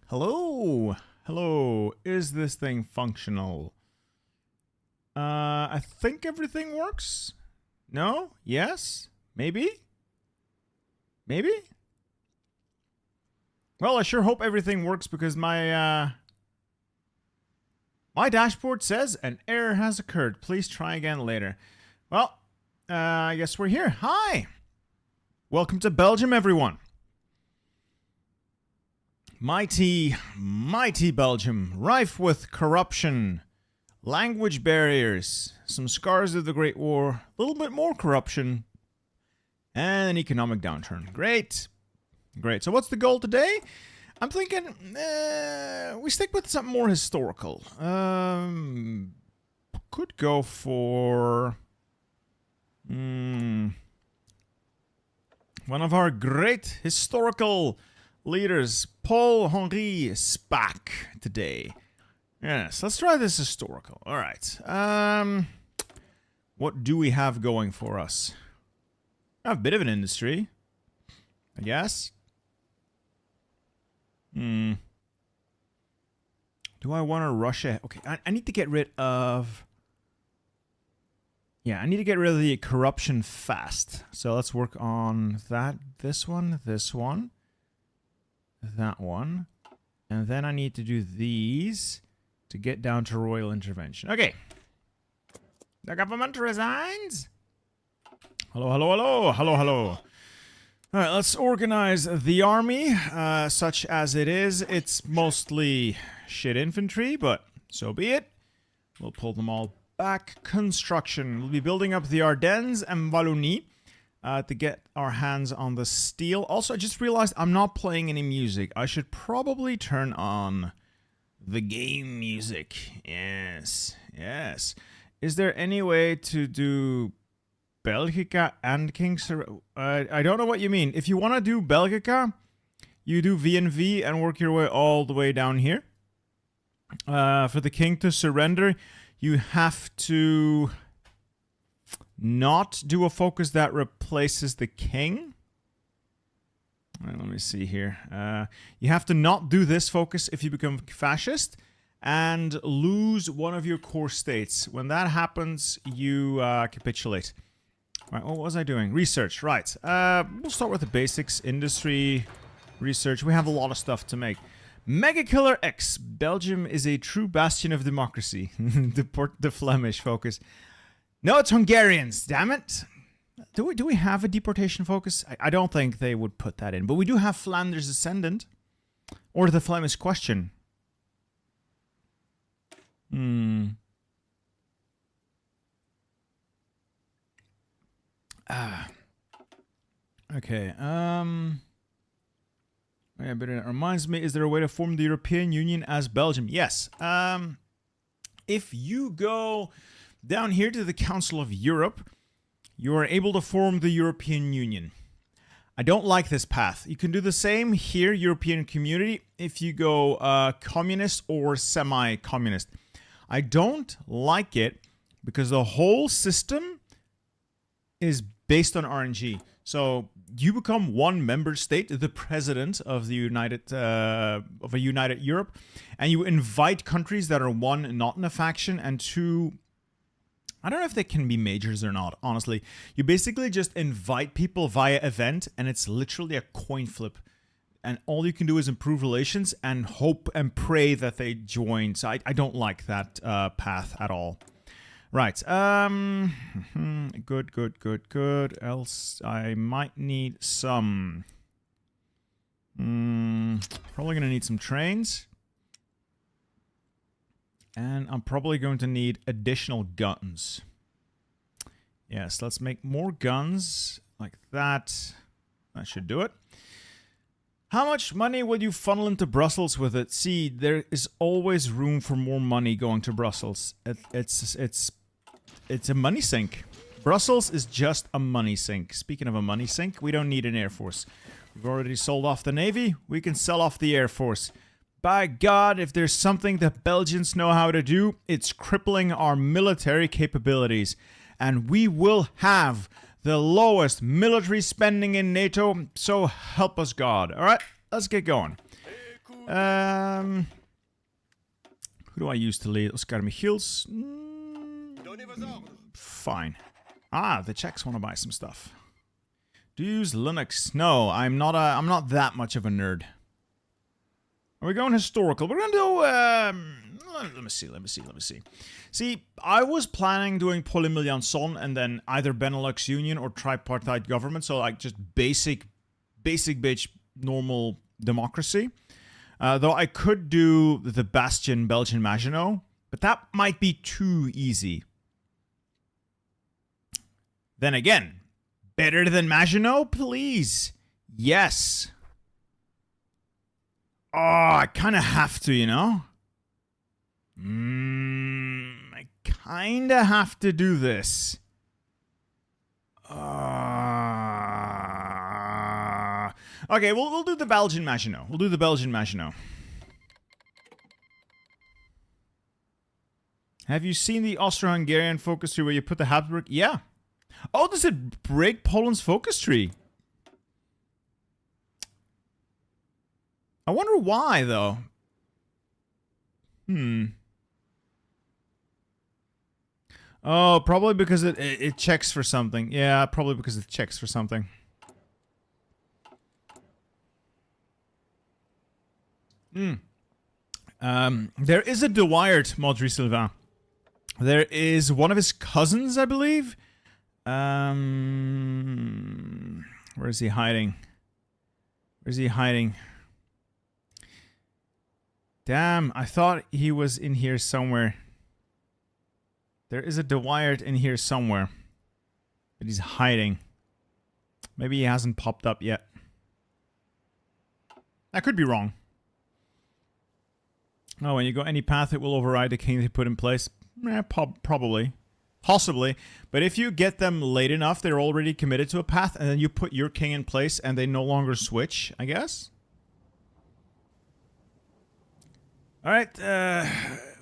Hello? Hello. Is this thing functional? I think everything works. No? Yes? Maybe? Maybe? Well, I sure hope everything works because my dashboard says an error has occurred. Please try again later. Well, I guess we're here. Hi! Welcome to Belgium, everyone. Mighty, mighty Belgium, rife with corruption, language barriers, some scars of the Great War, a little bit more corruption, and an economic downturn. Great. Great. So what's the goal today? I'm thinking we stick with something more historical. Could go for one of our great historical leaders, Paul-Henri Spaak, today. Yes, let's try this historical. All right. What do we have going for us? I have a bit of an industry, I guess. Do I want to rush it? Okay, I need to get rid of... Yeah, I need to get rid of the corruption fast. So let's work on that, this one, that one. And then I need to do these to get down to royal intervention. Okay. The government resigns. Hello, hello, hello. Hello, hello. All right, let's organize the army, such as it is. It's mostly shit infantry, but so be it. We'll pull them all back. Construction. We'll be building up the Ardennes and Wallonie to get our hands on the steel. Also, I just realized I'm not playing any music. I should probably turn on the game music. Yes, yes. Is there any way to do Belgica and King's... I don't know what you mean. If you want to do Belgica, you do VNV and work your way all the way down here. For the king to surrender, you have to not do a focus that replaces the king. All right, let me see here. You have to not do this focus if you become fascist and lose one of your core states. When that happens, you capitulate. All right, what was I doing? Research, right. We'll start with the basics. Industry, research. We have a lot of stuff to make. Mega Killer X. Belgium is a true bastion of democracy. The Flemish focus. No, it's Hungarians, damn it. Do we have a deportation focus? I don't think they would put that in. But we do have Flanders Ascendant. Or the Flemish question. Okay, yeah, but it reminds me, is there a way to form the European Union as Belgium? Yes. If you go down here to the Council of Europe, you are able to form the European Union. I don't like this path. You can do the same here, European Community, if you go communist or semi-communist. I don't like it because the whole system is based on RNG. So you become one member state, the president of the United Europe, and you invite countries that are one, not in a faction, and two, I don't know if they can be majors or not, honestly. You basically just invite people via event, and it's literally a coin flip. And all you can do is improve relations and hope and pray that they join. So I don't like that path at all. Right, good. Else I might need some, probably gonna need some trains. And I'm probably going to need additional guns. Yes, let's make more guns like that. That should do it. How much money will you funnel into Brussels with it? See, there is always room for more money going to Brussels. It's a money sink. Brussels is just a money sink. Speaking of a money sink, we don't need an air force. We've already sold off the Navy. We can sell off the air force. By God, if there's something the Belgians know how to do, it's crippling our military capabilities. And we will have the lowest military spending in NATO, so help us God. All right, let's get going. Who do I use to lead? Oscar Michiels. Fine. Ah, the Czechs want to buy some stuff. Do you use Linux? No, I'm not that much of a nerd. Are we going historical? We're gonna do let me see. See, I was planning doing Polymillion and then either Benelux Union or tripartite government, so like just basic bitch normal democracy. Though I could do the Bastion Belgian Maginot, but that might be too easy. Then again, better than Maginot, please. Yes. Oh, I kind of have to, you know? I kind of have to do this. Okay, we'll do the Belgian Maginot. We'll do the Belgian Maginot. Have you seen the Austro-Hungarian focus tree where you put the Habsburg? Yeah. Oh, does it break Poland's focus tree? I wonder why, though. Oh, probably because it checks for something. Yeah, probably because it checks for something. There is a Deweyard, Modri Sylvain. There is one of his cousins, I believe. Where is he hiding? Where's he hiding? Damn, I thought he was in here somewhere. There is a Deweyard in here somewhere. But he's hiding. Maybe he hasn't popped up yet. I could be wrong. Oh, when you go any path, it will override the king they put in place. Probably. Possibly. But if you get them late enough, they're already committed to a path, and then you put your king in place, and they no longer switch, I guess? Alright,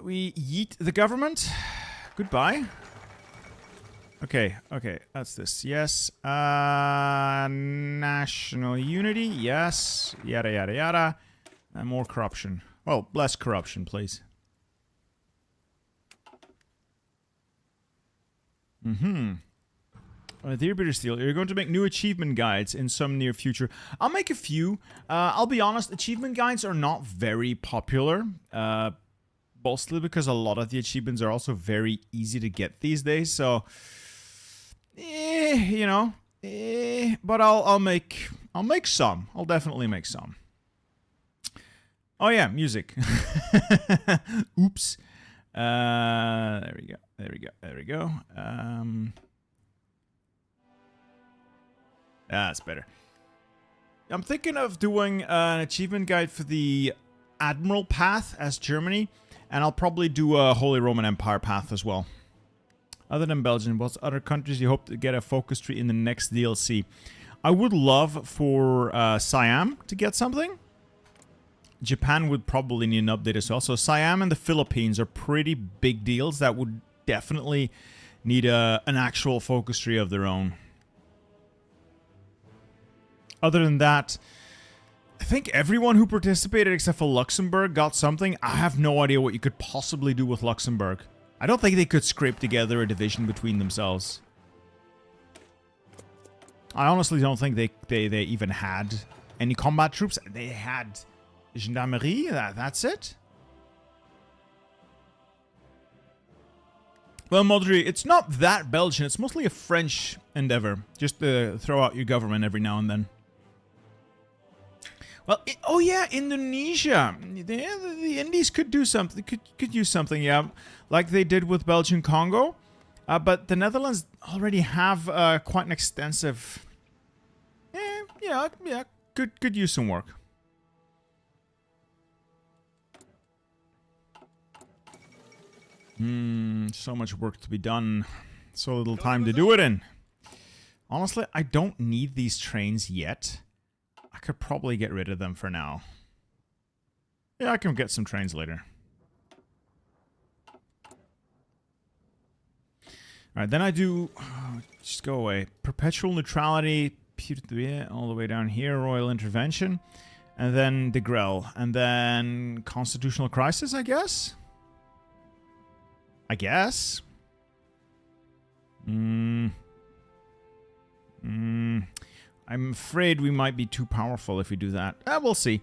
we yeet the government. Goodbye. Okay, that's this. Yes. National unity, yes. Yada, yada, yada. And more corruption. Well, less corruption, please. Dear Bitter Steel, you're going to make new achievement guides in some near future. I'll make a few. I'll be honest, achievement guides are not very popular. Mostly because a lot of the achievements are also very easy to get these days. So, you know, but I'll make some. I'll definitely make some. Oh yeah, music. Oops. There we go. That's better. I'm thinking of doing an achievement guide for the Admiral path as Germany, and I'll probably do a Holy Roman Empire path as well. Other than Belgium, what other countries you hope to get a focus tree in the next DLC? I would love for Siam to get something. Japan would probably need an update as well. So Siam and the Philippines are pretty big deals that would definitely need an actual focus tree of their own. Other than that, I think everyone who participated except for Luxembourg got something. I have no idea what you could possibly do with Luxembourg. I don't think they could scrape together a division between themselves. I honestly don't think they even had any combat troops. They had Gendarmerie, that's it. Well, Modri, it's not that Belgian. It's mostly a French endeavor. Just to throw out your government every now and then. Well, oh yeah, Indonesia. The Indies could do something. Could use something, yeah, like they did with Belgian Congo. But the Netherlands already have quite an extensive. Yeah. Could use some work. So much work to be done. So little time to do it in. Honestly, I don't need these trains yet. I could probably get rid of them for now. Yeah, I can get some trains later. Alright, then I do... just go away. Perpetual neutrality, all the way down here, royal intervention. And then De Grelle. And then Constitutional Crisis, I guess? I'm afraid we might be too powerful if we do that. We'll see.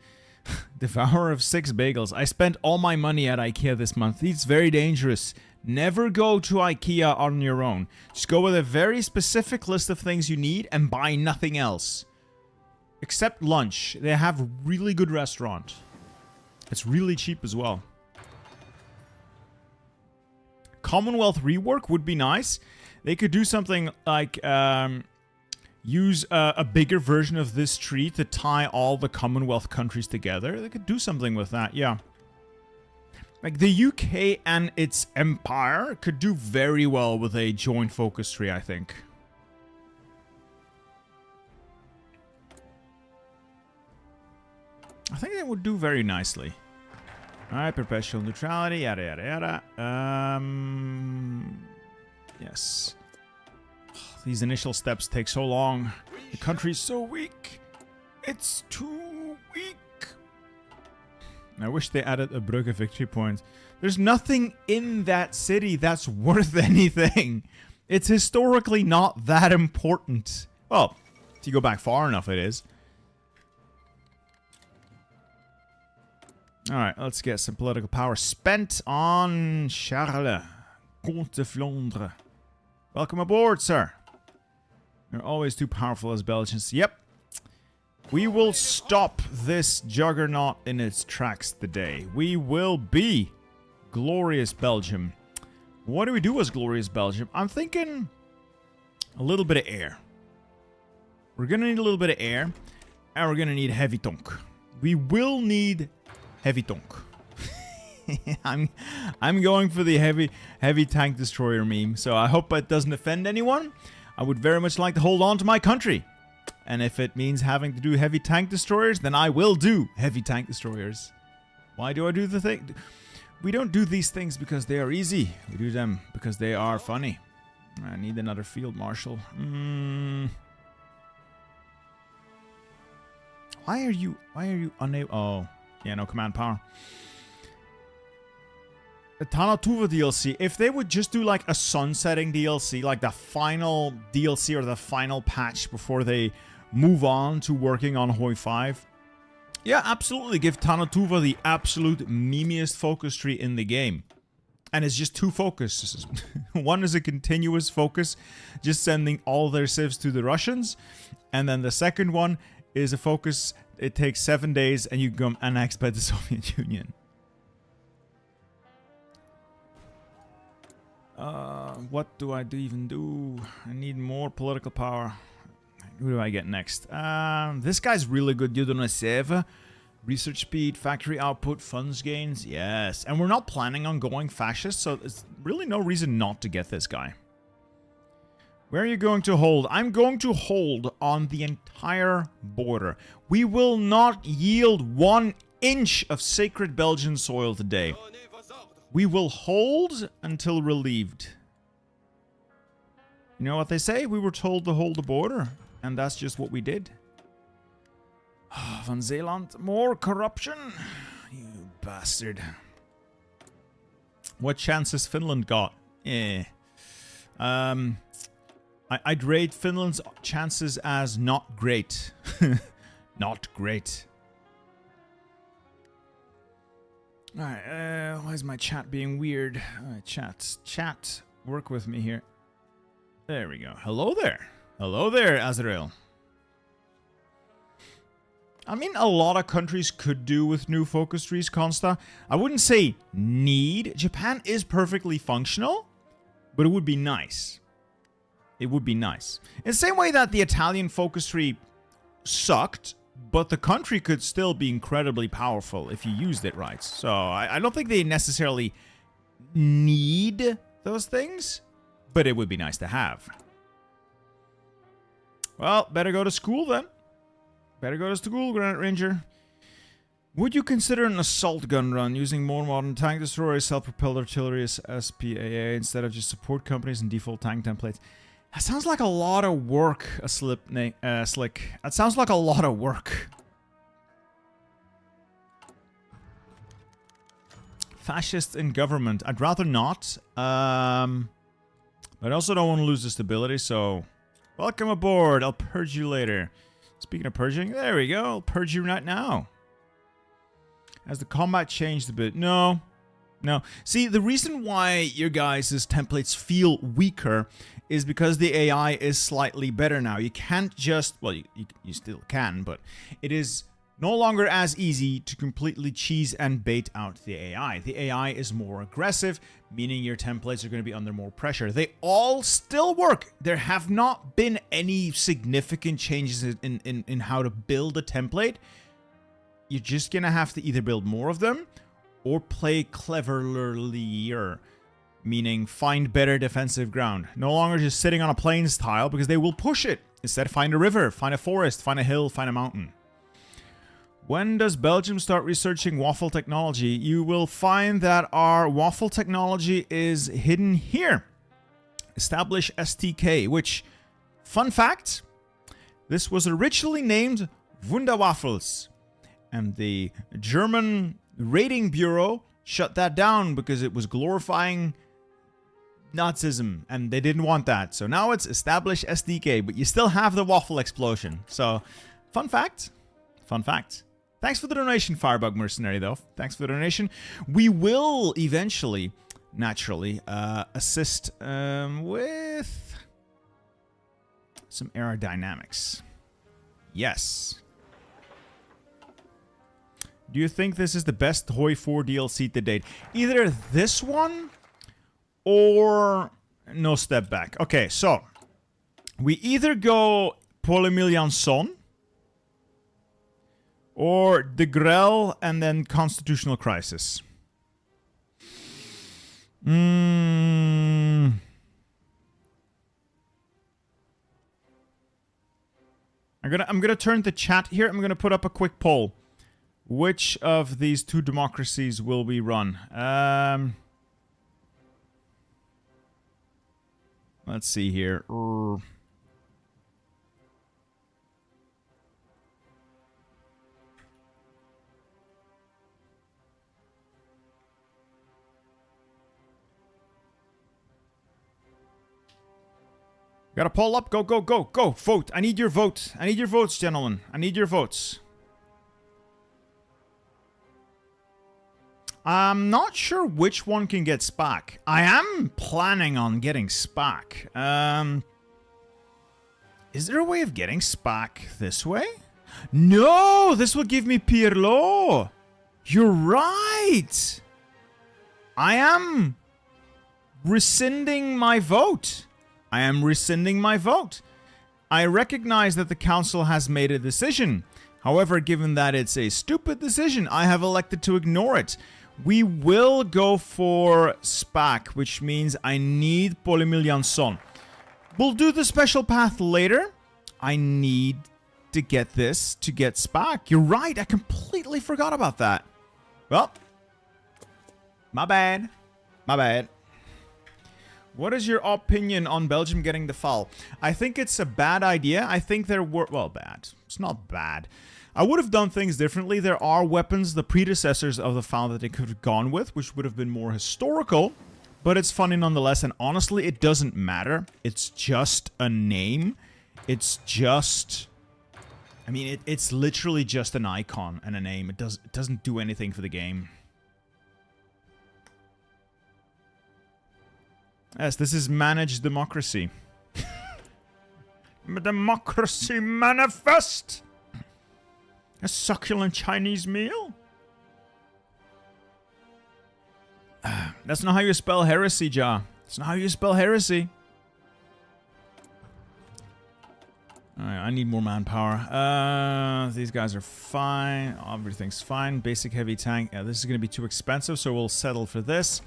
Devourer of 6 bagels. I spent all my money at IKEA this month. It's very dangerous. Never go to IKEA on your own. Just go with a very specific list of things you need and buy nothing else. Except lunch. They have a really good restaurant. It's really cheap as well. Commonwealth rework would be nice. They could do something like use a bigger version of this tree to tie all the Commonwealth countries together. They could do something with that, yeah. Like the UK and its empire could do very well with a joint focus tree, I think. I think that would do very nicely. Alright, perpetual neutrality, yada yada yada. Yes. These initial steps take so long. The country's so weak. It's too weak. I wish they added a Brugge victory point. There's nothing in that city that's worth anything. It's historically not that important. Well, if you go back far enough, it is. Alright, let's get some political power spent on Charles, Comte de Flandre. Welcome aboard, sir. You're always too powerful as Belgians. Yep. We will stop this juggernaut in its tracks today. We will be glorious Belgium. What do we do as glorious Belgium? I'm thinking a little bit of air. We're going to need a little bit of air. And we're going to need heavy tank. We will need heavy tank. I'm going for the heavy tank destroyer meme. So I hope it doesn't offend anyone. I would very much like to hold on to my country. And if it means having to do heavy tank destroyers, then I will do heavy tank destroyers. Why do I do the thing? We don't do these things because they are easy. We do them because they are funny. I need another field marshal. Why are you unable? Oh, yeah, no command power. The Tanatuva DLC, if they would just do like a sunsetting DLC, like the final DLC or the final patch before they move on to working on Hoi 5. Yeah, absolutely. Give Tanatuva the absolute memeiest focus tree in the game. And it's just 2 focuses. One is a continuous focus, just sending all their civs to the Russians. And then the second one is a focus, it takes 7 days and you become annexed by the Soviet Union. What do I even do? I need more political power. Who do I get next? This guy's really good. Yudonoseva. Research speed, factory output, funds gains. Yes. And we're not planning on going fascist, so there's really no reason not to get this guy. Where are you going to hold? I'm going to hold on the entire border. We will not yield 1 inch of sacred Belgian soil today. We will hold until relieved. You know what they say? We were told to hold the border. And that's just what we did. Van Zeeland, more corruption? You bastard. What chance has Finland got? I'd rate Finland's chances as not great. Not great. Alright, why is my chat being weird? Alright, chat, work with me here. There we go. Hello there. Hello there, Azrael. I mean, a lot of countries could do with new focus trees, Consta. I wouldn't say need. Japan is perfectly functional, but it would be nice. It would be nice. In the same way that the Italian focus tree sucked, but the country could still be incredibly powerful if you used it right. So I don't think they necessarily need those things, but it would be nice to have. Well, better go to school then. Better go to school, Granite Ranger. Would you consider an assault gun run using more modern tank destroyers, self-propelled artillery, SPAA, instead of just support companies and default tank templates? That sounds like a lot of work, Slick. That sounds like a lot of work. Fascists in government. I'd rather not. But I also don't want to lose the stability, so... Welcome aboard. I'll purge you later. Speaking of purging, there we go. I'll purge you right now. Has the combat changed a bit? No. No. See, the reason why your guys' templates feel weaker is because the AI is slightly better now. You can't just... Well, you still can, but it is no longer as easy to completely cheese and bait out the AI. The AI is more aggressive, meaning your templates are going to be under more pressure. They all still work. There have not been any significant changes in how to build a template. You're just going to have to either build more of them or play cleverlier, meaning find better defensive ground. No longer just sitting on a plains tile because they will push it. Instead, find a river, find a forest, find a hill, find a mountain. When does Belgium start researching waffle technology? You will find that our waffle technology is hidden here. Establish STK, which, fun fact, this was originally named Wunderwaffles. And the German rating bureau shut that down because it was glorifying Nazism, and they didn't want that. So now it's Establish SDK, but you still have the waffle explosion. So, fun fact. Fun fact. Thanks for the donation, Firebug Mercenary, though. Thanks for the donation. We will eventually, naturally, assist with some aerodynamics. Yes. Do you think this is the best Hoi 4 DLC to date? Either this one or No Step Back. Okay, so we either go Paul Emile Janson or De Grelle and then Constitutional Crisis. I'm gonna turn the chat here. I'm gonna put up a quick poll. Which of these two democracies will we run? Let's see here. Got a poll up? Go, go, go, go. Vote. I need your vote. I need your votes, gentlemen. I need your votes. I'm not sure which one can get SPAC. I am planning on getting SPAC. Is there a way of getting SPAC this way? No! This will give me Pirlo! You're right! I am rescinding my vote. I am rescinding my vote. I recognize that the council has made a decision. However, given that it's a stupid decision, I have elected to ignore it. We will go for SPAC, which means I need Paul Emile Janson. We'll do the special path later. I need to get this to get SPAC. You're right, I completely forgot about that. Well, my bad. My bad. What is your opinion on Belgium getting the FAL? I think it's a bad idea. I think there were... Well, bad. It's not bad. I would have done things differently. There are weapons, the predecessors of the FAL that they could have gone with, which would have been more historical, but it's funny nonetheless, and honestly, it doesn't matter. It's just a name. It's just... I mean, it's literally just an icon and a name. It doesn't do anything for the game. Yes, this is managed democracy. Democracy manifest! A succulent Chinese meal? That's not how you spell heresy, Ja. That's not how you spell heresy. Alright, I need more manpower. These guys are fine. Everything's fine. Basic heavy tank. Yeah, this is going to be too expensive, so we'll settle for this.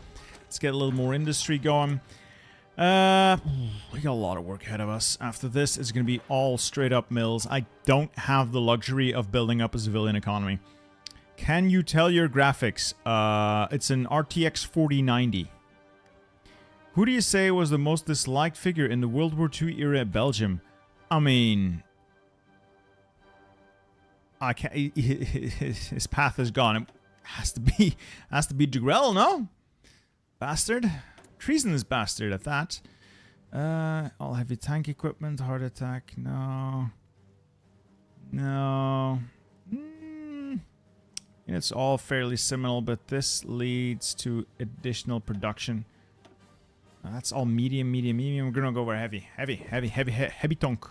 Let's get a little more industry going. We got a lot of work ahead of us. After this, it's going to be all straight up mills. I don't have the luxury of building up a civilian economy. Can you tell your graphics? It's an RTX 4090. Who do you say was the most disliked figure in the World War II era Belgium? I mean... I can't... His path is gone. Has to be de Grelle, no? Bastard. Treasonous bastard at that. All heavy tank equipment, heart attack, no. No. It's all fairly similar, but this leads to additional production. That's all medium. We're gonna go over heavy tonk.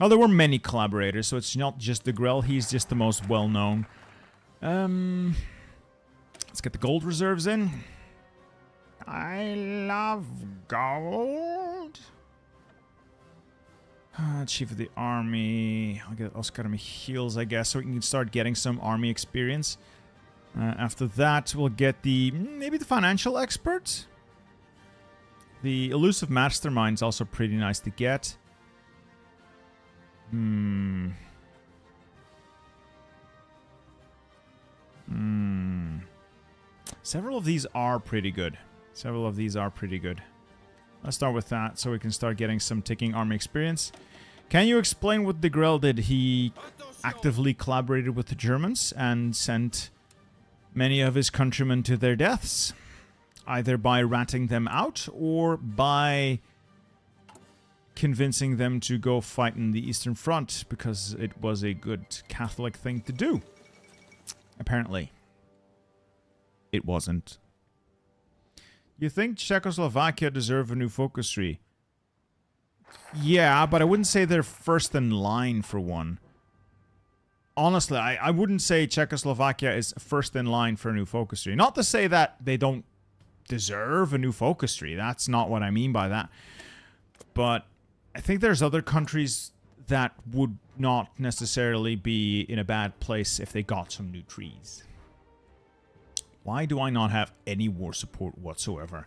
Oh, there were many collaborators, so it's not just the Grell. He's just the most well-known. Let's get the gold reserves in. I love gold. Chief of the army. I'll get Oscar Army heals, I guess, so we can start getting some army experience. After that, we'll get maybe the financial expert. The elusive mastermind's also pretty nice to get. Several of these are pretty good. Let's start with that so we can start getting some ticking army experience. Can you explain what de Grelle did? He actively collaborated with the Germans and sent many of his countrymen to their deaths, either by ratting them out or by convincing them to go fight in the Eastern Front because it was a good Catholic thing to do. Apparently. It wasn't. You think Czechoslovakia deserve a new focus tree? Yeah, but I wouldn't say they're first in line for one. Honestly, I wouldn't say Czechoslovakia is first in line for a new focus tree. Not to say that they don't deserve a new focus tree. That's not what I mean by that. But I think there's other countries that would not necessarily be in a bad place if they got some new trees. Why do I not have any war support whatsoever?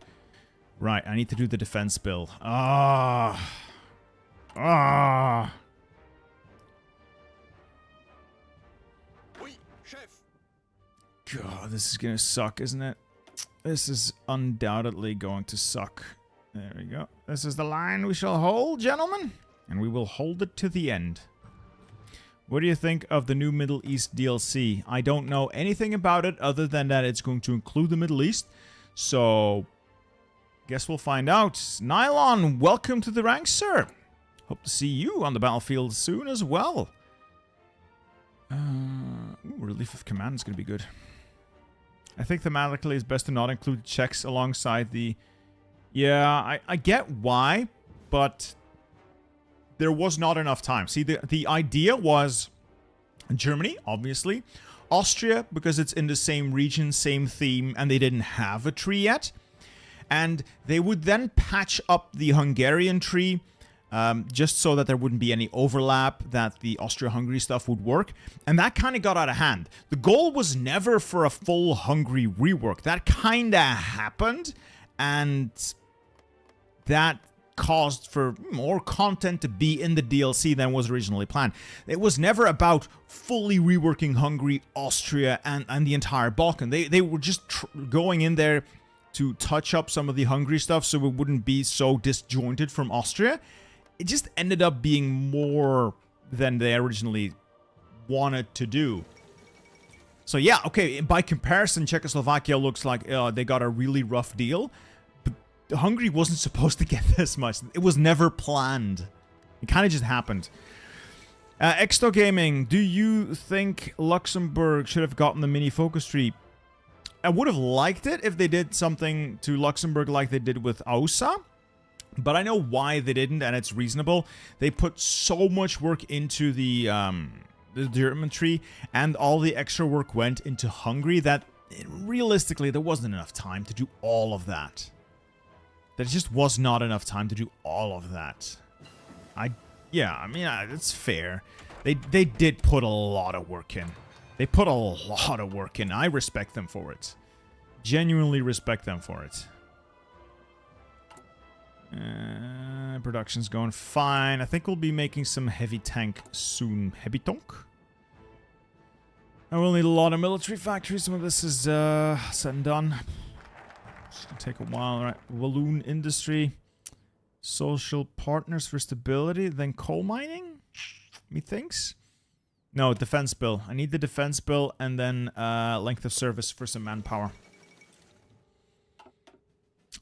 Right, I need to do the defense bill. God, this is gonna suck, isn't it? This is undoubtedly going to suck. There we go. This is the line we shall hold, gentlemen. And we will hold it to the end. What do you think of the new Middle East DLC? I don't know anything about it other than that it's going to include the Middle East. So, guess we'll find out. Nylon, welcome to the ranks, sir. Hope to see you on the battlefield soon as well. Relief of command is going to be good. I think thematically it's best to not include Czechs alongside the... Yeah, I get why, but there was not enough time. See, the idea was Germany, obviously. Austria, because it's in the same region, same theme, and they didn't have a tree yet. And they would then patch up the Hungarian tree, just so that there wouldn't be any overlap, that the Austria-Hungary stuff would work. And that kind of got out of hand. The goal was never for a full Hungary rework. That kind of happened, and that caused for more content to be in the DLC than was originally planned. It was never about fully reworking Hungary, Austria, and the entire Balkan. They were just going in there to touch up some of the Hungary stuff so it wouldn't be so disjointed from Austria. It just ended up being more than they originally wanted to do. So yeah, okay, by comparison, Czechoslovakia looks like they got a really rough deal. Hungary wasn't supposed to get this much. It was never planned. It kind of just happened. Exto Gaming, do you think Luxembourg should have gotten the mini focus tree? I would have liked it if they did something to Luxembourg like they did with AUSA. But I know why they didn't, and it's reasonable. They put so much work into the German tree, and all the extra work went into Hungary that realistically there wasn't enough time to do all of that. There just was not enough time to do all of that. Yeah, I mean, it's fair. They did put a lot of work in. They put a lot of work in. I respect them for it. Genuinely respect them for it. Production's going fine. I think we'll be making some heavy tank soon. Heavy tank? I will need a lot of military factories. Some of this is said and done. It's gonna take a while, right? Walloon industry. Social partners for stability. Then coal mining? Methinks. No, defense bill. I need the defense bill and then length of service for some manpower.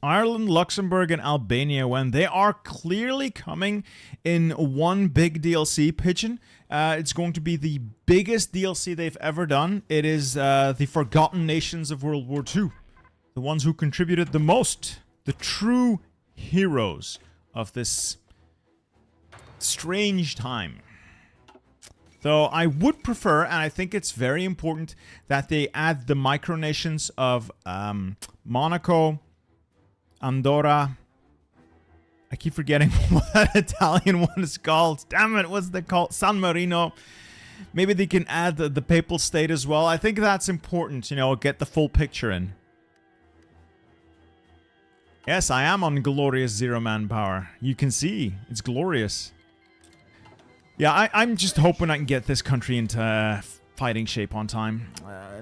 Ireland, Luxembourg, and Albania, when they are clearly coming in one big DLC, Pigeon. It's going to be the biggest DLC they've ever done. It is the Forgotten Nations of World War II. The ones who contributed the most. The true heroes of this strange time. Though I would prefer, and I think it's very important, that they add the micronations of Monaco, Andorra. I keep forgetting what that Italian one is called. Damn it, what's it called? San Marino. Maybe they can add the Papal State as well. I think that's important, you know, get the full picture in. Yes, I am on glorious 0 manpower. You can see, it's glorious. Yeah, I'm just hoping I can get this country into fighting shape on time.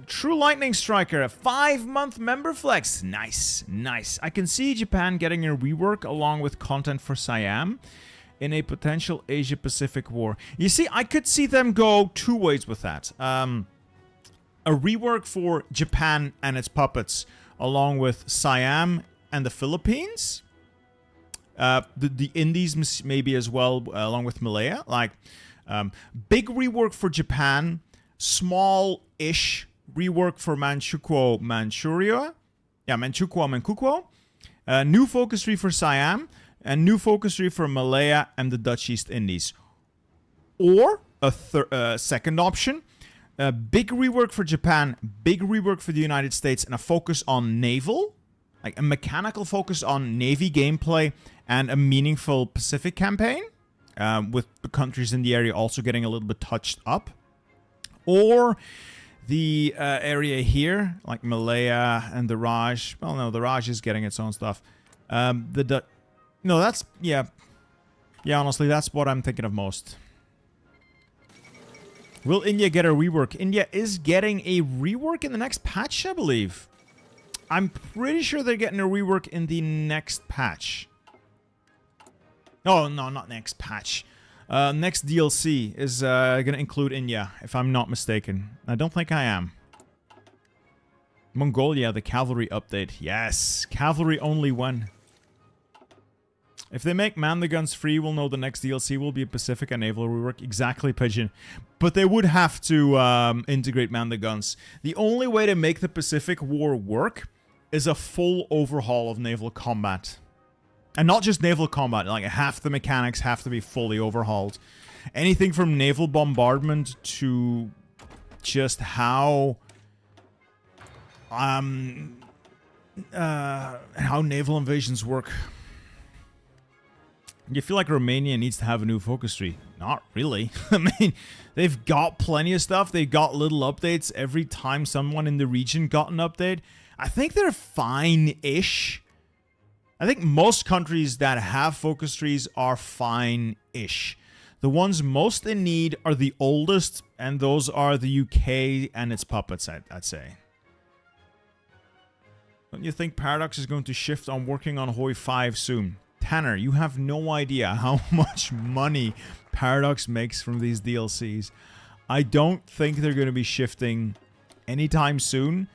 True Lightning Striker, a 5-month member flex. Nice, nice. I can see Japan getting a rework along with content for Siam in a potential Asia-Pacific war. You see, I could see them go 2 ways with that. A rework for Japan and its puppets along with Siam and the Philippines. The Indies maybe as well, along with Malaya. Like, big rework for Japan, small-ish rework for Manchukuo, new focus tree for Siam, and new focus tree for Malaya and the Dutch East Indies. Or a second option, big rework for Japan, big rework for the United States, and a focus on naval. Like a mechanical focus on Navy gameplay and a meaningful Pacific campaign, with the countries in the area also getting a little bit touched up. Or the area here, like Malaya and the Raj. Well, no, the Raj is getting its own stuff. No, that's, yeah. Yeah, honestly, that's what I'm thinking of most. Will India get a rework? India is getting a rework in the next patch, I believe. I'm pretty sure they're getting a rework in the next patch. Oh, no, not next patch. Next DLC is going to include India, if I'm not mistaken. I don't think I am. Mongolia, the cavalry update. Yes, cavalry only when. If they make man the guns free, we'll know the next DLC will be a Pacific and naval rework. Exactly, Pigeon. But they would have to integrate man the guns. The only way to make the Pacific War work is a full overhaul of naval combat. And not just naval combat, like half the mechanics have to be fully overhauled. Anything from naval bombardment to just how naval invasions work. You feel like Romania needs to have a new focus tree? Not really. I mean, they've got plenty of stuff. They got little updates every time someone in the region got an update. I think they're fine-ish. I think most countries that have focus trees are fine-ish. The ones most in need are the oldest, and those are the UK and its puppets, I'd say. Don't you think Paradox is going to shift on working on Hoi 5 soon? Tanner, you have no idea how much money Paradox makes from these DLCs. I don't think they're going to be shifting anytime soon.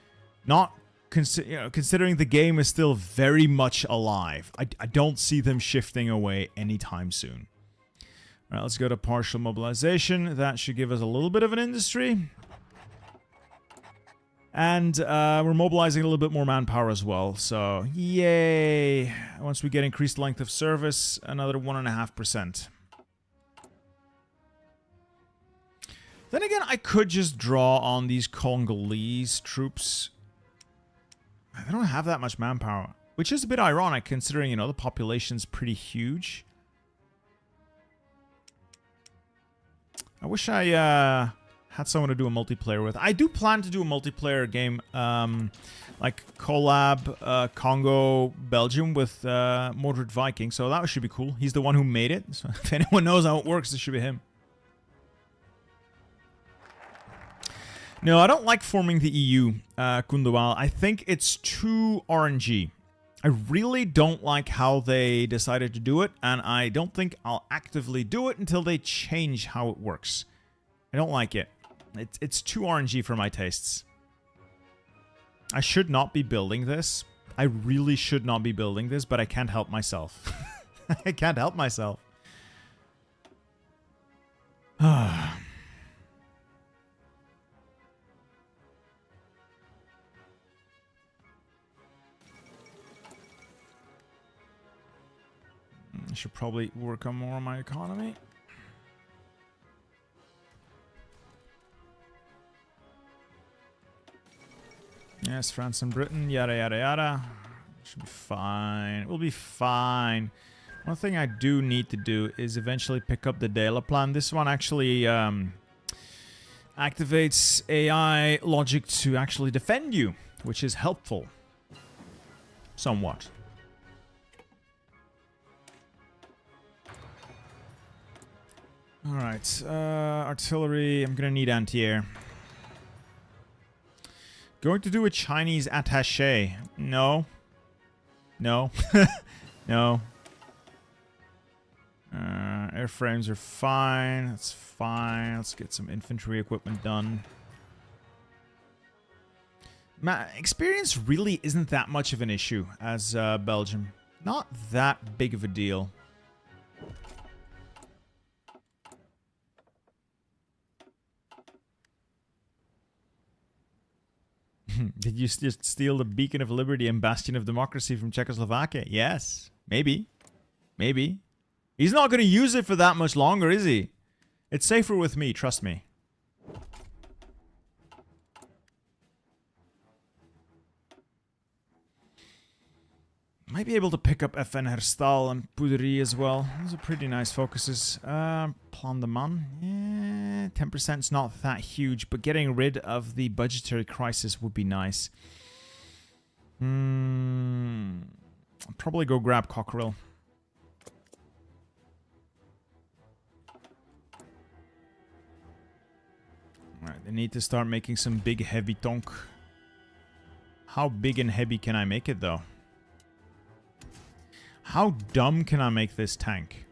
Not considering the game is still very much alive. I don't see them shifting away anytime soon. All right, let's go to partial mobilization. That should give us a little bit of an industry. And we're mobilizing a little bit more manpower as well. So, yay. Once we get increased length of service, another 1.5%. Then again, I could just draw on these Congolese troops. They don't have that much manpower, which is a bit ironic considering, you know, the population's pretty huge. I wish I had someone to do a multiplayer with. I do plan to do a multiplayer game, like collab Congo, Belgium with Mordred Viking, so that should be cool. He's the one who made it, so if anyone knows how it works, it should be him. No, I don't like forming the EU, Kundawal. I think it's too RNG. I really don't like how they decided to do it, and I don't think I'll actively do it until they change how it works. I don't like it. It's too RNG for my tastes. I should not be building this. I really should not be building this, but I can't help myself. I can't help myself. I should probably work on more on my economy. Yes, France and Britain, yada yada yada. Should be fine. We'll be fine. One thing I do need to do is eventually pick up the Dela plan. This one actually activates AI logic to actually defend you, which is helpful. Somewhat. Alright, artillery. I'm gonna need anti-air. Going to do a Chinese attaché. No. No. No. Airframes are fine. That's fine. Let's get some infantry equipment done. Experience really isn't that much of an issue as Belgium. Not that big of a deal. Did you just steal the Beacon of Liberty and Bastion of Democracy from Czechoslovakia? Yes. Maybe. Maybe. He's not going to use it for that much longer, is he? It's safer with me, trust me. Might be able to pick up FN Herstal and Pouderie as well. Those are pretty nice focuses. Plan de Man. Yeah, 10% is not that huge, but getting rid of the budgetary crisis would be nice. I'll probably go grab Cockerel. Alright, they need to start making some big heavy tonk. How big and heavy can I make it though? How dumb can I make this tank?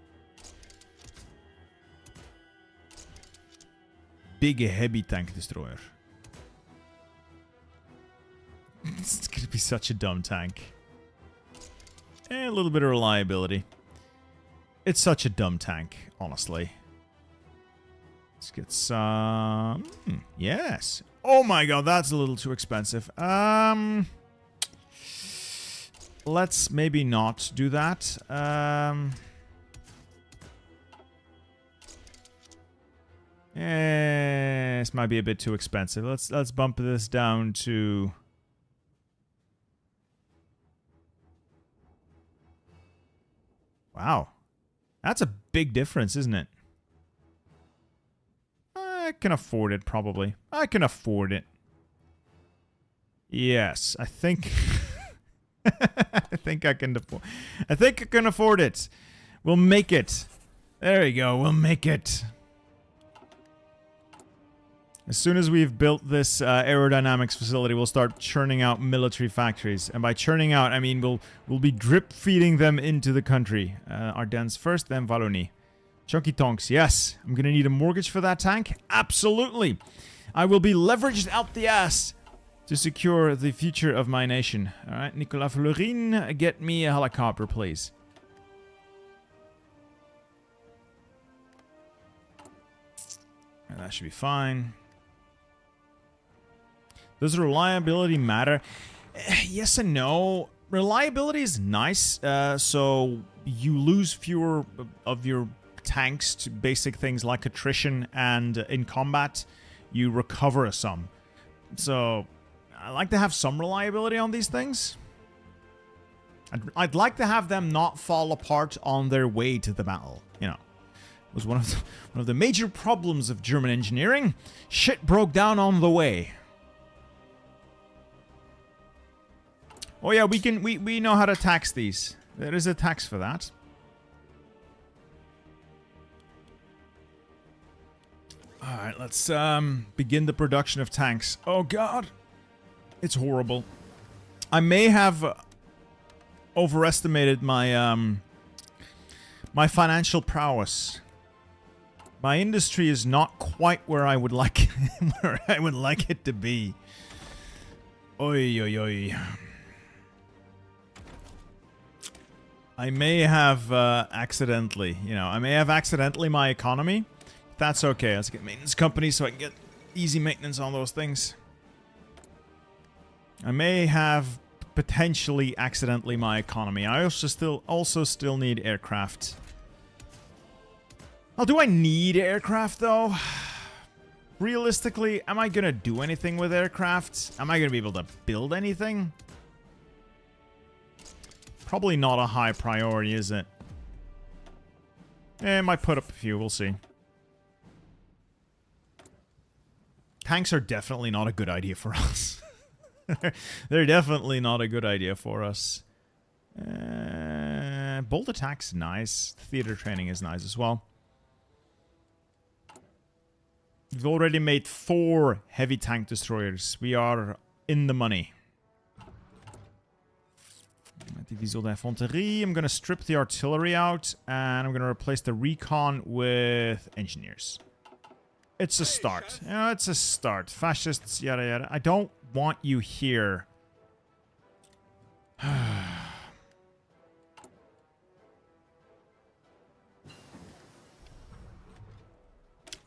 Big heavy tank destroyer. It's gonna be such a dumb tank. And a little bit of reliability. It's such a dumb tank, honestly. Let's get some... yes. Oh my god, that's a little too expensive. Let's maybe not do that. This might be a bit too expensive. Let's bump this down to... wow. That's a big difference, isn't it? I can afford it, probably. I can afford it. Yes, I think... I think I can afford... I think I can afford it. We'll make it. There you go, we'll make it. As soon as we've built this aerodynamics facility, we'll start churning out military factories. And by churning out, I mean we'll be drip feeding them into the country. Ardennes first, then Wallonie. Chunky tonks, yes. I'm gonna need a mortgage for that tank. Absolutely. I will be leveraged out the ass to secure the future of my nation. Alright, Nicolas Fleurin, get me a helicopter, please. That should be fine. Does reliability matter? Yes and no. Reliability is nice, so you lose fewer of your tanks to basic things like attrition, and in combat, you recover some. So, I like to have some reliability on these things. I'd like to have them not fall apart on their way to the battle, you know. It was one of the major problems of German engineering. Shit broke down on the way. Oh yeah, we know how to tax these. There is a tax for that. Alright, let's begin the production of tanks. Oh god. It's horrible. I may have overestimated my my financial prowess. My industry is not quite where I would like it to be. Oi, oi, oi. I may have accidentally, I may have accidentally my economy. That's okay. Let's get maintenance company so I can get easy maintenance on those things. I may have potentially accidentally my economy. I also still need aircraft. Oh, do I need aircraft though? Realistically, am I gonna do anything with aircraft? Am I gonna be able to build anything? Probably not a high priority, is it? I might put up a few, we'll see. Tanks are definitely not a good idea for us. They're definitely not a good idea for us. Bolt attack's nice. Theater training is nice as well. We've already made 4 heavy tank destroyers. We are in the money. Division d'infanterie. I'm going to strip the artillery out, and I'm going to replace the recon with engineers. It's a start. It's a start. Fascists, yada yada. I don't want you here.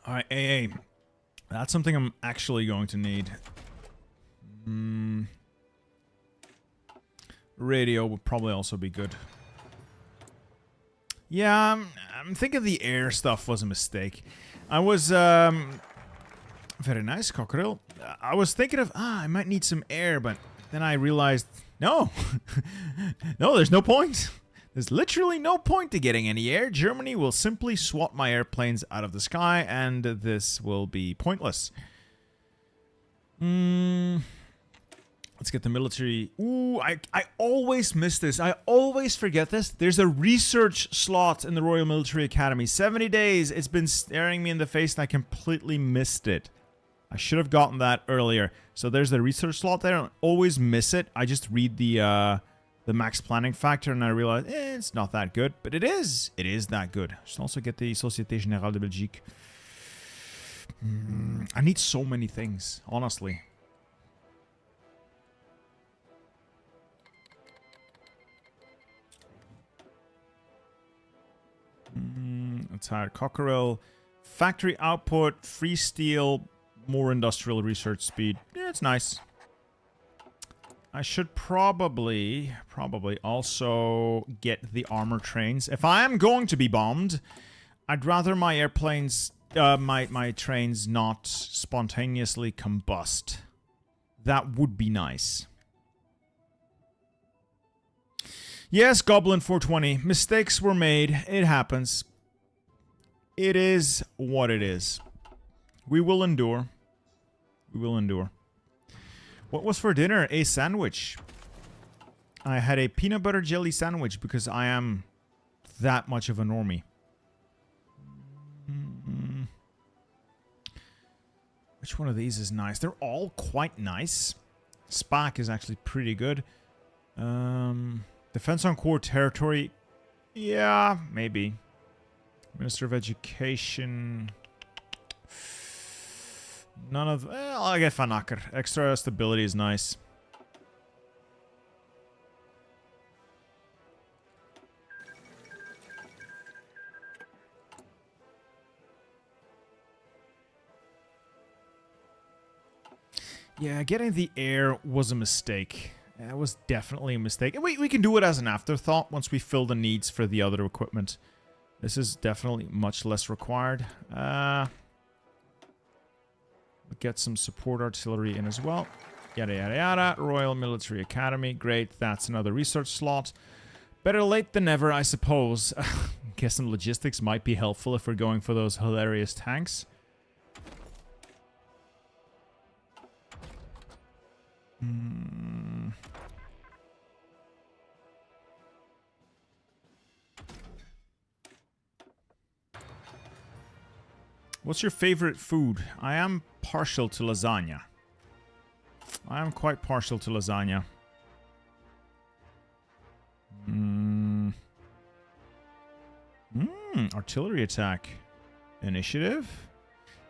Alright, AA. That's something I'm actually going to need. Radio would probably also be good. Yeah, I'm thinking the air stuff was a mistake. I was, very nice, Cockerel. I was thinking of, I might need some air, but then I realized, no. No, there's no point. There's literally no point to getting any air. Germany will simply swat my airplanes out of the sky, and this will be pointless. Let's get the military. Ooh, I always miss this. I always forget this. There's a research slot in the Royal Military Academy. 70 days. It's been staring me in the face and I completely missed it. I should have gotten that earlier. So there's the research slot there. I always miss it. I just read the max planning factor and I realize it's not that good. But it is. It is that good. I should also get the Société Générale de Belgique. I need so many things, honestly. Entire Cockerel. Factory output, free steel, more industrial research speed. Yeah, it's nice. I should probably also get the armor trains. If I am going to be bombed, I'd rather my airplanes, my trains not spontaneously combust. That would be nice. Yes, Goblin 420. Mistakes were made. It happens. It is what it is. We will endure. We will endure. What was for dinner? A sandwich. I had a peanut butter jelly sandwich because I am that much of a normie. Which one of these is nice? They're all quite nice. SPAC is actually pretty good. Defense on core territory. Yeah, maybe. Minister of Education. None of... Well, I'll get Vanakker. Extra stability is nice. Yeah, getting the air was a mistake. It was definitely a mistake. We can do it as an afterthought once we fill the needs for the other equipment. This is definitely much less required. We'll get some support artillery in as well. Yada, yada, yada. Royal Military Academy. Great. That's another research slot. Better late than never, I suppose. Guess some logistics might be helpful if we're going for those hilarious tanks. What's your favorite food? I am partial to lasagna. I am quite partial to lasagna. Artillery attack. initiative.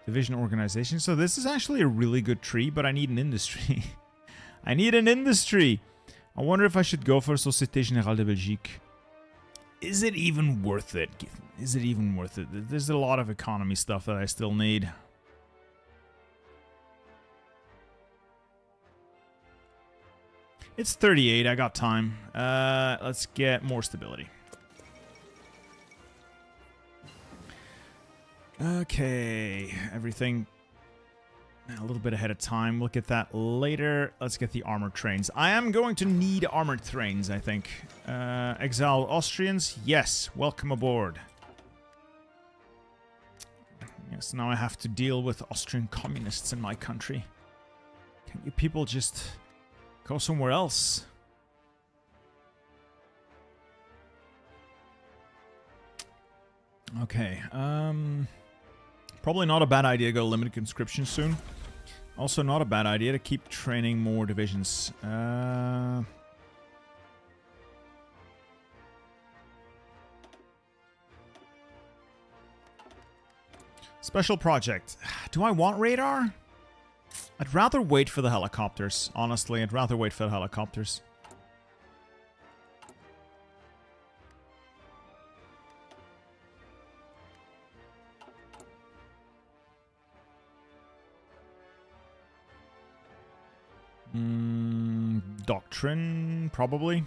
Division organization. So this is actually a really good tree, but I need an industry. I need an industry. I wonder if I should go for Société Générale de Belgique. Is it even worth it? Is it even worth it? There's a lot of economy stuff that I still need. It's 38. I got time. Let's get more stability. Okay. Everything a little bit ahead of time. We'll get that later. Let's get the armored trains. I am going to need armored trains, I think. Exile Austrians. Yes. Welcome aboard. Yes, now I have to deal with Austrian communists in my country. Can't you people just go somewhere else? Okay, probably not a bad idea to go limited conscription soon. Also not a bad idea to keep training more divisions. Special project. Do I want radar? I'd rather wait for the helicopters. Honestly, I'd rather wait for the helicopters. Doctrine, probably.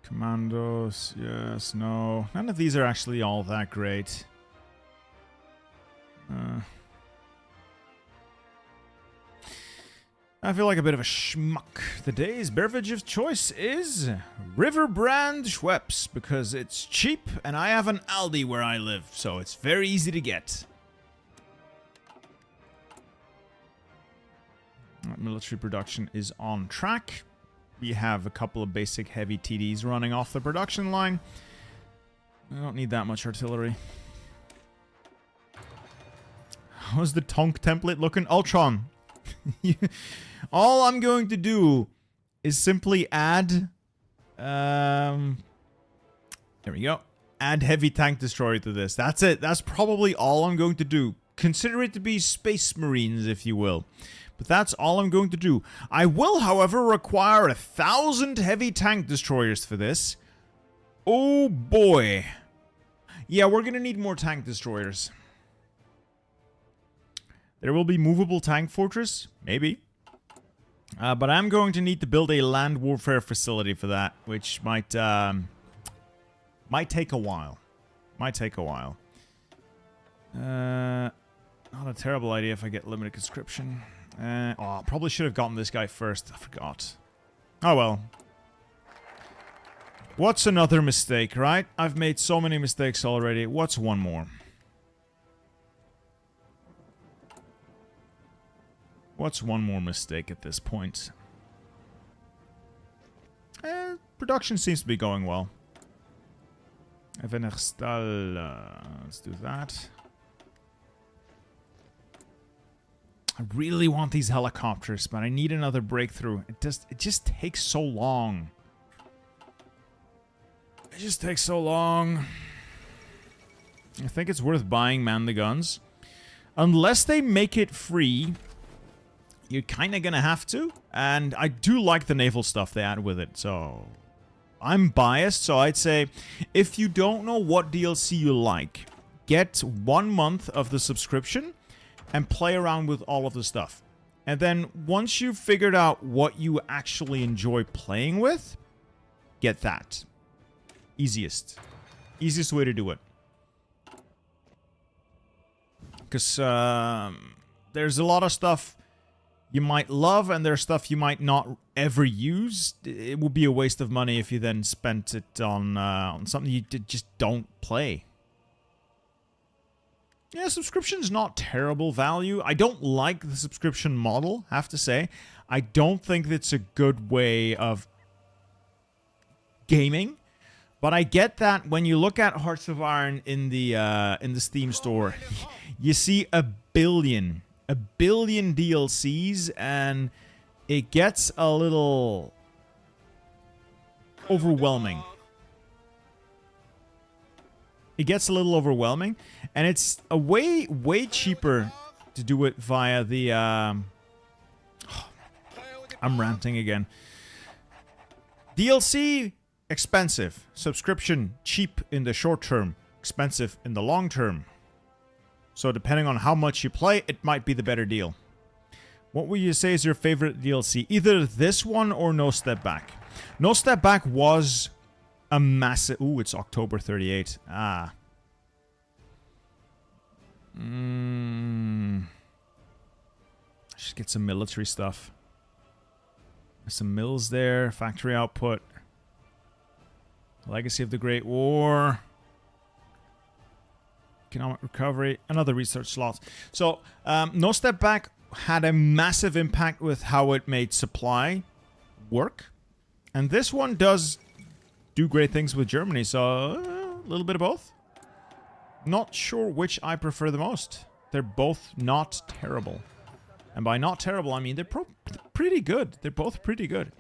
Commandos, yes, no. None of these are actually all that great. I feel like a bit of a schmuck. The day's beverage of choice is River Brand Schweppes, because it's cheap and I have an Aldi where I live, so it's very easy to get. Military production is on track. We have a couple of basic heavy TDs running off the production line. I don't need that much artillery. How's the Tonk template looking? Ultron. All I'm going to do is simply add... there we go. Add heavy tank destroyer to this. That's it. That's probably all I'm going to do. Consider it to be Space Marines, if you will. But that's all I'm going to do. I will, however, require 1,000 heavy tank destroyers for this. Oh boy. Yeah, we're going to need more tank destroyers. There will be movable tank fortress. Maybe. But I'm going to need to build a land warfare facility for that, which might take a while. Might take a while. Not a terrible idea if I get limited conscription. Oh, probably should have gotten this guy first. I forgot. Oh well. What's another mistake, right? I've made so many mistakes already. What's one more? What's one more mistake at this point? Production seems to be going well. Evenerstal, let's do that. I really want these helicopters, but I need another breakthrough. It just takes so long. It just takes so long. I think it's worth buying Man the Guns. Unless they make it free, you're kind of going to have to. And I do like the naval stuff they add with it, so... I'm biased, so I'd say if you don't know what DLC you like, get 1 month of the subscription and play around with all of the stuff. And then once you've figured out what you actually enjoy playing with, get that. Easiest way to do it. Because there's a lot of stuff you might love and there's stuff you might not ever use. It would be a waste of money if you then spent it on something you just don't play. Yeah, subscription's not terrible value. I don't like the subscription model, have to say. I don't think it's a good way of gaming. But I get that when you look at Hearts of Iron in the Steam store, you see a billion DLCs, and it gets a little overwhelming. it gets a little overwhelming, and it's a way cheaper to do it via the I'm ranting again. DLC expensive, subscription cheap in the short term, expensive in the long term. So depending on how much you play, it might be the better deal. What would you say is your favorite DLC? Either this one or No Step Back. No Step Back was a massive... Ooh, it's October 38. Ah. Just get some military stuff. There's some mills there. Factory output. Legacy of the Great War. Economic recovery. Another research slot. So, No Step Back had a massive impact with how it made supply work. And this one does do great things with Germany. So, a little bit of both. Not sure which I prefer the most. They're both not terrible. And by not terrible, I mean they're pretty good. They're both pretty good.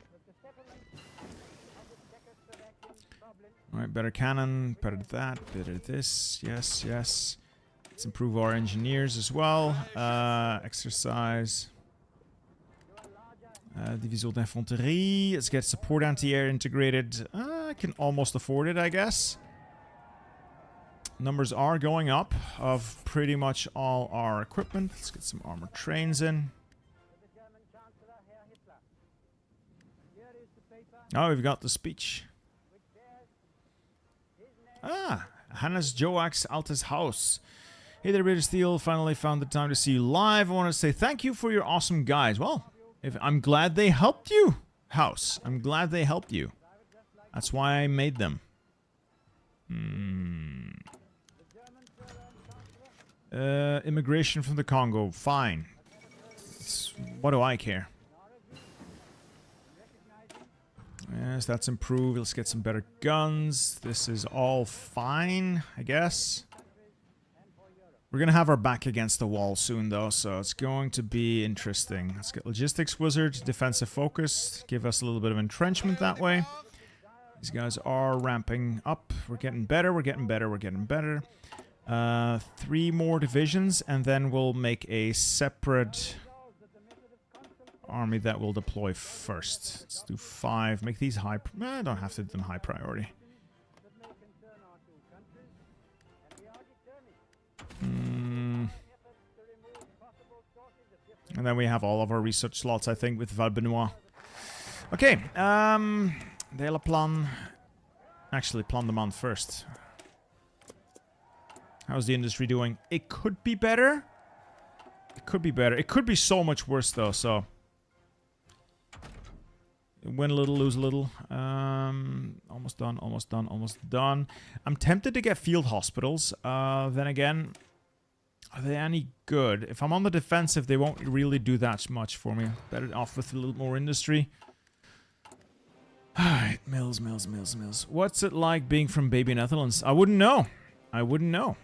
Alright, better cannon, better that, better this. Yes, yes. Let's improve our engineers as well. Exercise. Division d'infanterie. Let's get support anti-air integrated. I can almost afford it, I guess. Numbers are going up of pretty much all our equipment. Let's get some armored trains in. Oh, we've got the speech. Ah, Hannes Joach's Altes Haus. Hey there, British Steel. Finally found the time to see you live. I want to say thank you for your awesome guides. Well, I'm glad they helped you, House. I'm glad they helped you. That's why I made them. Immigration from the Congo. Fine. What do I care? Yes, that's improved. Let's get some better guns. This is all fine, I guess. We're going to have our back against the wall soon, though, so it's going to be interesting. Let's get Logistics Wizard, Defensive Focus. Give us a little bit of entrenchment that way. These guys are ramping up. We're getting better, we're getting better, we're getting better. 3 more divisions, and then we'll make a separate army that will deploy first. Let's do 5. Make these high... I don't have to do them high priority. And then we have all of our research slots, I think, with Val-Benoit. Okay, de la Plan. Actually, Plan de Man first. How's the industry doing? It could be better. It could be better. It could be so much worse, though, so... Win a little, lose a little. Almost done, almost done, almost done. I'm tempted to get field hospitals. Then again, are they any good? If I'm on the defensive, they won't really do that much for me. Better off with a little more industry. Alright, mills, mills, mills, mills. What's it like being from baby Netherlands? I wouldn't know. I wouldn't know.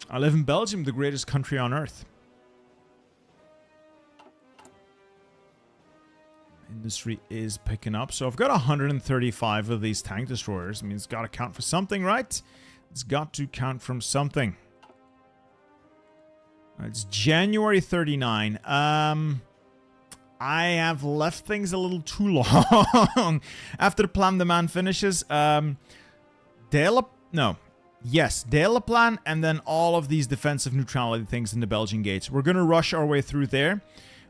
I live in Belgium, the greatest country on earth. Industry is picking up. So I've got 135 of these tank destroyers. I mean, it's got to count for something, right? It's got to count from something. It's January 39. I have left things a little too long. After the Plan de Man finishes, De La Plan, and then all of these defensive neutrality things in the Belgian gates. We're going to rush our way through there.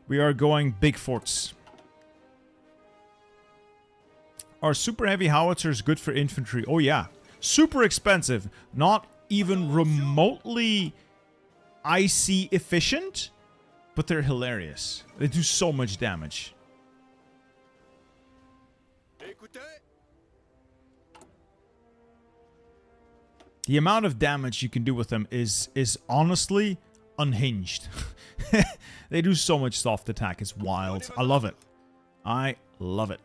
We are going big forts. Are super heavy howitzers good for infantry? Oh yeah. Super expensive. Not even remotely IC efficient, but they're hilarious. They do so much damage. The amount of damage you can do with them is honestly unhinged. They do so much soft attack. It's wild. I love it. I love it.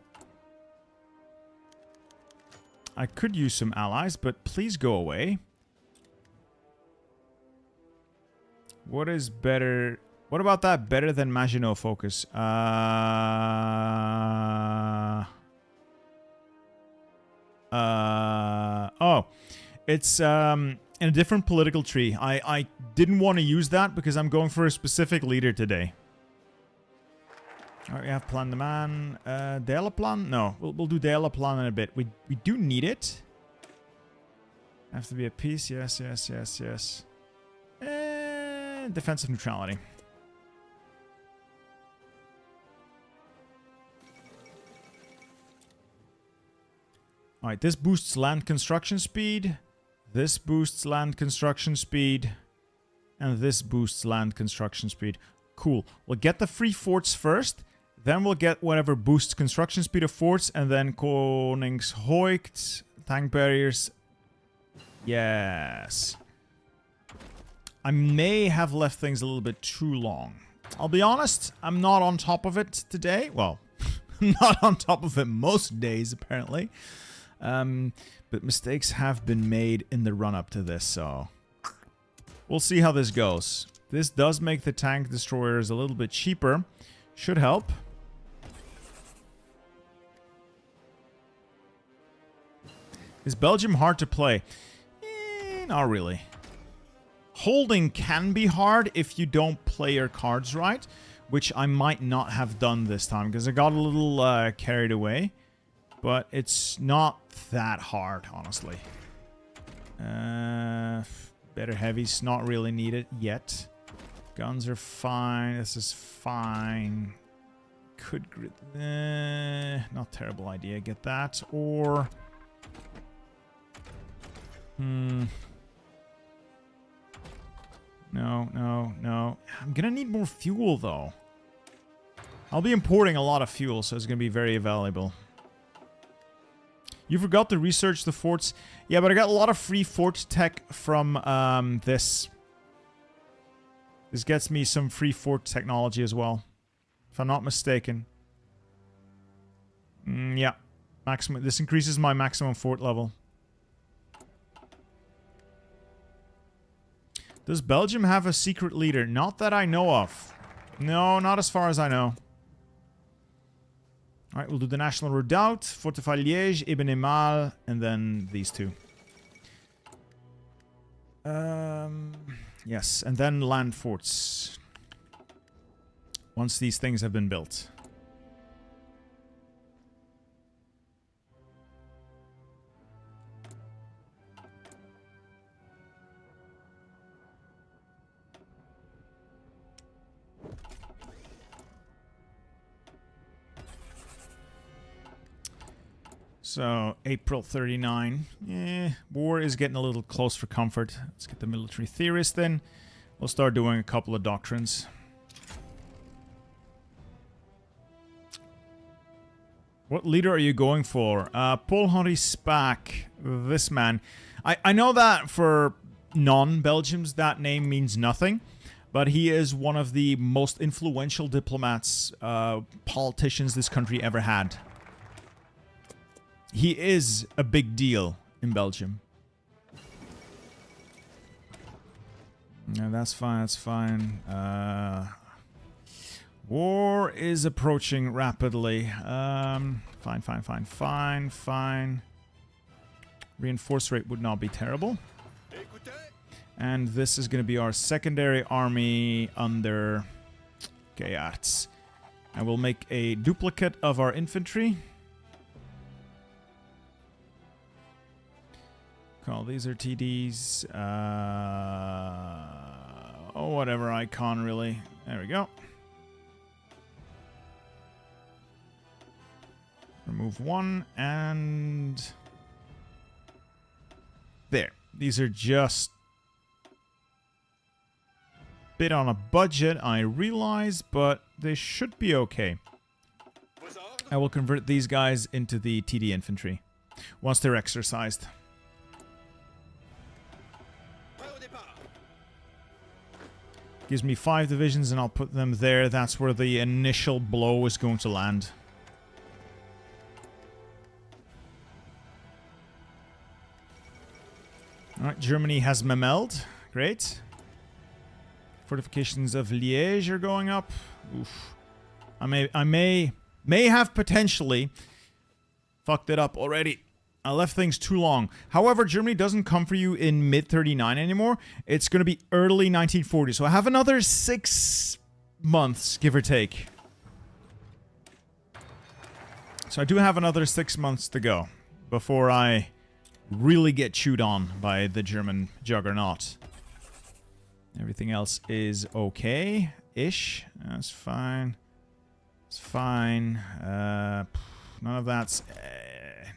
I could use some allies, but please go away. What is better? What about that better than Maginot Focus? Oh, it's And a different political tree. I didn't want to use that because I'm going for a specific leader today. Alright, we have Plan de Man. Dela Plan? No, we'll do Dela Plan in a bit. We do need it. Have to be at peace. Yes, yes, yes, yes. And defensive neutrality. Alright, this boosts land construction speed. This boosts land construction speed. And this boosts land construction speed. Cool. We'll get the free forts first. Then we'll get whatever boosts construction speed of forts. And then Koningshoekt, tank barriers. Yes. I may have left things a little bit too long. I'll be honest, I'm not on top of it today. Well, I'm not on top of it most days, apparently. But mistakes have been made in the run-up to this, so... We'll see how this goes. This does make the tank destroyers a little bit cheaper. Should help. Is Belgium hard to play? Not really. Holding can be hard if you don't play your cards right, which I might not have done this time because I got a little carried away. But it's not that hard, honestly. Better heavies, not really needed yet. Guns are fine. This is fine. Could grid... not terrible idea. Get that. Or... No, no, no. I'm gonna need more fuel, though. I'll be importing a lot of fuel, so it's gonna be very valuable. You forgot to research the forts. Yeah, but I got a lot of free fort tech from this. This gets me some free fort technology as well, if I'm not mistaken. Yeah, maximum. This increases my maximum fort level. Does Belgium have a secret leader? Not that I know of. No, not as far as I know. Alright, we'll do the National Redoubt, Fortify Liège, Ibn Emal, and then these two. Yes, and then land forts. Once these things have been built. So, April 39. War is getting a little close for comfort. Let's get the military theorist in. We'll start doing a couple of doctrines. What leader are you going for? Paul-Henri Spaak. This man. I know that for non-Belgians that name means nothing. But he is one of the most influential diplomats, politicians this country ever had. He is a big deal in Belgium. Yeah, that's fine, that's fine. War is approaching rapidly. Fine. Reinforce rate would not be terrible. And this is going to be our secondary army under Gayarts. I will make a duplicate of our infantry. Call these are TDs. Oh, whatever icon, really. There we go. Remove one, and... there. These are just... bit on a budget, I realize, but they should be okay. I will convert these guys into the TD infantry once they're exercised. Gives me 5 divisions and I'll put them there. That's where the initial blow is going to land. Alright, Germany has Memeld. Great. Fortifications of Liège are going up. Oof. I may have potentially fucked it up already. I left things too long. However, Germany doesn't come for you in mid-39 anymore. It's going to be early 1940. So I have another 6 months, give or take. So I do have another 6 months to go before I really get chewed on by the German juggernaut. Everything else is okay-ish. That's fine. It's fine.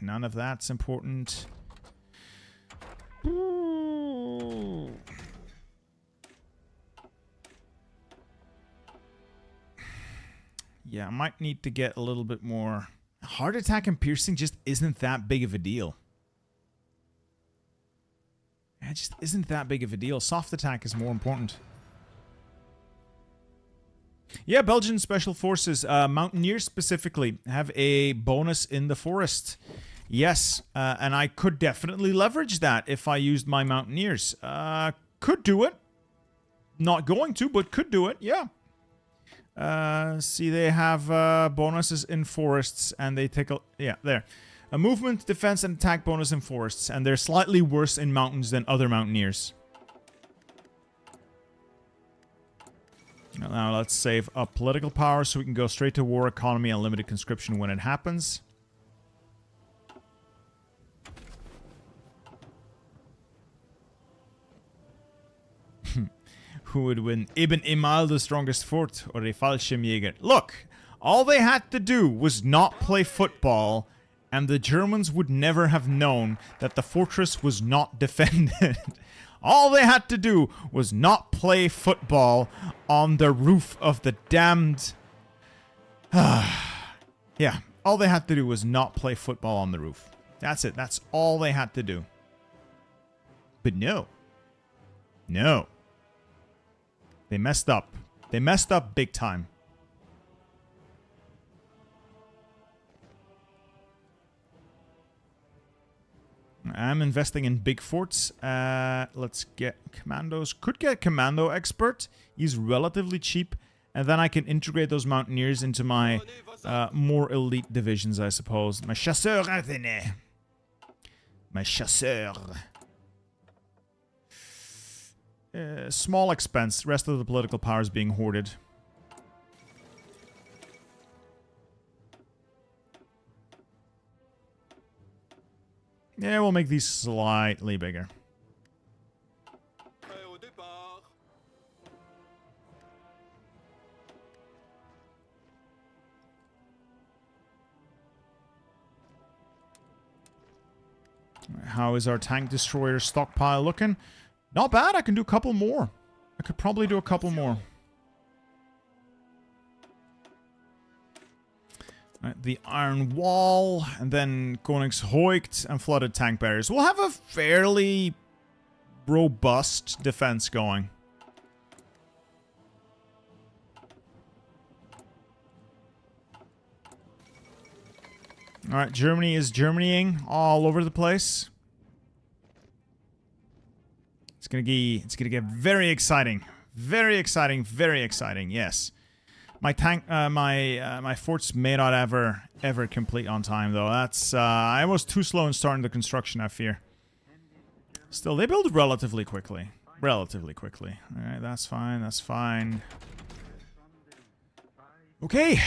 None of that's important. Ooh. Yeah, I might need to get a little bit more. Heart attack and piercing just isn't that big of a deal. It just isn't that big of a deal. Soft attack is more important. Yeah, Belgian Special Forces, Mountaineers specifically, have a bonus in the forest. Yes, and I could definitely leverage that if I used my Mountaineers. Could do it. Not going to, but could do it, yeah. See, they have bonuses in forests, and they take a... Yeah, there. A movement, defense, and attack bonus in forests, and they're slightly worse in mountains than other Mountaineers. Now let's save up political power so we can go straight to war, economy, and limited conscription when it happens. Who would win? Ibn Imal, the strongest fort, or a Fallschirmjäger? Look, all they had to do was not play football, and the Germans would never have known that the fortress was not defended. All they had to do was not play football on the roof of the damned... Yeah, all they had to do was not play football on the roof. That's it. That's all they had to do. But no. No. They messed up. They messed up big time. I'm investing in big forts. Let's get commandos. Could get commando expert. He's relatively cheap. And then I can integrate those mountaineers into my more elite divisions, I suppose. My chasseur. My chasseur. Small expense. Rest of the political power is being hoarded. Yeah, we'll make these slightly bigger. How is our tank destroyer stockpile looking? Not bad. I can do a couple more. I could probably do a couple more. Right, the Iron Wall, and then Koningshoekt and flooded tank barriers. We'll have a fairly robust defense going. Alright, Germany is journeying all over the place. It's gonna get very exciting. Very exciting, very exciting, yes. My tank, my forts may not ever complete on time, though. That's, I was too slow in starting the construction, I fear. Still, they build relatively quickly. Relatively quickly. Alright, that's fine, that's fine. Okay.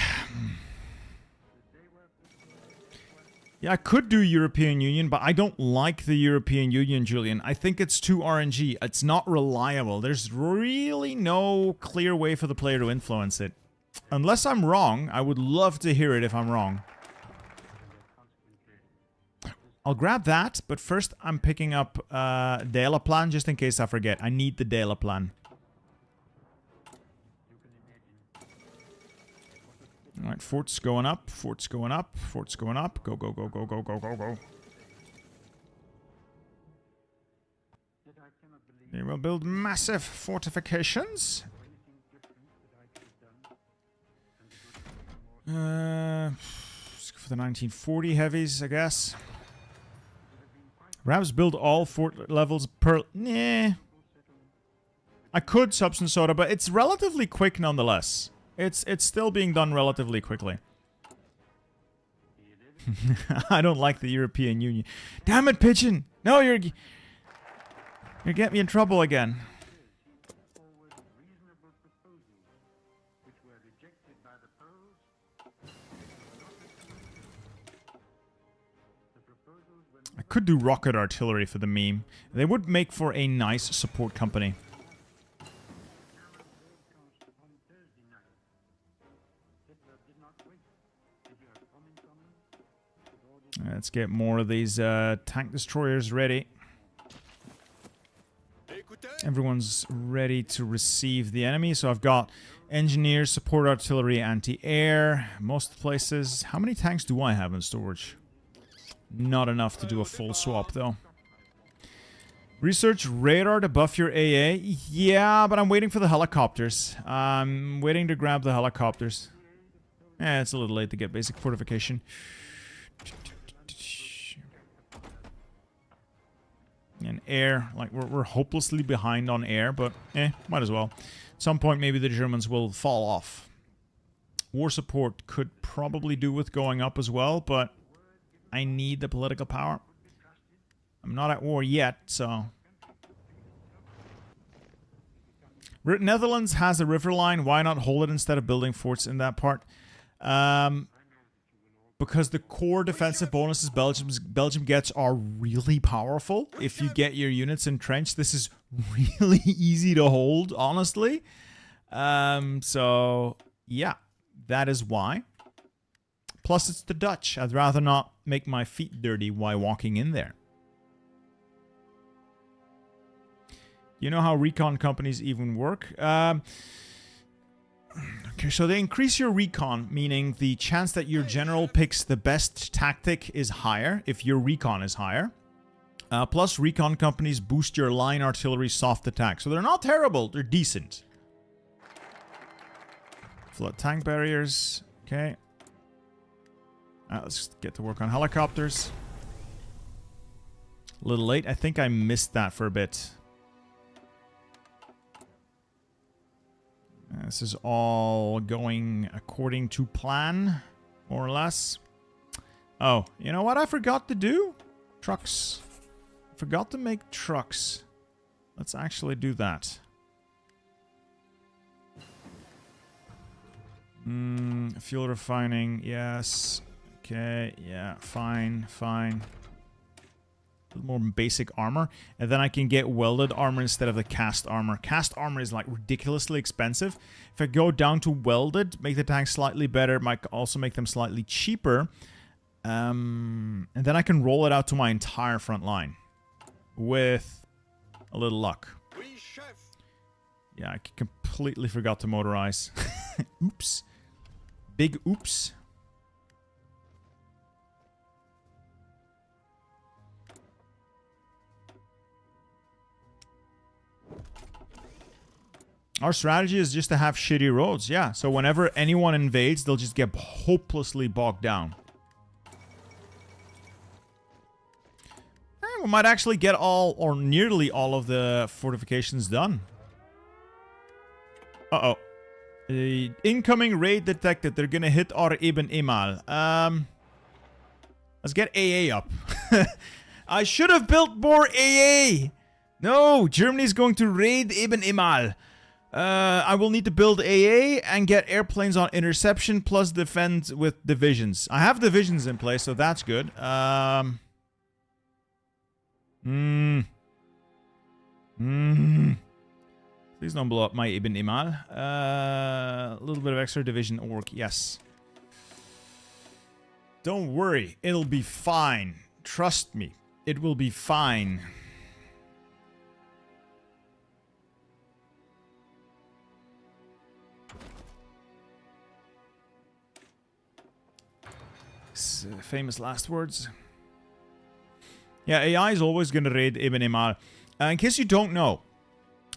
Yeah, I could do European Union, but I don't like the European Union, Julian. I think it's too RNG. It's not reliable. There's really no clear way for the player to influence it. Unless I'm wrong, I would love to hear it if I'm wrong. I'll grab that, but first I'm picking up Dela Plan just in case I forget. I need the Dela Plan. Alright, forts going up, forts going up, forts going up. Go, go, go, go, go, go, go, go. They will build massive fortifications. For the 1940 heavies, I guess. Perhaps build all fort levels per... Nah. I could substance soda, but it's relatively quick nonetheless. It's still being done relatively quickly. I don't like the European Union. Damn it, Pigeon! No, you're getting me in trouble again. I could do rocket artillery for the meme. They would make for a nice support company. Let's get more of these tank destroyers ready. Everyone's ready to receive the enemy. So I've got engineers, support artillery, anti-air. Most places. How many tanks do I have in storage? Not enough to do a full swap, though. Research radar to buff your AA. Yeah, but I'm waiting for the helicopters. I'm waiting to grab the helicopters. It's a little late to get basic fortification. And air, like we're hopelessly behind on air, but might as well. At some point, maybe the Germans will fall off. War support could probably do with going up as well, but I need the political power. I'm not at war yet, so... Netherlands has a river line. Why not hold it instead of building forts in that part? Because the core defensive bonuses Belgium gets are really powerful. If you get your units entrenched, this is really easy to hold, honestly. So, yeah, that is why. Plus, it's the Dutch. I'd rather not make my feet dirty while walking in there. You know how recon companies even work? Okay, so they increase your recon, meaning the chance that your general picks the best tactic is higher if your recon is higher. Plus, recon companies boost your line artillery soft attack. So they're not terrible, they're decent. Flood tank barriers. Okay. Let's get to work on helicopters. A little late. I think I missed that for a bit. This is all going according to plan, more or less. Oh, you know what I forgot to do? Trucks. Forgot to make trucks. Let's actually do that. Fuel refining, yes. Okay, yeah, fine. A little more basic armor, and then I can get welded armor instead of the cast armor. Cast armor is like ridiculously expensive. If I go down to welded, make the tanks slightly better, might also make them slightly cheaper, and then I can roll it out to my entire front line with a little luck. Yeah, I completely forgot to motorize. Oops. Big oops. Our strategy is just to have shitty roads, yeah. So whenever anyone invades, they'll just get hopelessly bogged down. We might actually get all, or nearly all of the fortifications done. Uh-oh. Incoming raid detected. They're gonna hit our Ibn Imal. Let's get AA up. I should have built more AA! No, Germany's going to raid Ibn Imal. I will need to build AA and get airplanes on interception plus defend with divisions. I have divisions in place, so that's good. Please don't blow up my Ibn Imal. A little bit of extra division work, yes. Don't worry, it'll be fine. Trust me, it will be fine. Famous last words. Yeah, AI is always going to raid Ibn Imal. In case you don't know,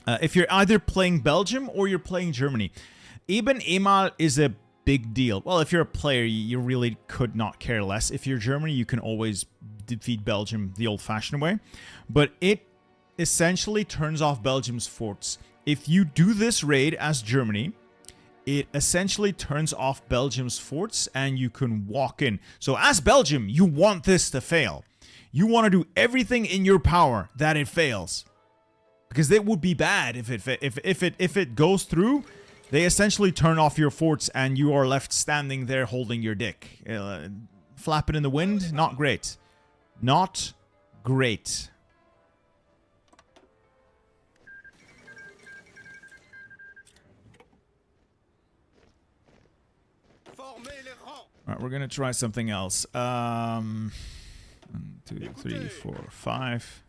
if you're either playing Belgium or you're playing Germany, Ibn Imal is a big deal. Well, if you're a player, you really could not care less. If you're Germany, you can always defeat Belgium the old-fashioned way. But it essentially turns off Belgium's forts. If you do this raid as Germany, it essentially turns off Belgium's forts and you can walk in. So as Belgium, you want this to fail. You want to do everything in your power that it fails. Because it would be bad if it goes through. They essentially turn off your forts and you are left standing there holding your dick. Flapping in the wind, not great. Not great. Alright, we're gonna try something else. 1, 2, 3, 4, 5.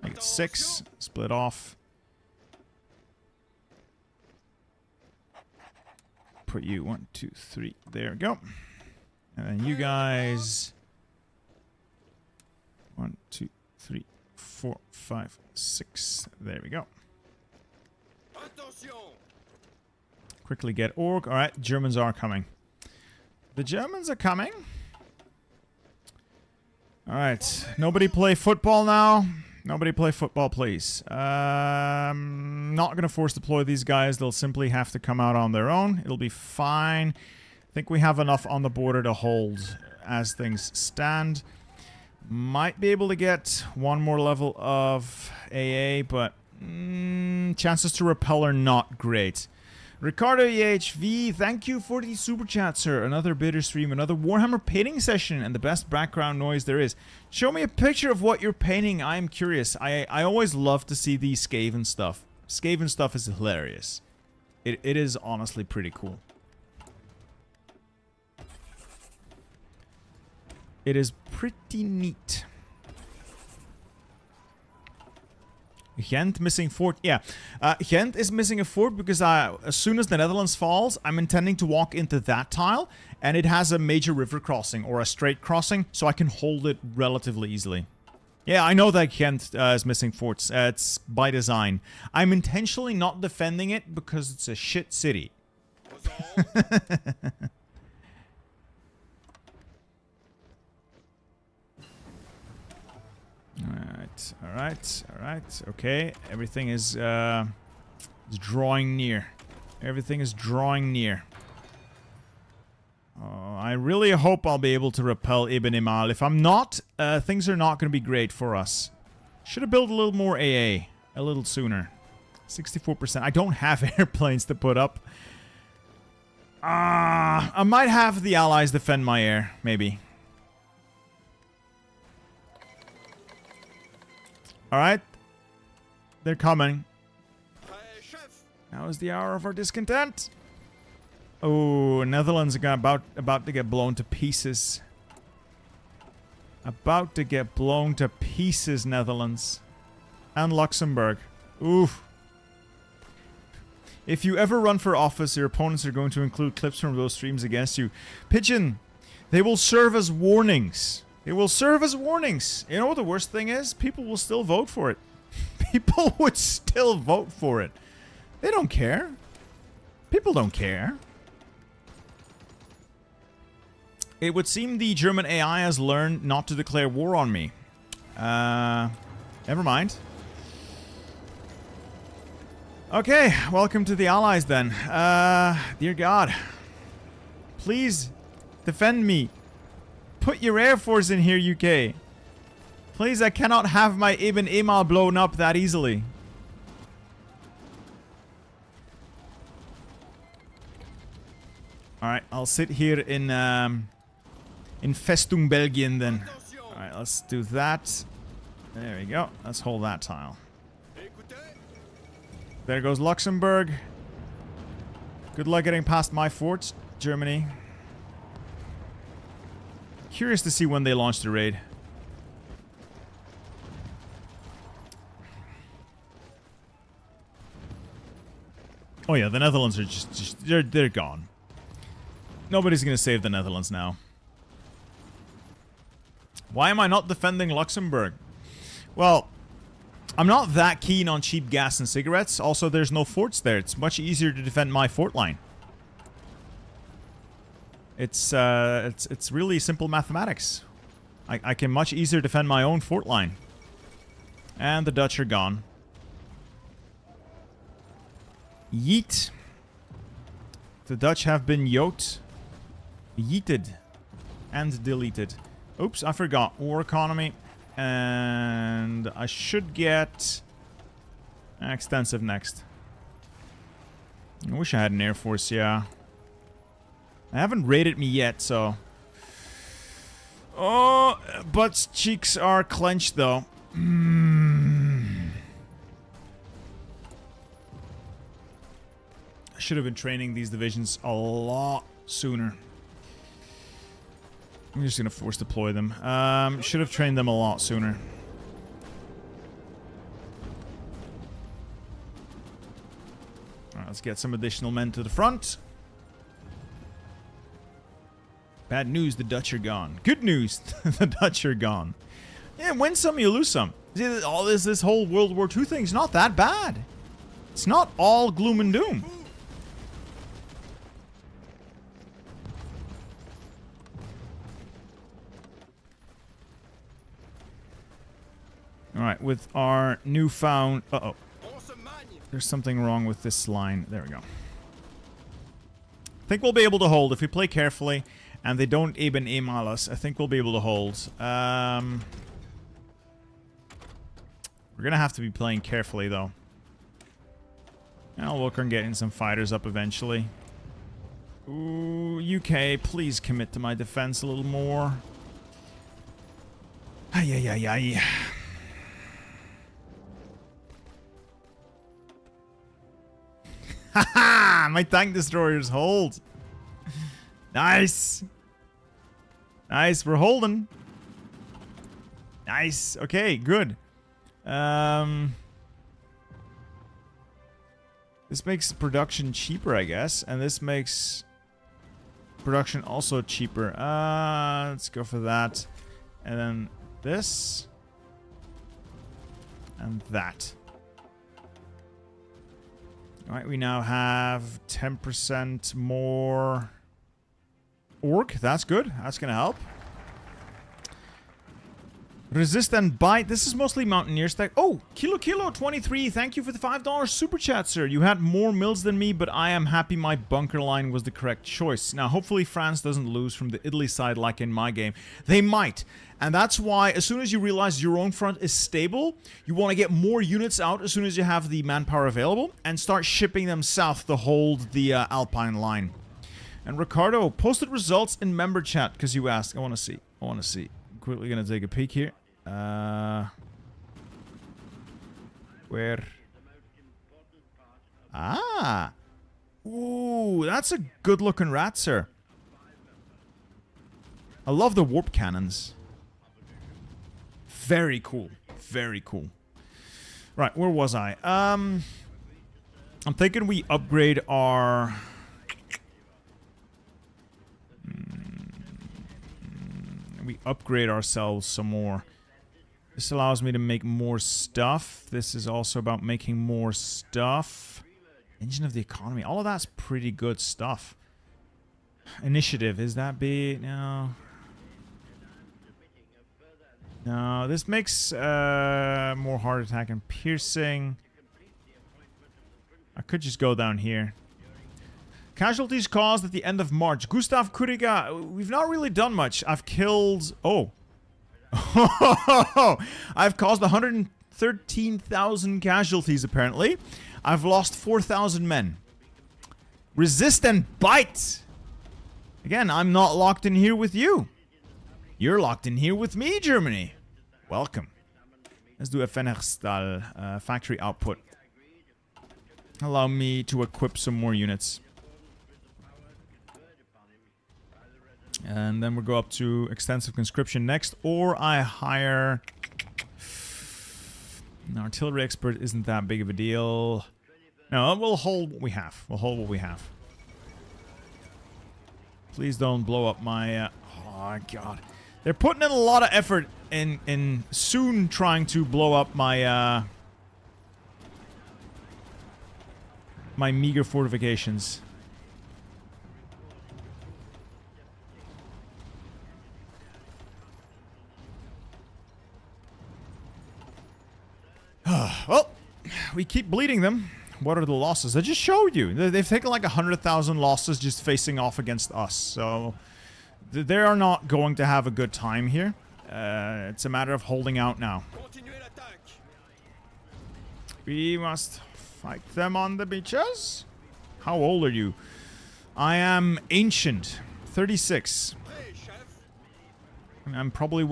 Make it 6. Split off. Put you 1, 2, 3. There we go. And then you guys 1, 2, 3, 4, 5, 6. There we go. Quickly get orc. Alright, Germans are coming. The Germans are coming. Alright, nobody play football now. Nobody play football, please. Not gonna force deploy these guys. They'll simply have to come out on their own. It'll be fine. I think we have enough on the border to hold as things stand. Might be able to get one more level of AA, but chances to repel are not great. Ricardo EHV, thank you for the super chat, sir. Another bitter stream, another Warhammer painting session, and the best background noise there is. Show me a picture of what you're painting. I am curious. I always love to see the Skaven stuff. Skaven stuff is hilarious. It is honestly pretty cool. It is pretty neat. Ghent missing fort. Yeah, Ghent is missing a fort because as soon as the Netherlands falls, I'm intending to walk into that tile, and it has a major river crossing or a strait crossing, so I can hold it relatively easily. Yeah, I know that Ghent is missing forts. It's by design. I'm intentionally not defending it because it's a shit city. Alright, okay. Everything is drawing near. Everything is drawing near. I really hope I'll be able to repel Ibn Imal. If I'm not, things are not going to be great for us. Should have built a little more AA. A little sooner. 64%. I don't have airplanes to put up. I might have the Allies defend my air, maybe. Alright. They're coming. Now is the hour of our discontent. Oh, Netherlands are about to get blown to pieces. About to get blown to pieces, Netherlands. And Luxembourg. Oof. If you ever run for office, your opponents are going to include clips from those streams against you. Pigeon, they will serve as warnings. It will serve as warnings. You know what the worst thing is? People will still vote for it. People would still vote for it. They don't care. People don't care. It would seem the German AI has learned not to declare war on me. Never mind. Okay, welcome to the Allies then. Dear God. Please defend me. Put your air force in here, UK. Please, I cannot have my Ibn Imal blown up that easily. Alright, I'll sit here in Festung Belgien then. Alright, let's do that. There we go. Let's hold that tile. There goes Luxembourg. Good luck getting past my forts, Germany. Curious to see when they launch the raid. Oh yeah, the Netherlands are just they're gone. Nobody's gonna save the Netherlands now. Why am I not defending Luxembourg? Well, I'm not that keen on cheap gas and cigarettes. Also, there's no forts there. It's much easier to defend my fort line. It's really simple mathematics. I can much easier defend my own fort line. And the Dutch are gone. Yeet. The Dutch have been yoked, yeeted, and deleted. Oops, I forgot. War economy. And I should get extensive next. I wish I had an air force, yeah. I haven't raided me yet, so... Oh, butt's cheeks are clenched, though. I should have been training these divisions a lot sooner. I'm just gonna force deploy them. Should have trained them a lot sooner. Alright, let's get some additional men to the front. Bad news, the Dutch are gone. Good news, the Dutch are gone. Yeah, win some, you lose some. See, all this whole World War II thing's not that bad. It's not all gloom and doom. Alright, with our newfound... Uh-oh. There's something wrong with this line. There we go. I think we'll be able to hold if we play carefully and they don't even email us. I think we'll be able to hold. We're gonna have to be playing carefully, though. I'll work on getting some fighters up eventually. Ooh, UK, please commit to my defense a little more. Ay, ay, ay, ay. Haha! My tank destroyers hold. Nice. Nice, we're holding. Nice. Okay, good. This makes production cheaper, I guess, and this makes production also cheaper. Let's go for that. And then this and that. Alright, we now have 10% more orc. That's good. That's gonna help. Resist and bite. This is mostly mountaineer stack. Oh, Kilo 23. Thank you for the $5 super chat, sir. You had more mills than me, but I am happy my bunker line was the correct choice. Now, hopefully France doesn't lose from the Italy side like in my game. They might. And that's why, as soon as you realize your own front is stable, you want to get more units out as soon as you have the manpower available and start shipping them south to hold the Alpine line. And Ricardo posted results in member chat because you asked. I want to see. I want to see. I'm quickly going to take a peek here. Where? Ah. Ooh, that's a good looking rat, sir. I love the warp cannons. Very cool. Very cool. Right, where was I? I'm thinking we upgrade our... we upgrade ourselves some more. This allows me to make more stuff. This is also about making more stuff. Engine of the economy. All of that's pretty good stuff. Initiative. Is that B? No. No, this makes more heart attack and piercing. I could just go down here. Casualties caused at the end of March. Gustav Kuriga, we've not really done much. I've killed... Oh. I've caused 113,000 casualties, apparently. I've lost 4,000 men. Resist and bite! Again, I'm not locked in here with you. You're locked in here with me, Germany. Welcome. Let's do a Fenerstal factory output. Allow me to equip some more units. And then we'll go up to extensive conscription next. Or I hire... An artillery expert isn't that big of a deal. No, we'll hold what we have. We'll hold what we have. Please don't blow up my... oh, God. They're putting in a lot of effort in soon trying to blow up my... my meager fortifications. Well, we keep bleeding them. What are the losses? I just showed you. They've taken like 100,000 losses just facing off against us. So they are not going to have a good time here. It's a matter of holding out now. We must fight them on the beaches. How old are you? I am ancient. 36. I'm probably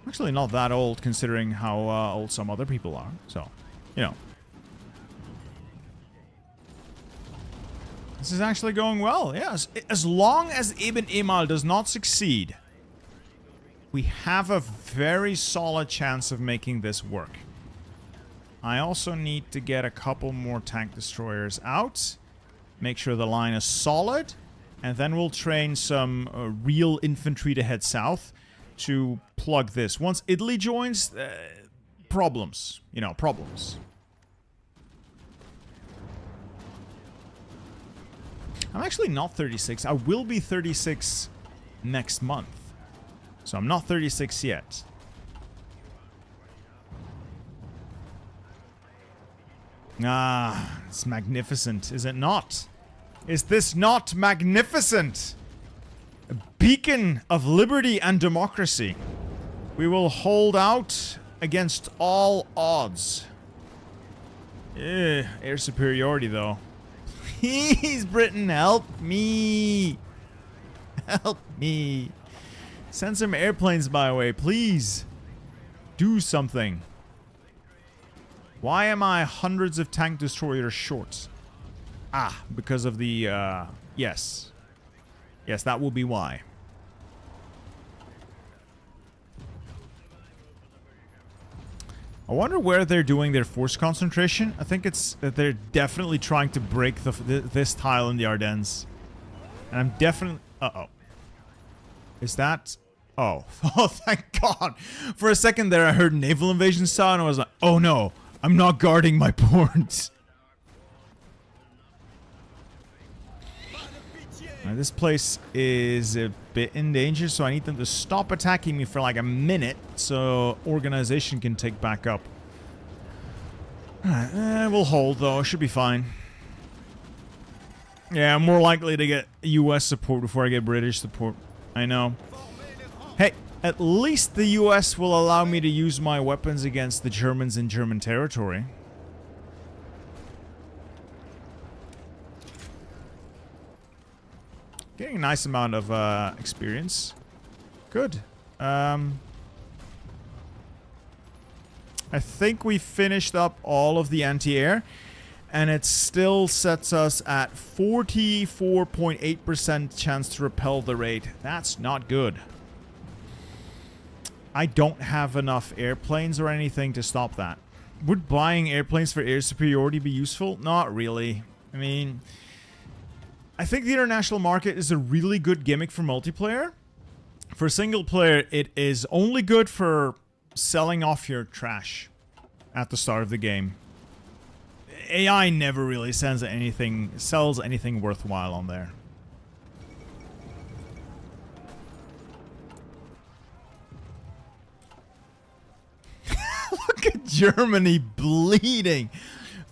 actually not that old considering how old some other people are. So, you know. This is actually going well. Yes. As long as Ibn Imal does not succeed, we have a very solid chance of making this work. I also need to get a couple more tank destroyers out. Make sure the line is solid. And then we'll train some real infantry to head south to plug this. Once Italy joins, problems. You know, problems. I'm actually not 36. I will be 36 next month. So I'm not 36 yet. Ah, it's magnificent, is it not? Is this not magnificent? A beacon of liberty and democracy. We will hold out against all odds. Air superiority, though. Please, Britain, help me. Help me. Send some airplanes my way, please. Do something. Why am I hundreds of tank destroyers short? Ah, because of the, yes. Yes, that will be why. I wonder where they're doing their force concentration. I think it's that they're definitely trying to break this tile in the Ardennes. And I'm definitely... Uh-oh. Is that... Oh. Oh, thank God. For a second there, I heard naval invasion sound, and I was like, oh no, I'm not guarding my ports. Now, this place is a bit in danger, so I need them to stop attacking me for like a minute so organization can take back up. Alright, we'll hold though, should be fine. Yeah, I'm more likely to get US support before I get British support. I know. Hey, at least the US will allow me to use my weapons against the Germans in German territory. Getting a nice amount of experience. Good. I think we finished up all of the anti-air, and it still sets us at 44.8% chance to repel the raid. That's not good. I don't have enough airplanes or anything to stop that. Would buying airplanes for air superiority be useful? Not really. I mean... I think the international market is a really good gimmick for multiplayer. For single player, it is only good for selling off your trash at the start of the game. AI never really sells anything worthwhile on there. Look at Germany bleeding.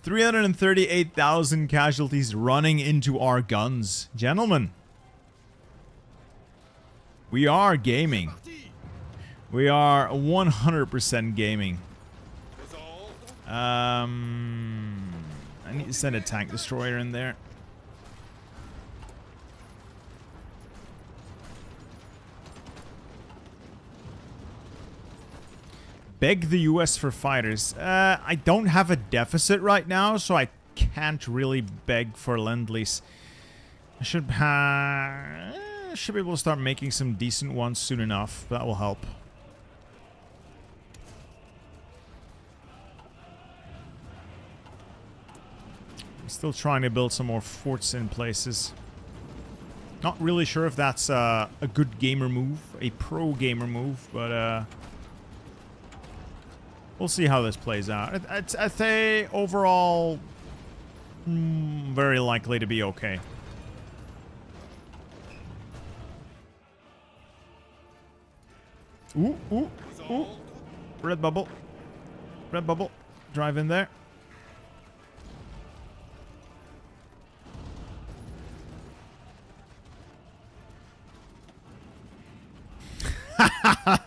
338,000 casualties running into our guns. Gentlemen, we are gaming. We are 100% gaming. I need to send a tank destroyer in there. Beg the US for fighters. I don't have a deficit right now, so I can't really beg for Lend-Lease. I should be able to start making some decent ones soon enough. That will help. I'm still trying to build some more forts in places. Not really sure if that's a good gamer move, a pro gamer move, but we'll see how this plays out. I'd say overall, very likely to be okay. Ooh, ooh, ooh. Red bubble. Red bubble. Drive in there.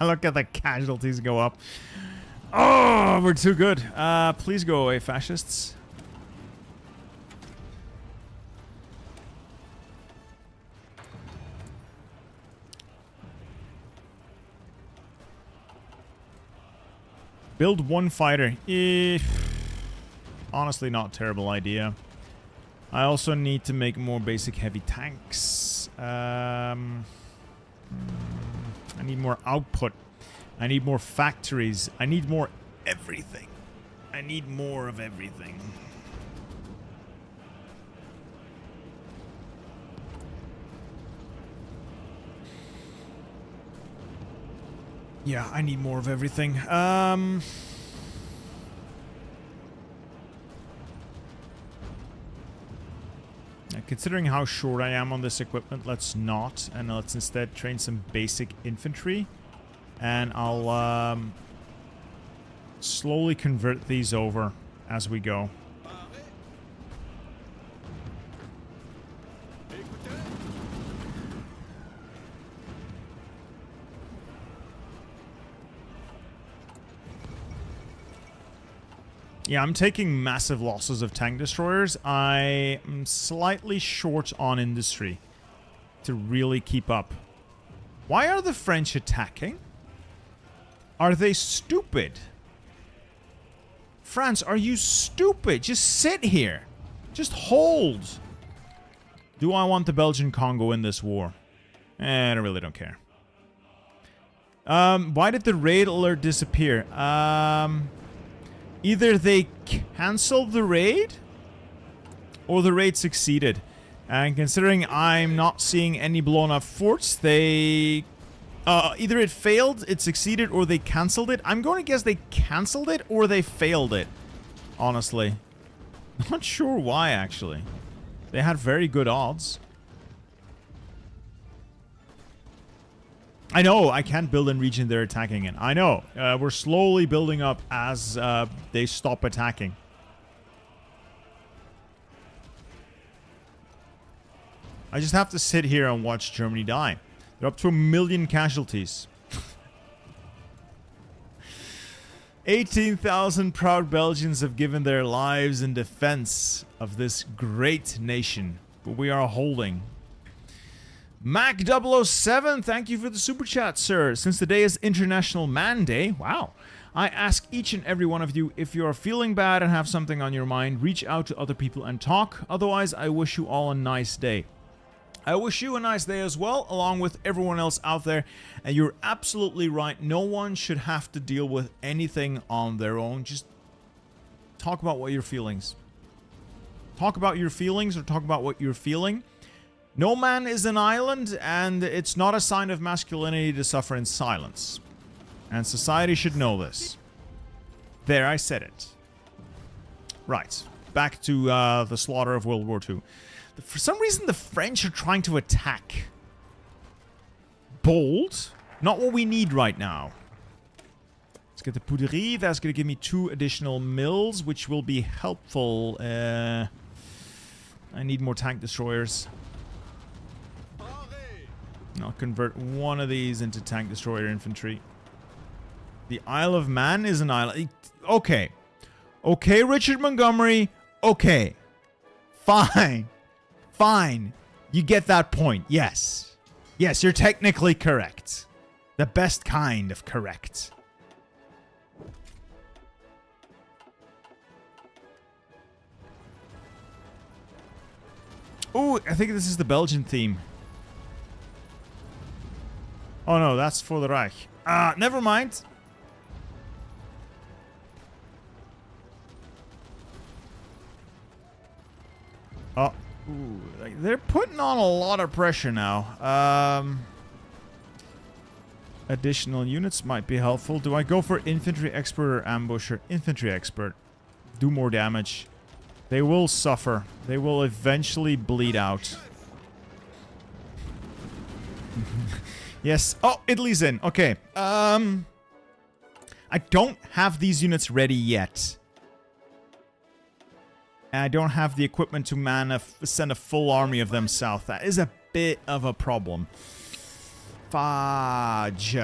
Look at the casualties go up. Oh, we're too good. Please go away, fascists. Build one fighter. Honestly, not a terrible idea. I also need to make more basic heavy tanks. I need more output. I need more factories. I need more everything. I need more of everything. Yeah, I need more of everything. Considering how short I am on this equipment, let's not. And let's instead train some basic infantry. And I'll slowly convert these over as we go. Yeah, I'm taking massive losses of tank destroyers. I am slightly short on industry to really keep up. Why are the French attacking? Are they stupid? France, are you stupid? Just sit here. Just hold. Do I want the Belgian Congo in this war? I really don't care. Why did the raid alert disappear? Either they canceled the raid, or the raid succeeded. And considering I'm not seeing any blown up forts, they... either it failed, it succeeded, or they cancelled it. I'm going to guess they cancelled it, or they failed it. Honestly. Not sure why, actually. They had very good odds. I know, I can't build in region they're attacking in. I know. We're slowly building up as they stop attacking. I just have to sit here and watch Germany die. They're up to 1 million casualties. 18,000 proud Belgians have given their lives in defense of this great nation. But we are holding. Mac007, thank you for the super chat, sir. Since today is International Man Day, wow, I ask each and every one of you, if you are feeling bad and have something on your mind, reach out to other people and talk. Otherwise, I wish you all a nice day. I wish you a nice day as well, along with everyone else out there. And you're absolutely right. No one should have to deal with anything on their own. Just talk about what you're feelings. Talk about your feelings or talk about what you're feeling. No man is an island, and it's not a sign of masculinity to suffer in silence. And society should know this. There, I said it. Right. Back to the slaughter of World War II. For some reason, the French are trying to attack. Bold. Not what we need right now. Let's get the Poudrerie. That's going to give me 2 additional mills, which will be helpful. I need more tank destroyers. I'll convert one of these into tank destroyer infantry. The Isle of Man is an island. Okay. Okay, Richard Montgomery. Okay. Fine. Fine. You get that point. Yes. Yes, you're technically correct. The best kind of correct. Oh, I think this is the Belgian theme. Oh no, that's for the Reich. Never mind. Oh, ooh, they're putting on a lot of pressure now. Additional units might be helpful. Do I go for infantry expert or ambusher? Infantry expert. Do more damage. They will suffer. They will eventually bleed out. Yes. Oh, Italy's in. Okay. I don't have these units ready yet. And I don't have the equipment to send a full army of them south. That is a bit of a problem. If Fudge.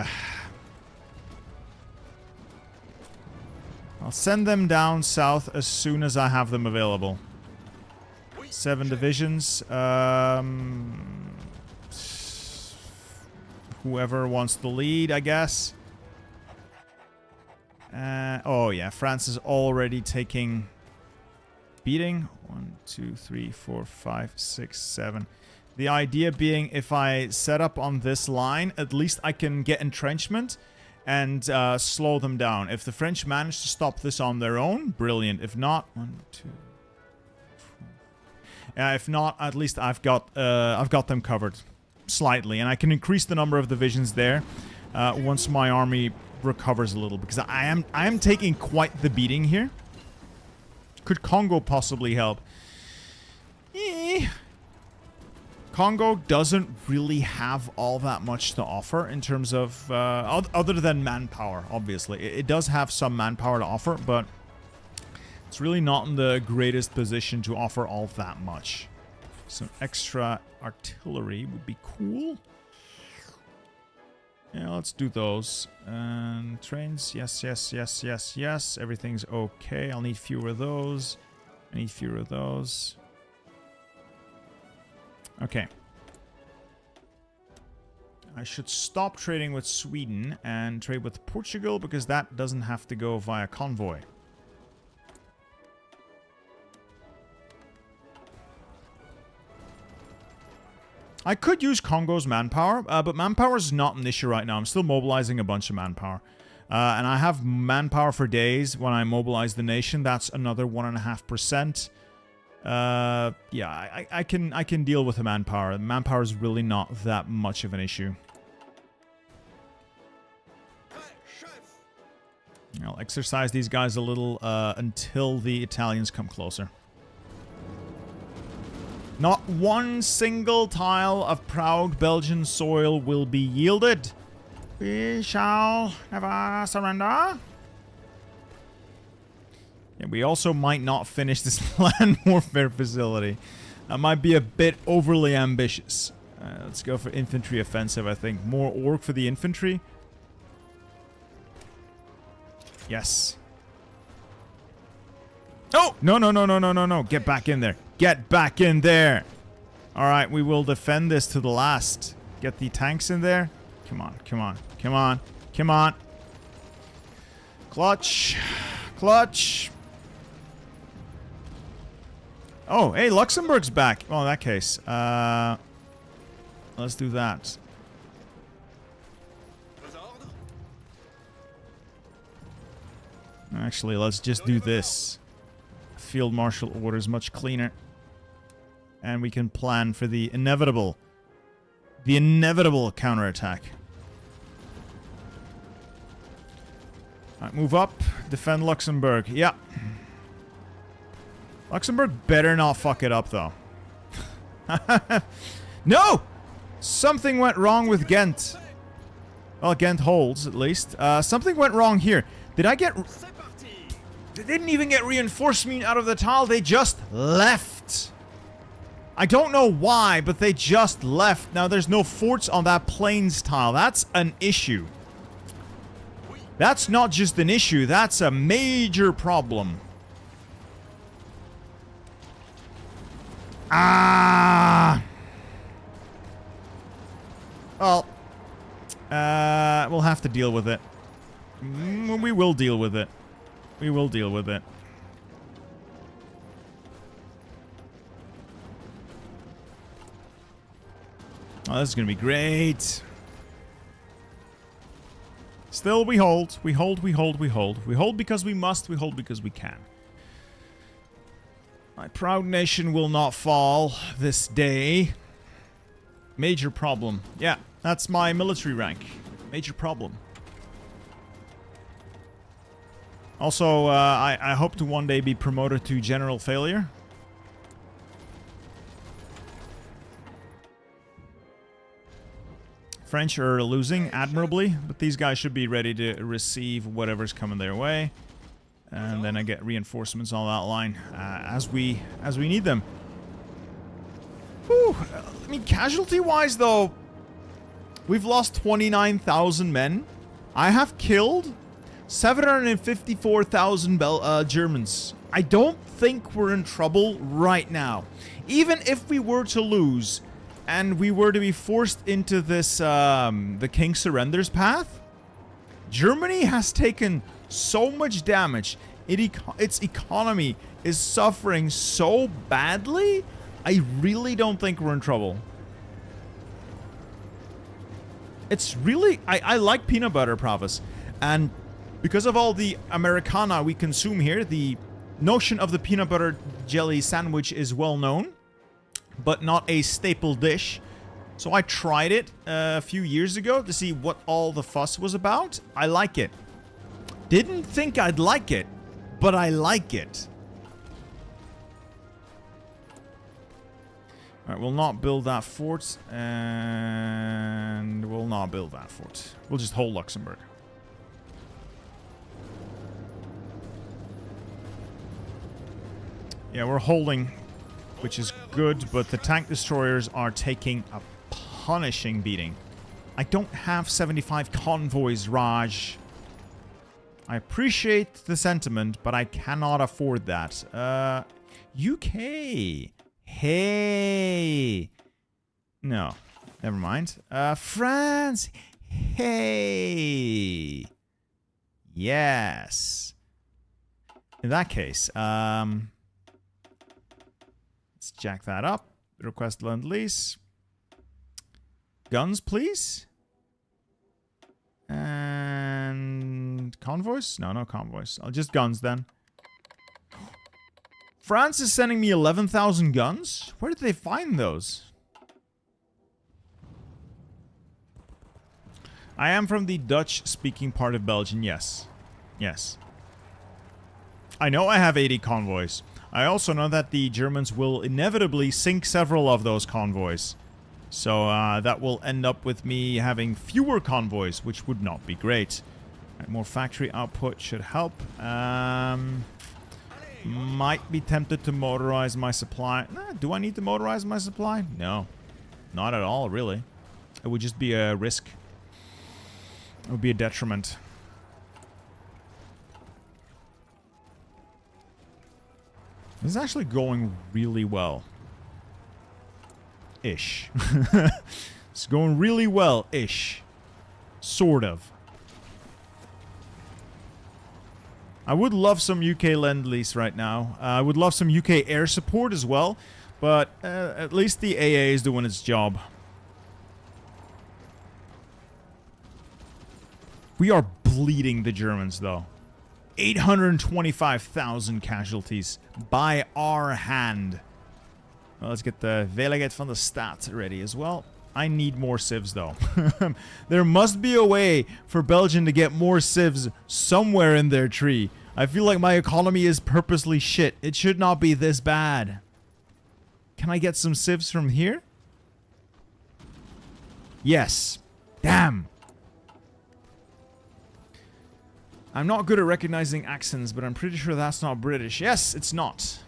I'll send them down south as soon as I have them available. 7 divisions. Whoever wants the lead, I guess. Oh yeah, France is already taking beating. 1, 2, 3, 4, 5, 6, 7. The idea being, if I set up on this line, at least I can get entrenchment and slow them down. If the French manage to stop this on their own, brilliant. If not, 1, 2, 4. If not, at least I've got them covered slightly, and I can increase the number of divisions there once my army recovers a little, because I am taking quite the beating here. Could Congo possibly help? Congo doesn't really have all that much to offer in terms of other than manpower. Obviously, it does have some manpower to offer, but it's really not in the greatest position to offer all that much. Some extra artillery would be cool. Yeah, let's do those. And trains, yes, yes, yes, yes, yes. Everything's okay. I'll need fewer of those. I need fewer of those. Okay. I should stop trading with Sweden and trade with Portugal, because that doesn't have to go via convoy. I could use Congo's manpower, but manpower is not an issue right now. I'm still mobilizing a bunch of manpower. And I have manpower for days when I mobilize the nation. That's another 1.5%. Yeah, I can deal with the manpower. Manpower is really not that much of an issue. I'll exercise these guys a little until the Italians come closer. Not one single tile of proud Belgian soil will be yielded. We shall never surrender. Yeah, we also might not finish this land warfare facility. That might be a bit overly ambitious. Let's go for infantry offensive, I think. More orc for the infantry. Yes. Oh! No, no, no, no, no, no, no. Get back in there. Get back in there. Alright, we will defend this to the last. Get the tanks in there. Come on, come on, come on, come on. Clutch. Clutch. Oh, hey, Luxembourg's back. Well, in that case, let's do that. Actually, let's just do this. Field marshal order is much cleaner. And we can plan for the inevitable. The inevitable counterattack. Alright, move up. Defend Luxembourg. Yeah. Luxembourg better not fuck it up, though. No! Something went wrong with Ghent. Well, Ghent holds, at least. Something went wrong here. Did I get... They didn't even get reinforcement out of the tile. They just left. I don't know why, but they just left. Now, there's no forts on that plains tile. That's an issue. That's not just an issue. That's a major problem. Ah. Well, we'll have to deal with it. We will deal with it. We will deal with it. Oh, this is going to be great. Still, we hold. We hold, we hold, we hold. We hold because we must. We hold because we can. My proud nation will not fall this day. Major problem. Yeah, that's my military rank. Major problem. Also, I hope to one day be promoted to general failure. French are losing admirably, but these guys should be ready to receive whatever's coming their way. And then I get reinforcements on that line as we need them. Whew. I mean, casualty-wise, though, We've lost 29,000 men. I have killed 754,000 Germans. I don't think we're in trouble right now. Even if we were to lose and we were to be forced into this the King Surrenders path, Germany has taken so much damage. Its economy is suffering so badly. I really don't think we're in trouble. It's really... I like peanut butter, Provis. And because of all the Americana we consume here, the notion of the peanut butter jelly sandwich is well known, but not a staple dish. So I tried it a few years ago to see what all the fuss was about. I like it. Didn't think I'd like it, but I like it. Alright, we'll not build that fort, and we'll not build that fort. We'll just hold Luxembourg. Yeah, we're holding, which is good, but the tank destroyers are taking a punishing beating. I don't have 75 convoys, Raj. I appreciate the sentiment, but I cannot afford that. UK. Hey. No. Never mind. France. Hey. Yes. In that case, let's jack that up. Request Lend-Lease. Guns, please. And convoys? No, no convoys. I'll just guns then. France is sending me 11,000 guns? Where did they find those? I am from the Dutch-speaking part of Belgium, yes. Yes. I know I have 80 convoys. I also know that the Germans will inevitably sink several of those convoys. So that will end up with me having fewer convoys, which would not be great. Right, more factory output should help. Might be tempted to motorize my supply. Do I need to motorize my supply? No. Not at all, really. It would just be a risk. It would be a detriment. This is actually going really well. Ish. It's going really well. Ish. Sort of. I would love some UK Lend-Lease right now. I would love some UK air support as well. But at least the AA is doing its job. We are bleeding the Germans, though. 825,000 casualties by our hand. Well, let's get the Veiligheid van de Staat ready as well. I need more civs, though. There must be a way for Belgium to get more civs somewhere in their tree. I feel like my economy is purposely shit. It should not be this bad. Can I get some civs from here? Yes. Damn. I'm not good at recognizing accents, but I'm pretty sure that's not British. Yes, it's not.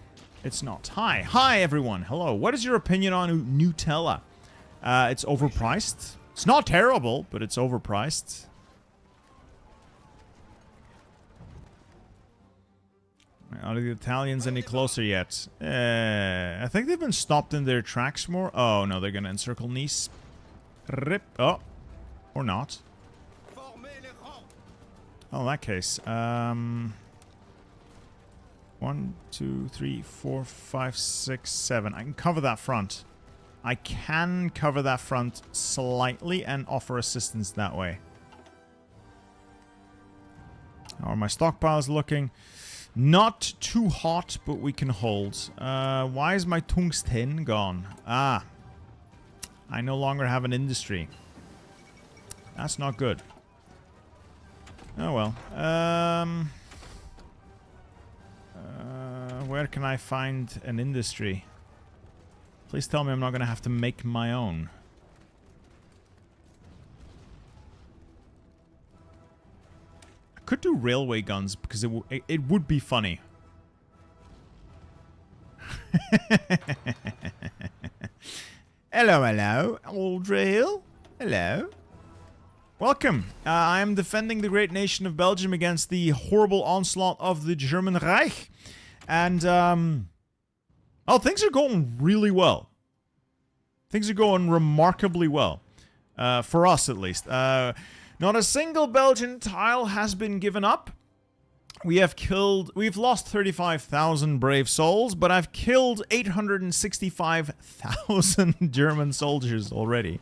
It's not. Hi. Hi, everyone. Hello. What is your opinion on Nutella? It's overpriced. It's not terrible, but it's overpriced. Are the Italians any closer yet? I think they've been stopped in their tracks more. Oh, no, they're going to encircle Nice. Rip. Oh. Or not. Oh, in that case. 1, 2, 3, 4, 5, 6, 7. I can cover that front. I can cover that front slightly and offer assistance that way. How are my stockpiles looking? Not too hot, but we can hold. Why is my tungsten gone? Ah. I no longer have an industry. That's not good. Oh well. Where can I find an industry? Please tell me I'm not going to have to make my own. I could do railway guns because it would be funny. Hello, hello. Old rail. Hello. Welcome. I am defending the great nation of Belgium against the horrible onslaught of the German Reich. And, oh, things are going really well. Things are going remarkably well. For us, at least. Not a single Belgian tile has been given up. We've lost 35,000 brave souls, but I've killed 865,000 German soldiers already.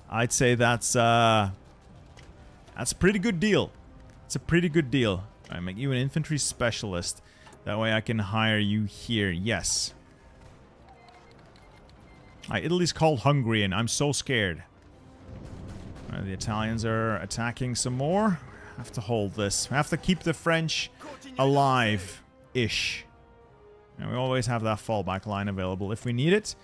I'd say that's a pretty good deal. It's a pretty good deal. I make you an infantry specialist. That way I can hire you here. Yes. Italy's called Hungarian. I'm so scared. The Italians are attacking some more. I have to hold this. I have to keep the French alive-ish. And we always have that fallback line available if we need it.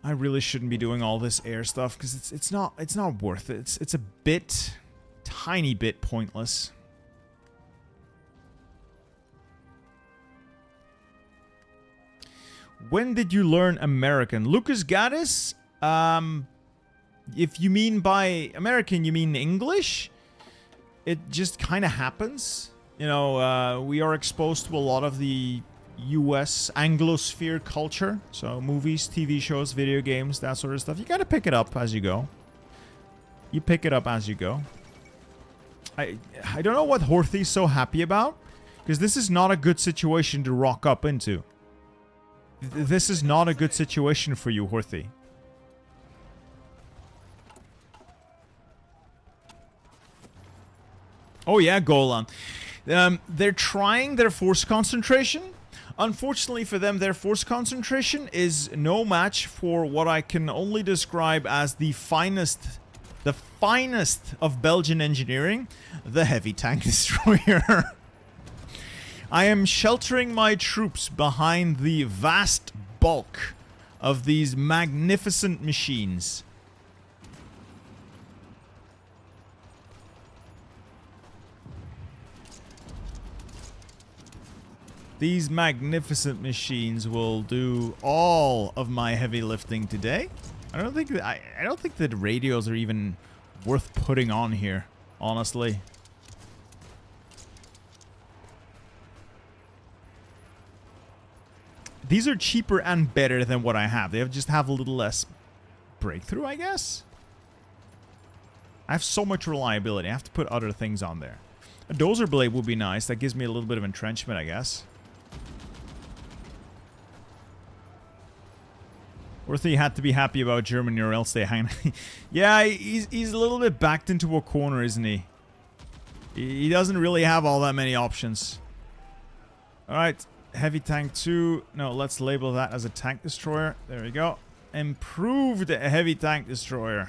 I really shouldn't be doing all this air stuff because it's not worth it. It's a tiny bit pointless. When did you learn American? Lucas Gaddis? If you mean by American, you mean English? It just kind of happens. You know, we are exposed to a lot of the US Anglosphere culture. So movies, TV shows, video games, that sort of stuff. You gotta pick it up as you go. You pick it up as you go. I don't know what Horthy's so happy about. Because this is not a good situation to rock up into. This is not a good situation for you, Horthy. Oh yeah, Golan. They're trying their force concentration. Unfortunately for them, their force concentration is no match for what I can only describe as the finest of Belgian engineering, the heavy tank destroyer. I am sheltering my troops behind the vast bulk of these magnificent machines. These magnificent machines will do all of my heavy lifting today. I don't think that radios are even worth putting on here, honestly. These are cheaper and better than what I have. They just have a little less breakthrough, I guess. I have so much reliability. I have to put other things on there. A dozer blade would be nice. That gives me a little bit of entrenchment, I guess. Orthy had to be happy about Germany or else they hang. Yeah, he's a little bit backed into a corner, isn't he? He doesn't really have all that many options. Alright. Heavy tank 2. No, let's label that as a tank destroyer. There we go. Improved heavy tank destroyer.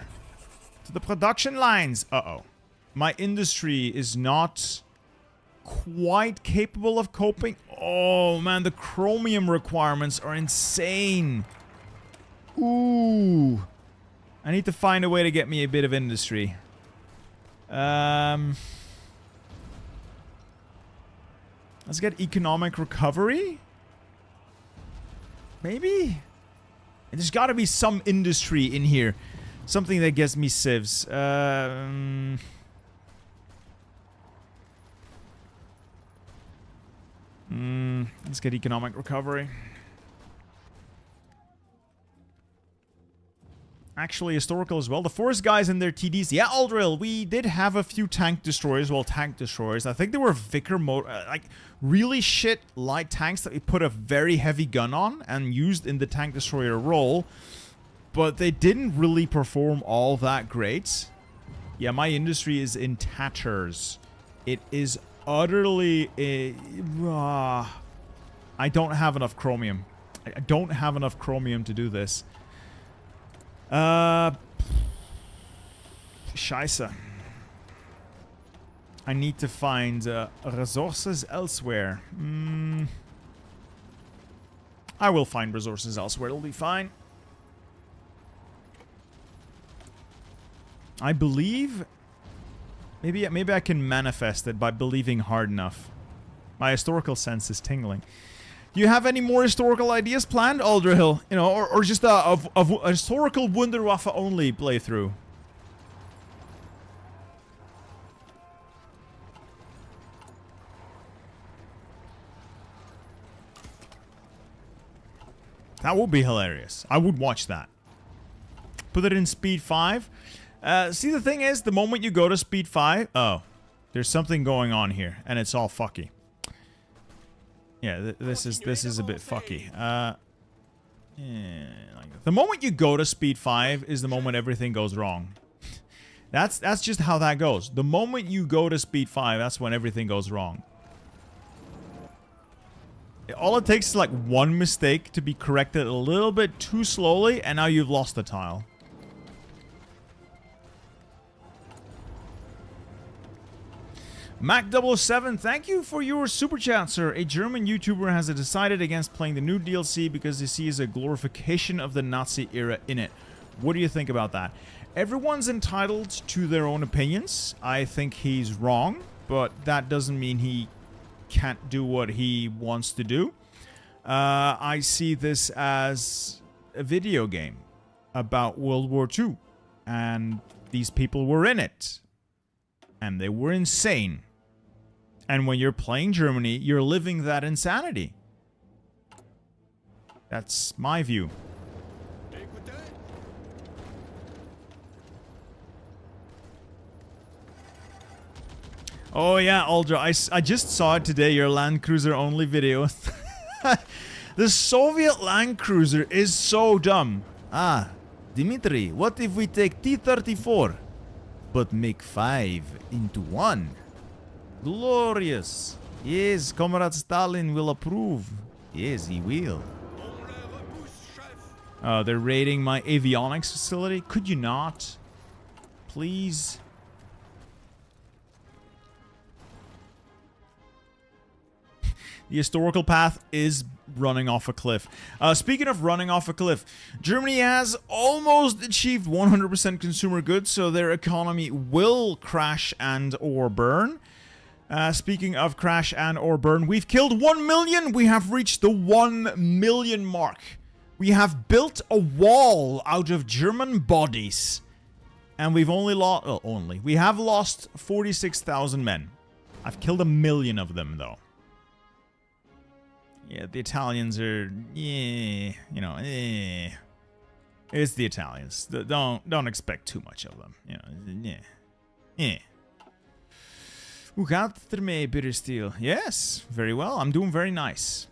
To the production lines. Uh-oh. My industry is not quite capable of coping. Oh, man. The chromium requirements are insane. Ooh. I need to find a way to get me a bit of industry. Let's get economic recovery. Maybe? There's got to be some industry in here. Something that gets me civs. Let's get economic recovery. Actually, historical as well. The forest guys and their TDs. Yeah, Aldril, we did have a few tank destroyers. Well, tank destroyers. I think they were Vickers like really shit light tanks that we put a very heavy gun on and used in the tank destroyer role. But they didn't really perform all that great. Yeah, my industry is in tatters. It is utterly... I don't have enough chromium. I don't have enough chromium to do this. Scheiße. I need to find resources elsewhere. I will find resources elsewhere. It'll be fine. I believe... Maybe I can manifest it by believing hard enough. My historical sense is tingling. Do you have any more historical ideas planned, Alderhill? You know, or just a historical Wunderwaffe only playthrough? That would be hilarious. I would watch that. Put it in speed 5. See, the thing is, the moment you go to speed 5... Oh, there's something going on here, and it's all fucky. Yeah, this is a bit fucky. Yeah, the moment you go to speed 5 is the moment everything goes wrong. That's just how that goes. The moment you go to speed 5, that's when everything goes wrong. All it takes is like one mistake to be corrected a little bit too slowly, and now you've lost the tile. Mac007, thank you for your super chat, sir. A German YouTuber has decided against playing the new DLC because he sees a glorification of the Nazi era in it. What do you think about that? Everyone's entitled to their own opinions. I think he's wrong, but that doesn't mean he can't do what he wants to do. I see this as a video game about World War II, and these people were in it, and they were insane. And when you're playing Germany, you're living that insanity. That's my view. Oh yeah, Aldra, I just saw it today, your Land Cruiser only video. The Soviet Land Cruiser is so dumb. Ah, Dmitry, what if we take T-34, but make 5 into 1? Glorious. Yes, Comrade Stalin will approve. Yes, he will. They're raiding my avionics facility. Could you not? Please? The historical path is running off a cliff. Speaking of running off a cliff, Germany has almost achieved 100% consumer goods, so their economy will crash and or burn. Speaking of crash and or burn, we've killed 1 million. We have reached the 1 million mark. We have built a wall out of German bodies. And we've only lost... Oh, we have lost 46,000 men. I've killed 1 million of them, though. Yeah, the Italians are... Yeah, you know, It's the Italians. Don't expect too much of them. You know, yeah. Hoe gaat het ermee, Bittersteel? Yes, very well. I'm doing very nice.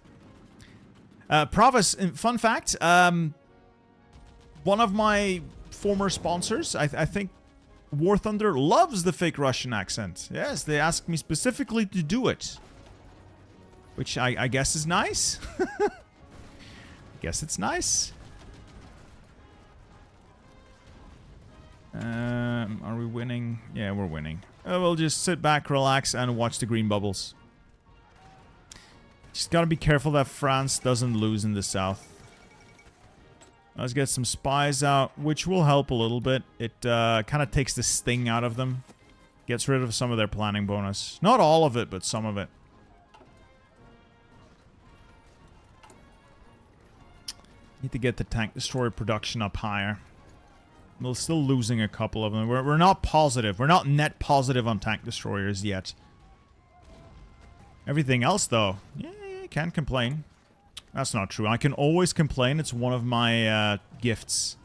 Provis, fun fact, one of my former sponsors, I think War Thunder, loves the fake Russian accent. Yes, they asked me specifically to do it. Which I guess is nice. I guess it's nice. Are we winning? Yeah, we're winning. We'll just sit back, relax, and watch the green bubbles. Just gotta be careful that France doesn't lose in the south. Let's get some spies out, which will help a little bit. It kind of takes the sting out of them. Gets rid of some of their planning bonus. Not all of it, but some of it. Need to get the tank destroyer production up higher. We're still losing a couple of them. We're not positive. We're not net positive on tank destroyers yet. Everything else, though, yeah, can't complain. That's not true. I can always complain. It's one of my gifts.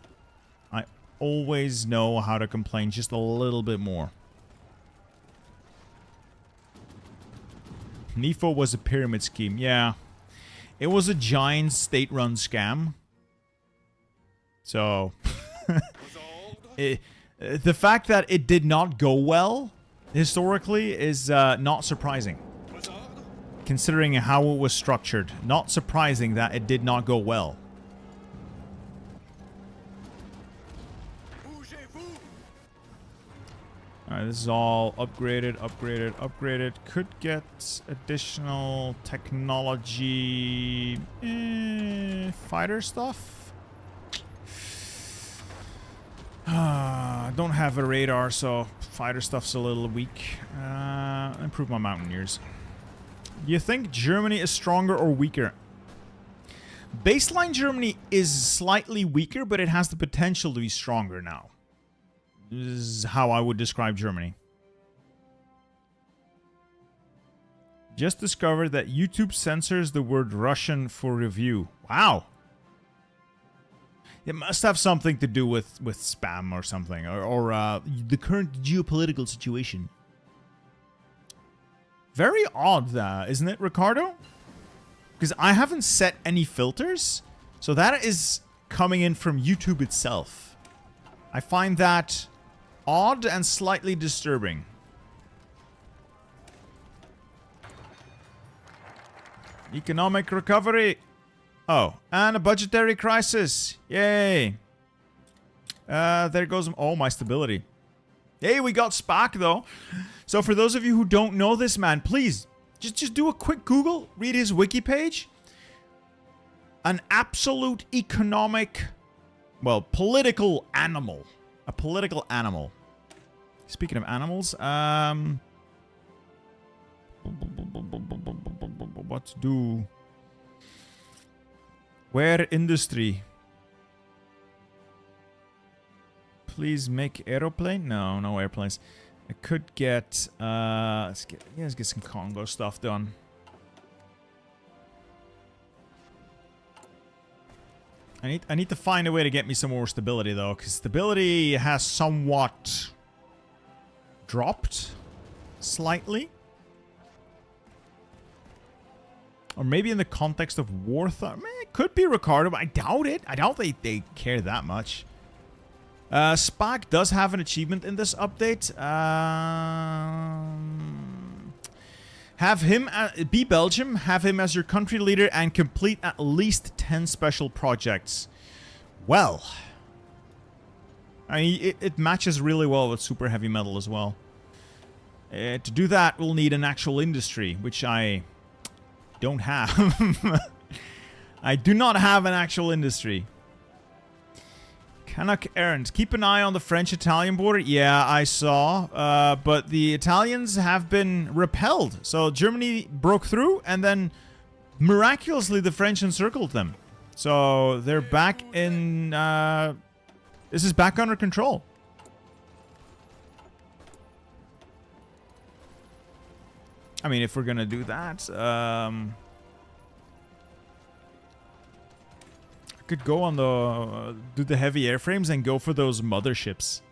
I always know how to complain just a little bit more. NIFO was a pyramid scheme. Yeah. It was a giant state-run scam. So... the fact that it did not go well, historically, is not surprising. Considering how it was structured. Not surprising that it did not go well. Alright, this is all upgraded, upgraded, upgraded. Could get additional technology... fighter stuff? I don't have a radar, so fighter stuff's a little weak. Improve my mountaineers. You think Germany is stronger or weaker? Baseline Germany is slightly weaker, but it has the potential to be stronger now. This is how I would describe Germany. Just discovered that YouTube censors the word Russian for review. Wow. It must have something to do with spam or something, or the current geopolitical situation. Very odd, isn't it, Ricardo? Because I haven't set any filters, so that is coming in from YouTube itself. I find that odd and slightly disturbing. Economic recovery. Oh, and a budgetary crisis. Yay. There goes... Oh, my stability. Hey, we got Spock, though. So for those of you who don't know this man, please, just do a quick Google. Read his wiki page. An absolute economic... Well, political animal. A political animal. Speaking of animals, what to do? Where industry? Please make aeroplane? No, no airplanes. I could get let's get some Congo stuff done. I need to find a way to get me some more stability though, because stability has somewhat dropped slightly. Or maybe in the context of war it could be, Ricardo, but I doubt it. I doubt they care that much. Spock does have an achievement in this update. Have him be Belgium, have him as your country leader, and complete at least 10 special projects. Well, I mean, it matches really well with super heavy metal as well. To do that, we'll need an actual industry, which I don't have. I do not have an actual industry. Canuck errands. Keep an eye on the French-Italian border. Yeah, I saw. But the Italians have been repelled. So Germany broke through, and then miraculously the French encircled them. So they're back in... this is back under control. I mean, if we're gonna do that, could go on the do the heavy airframes and go for those motherships.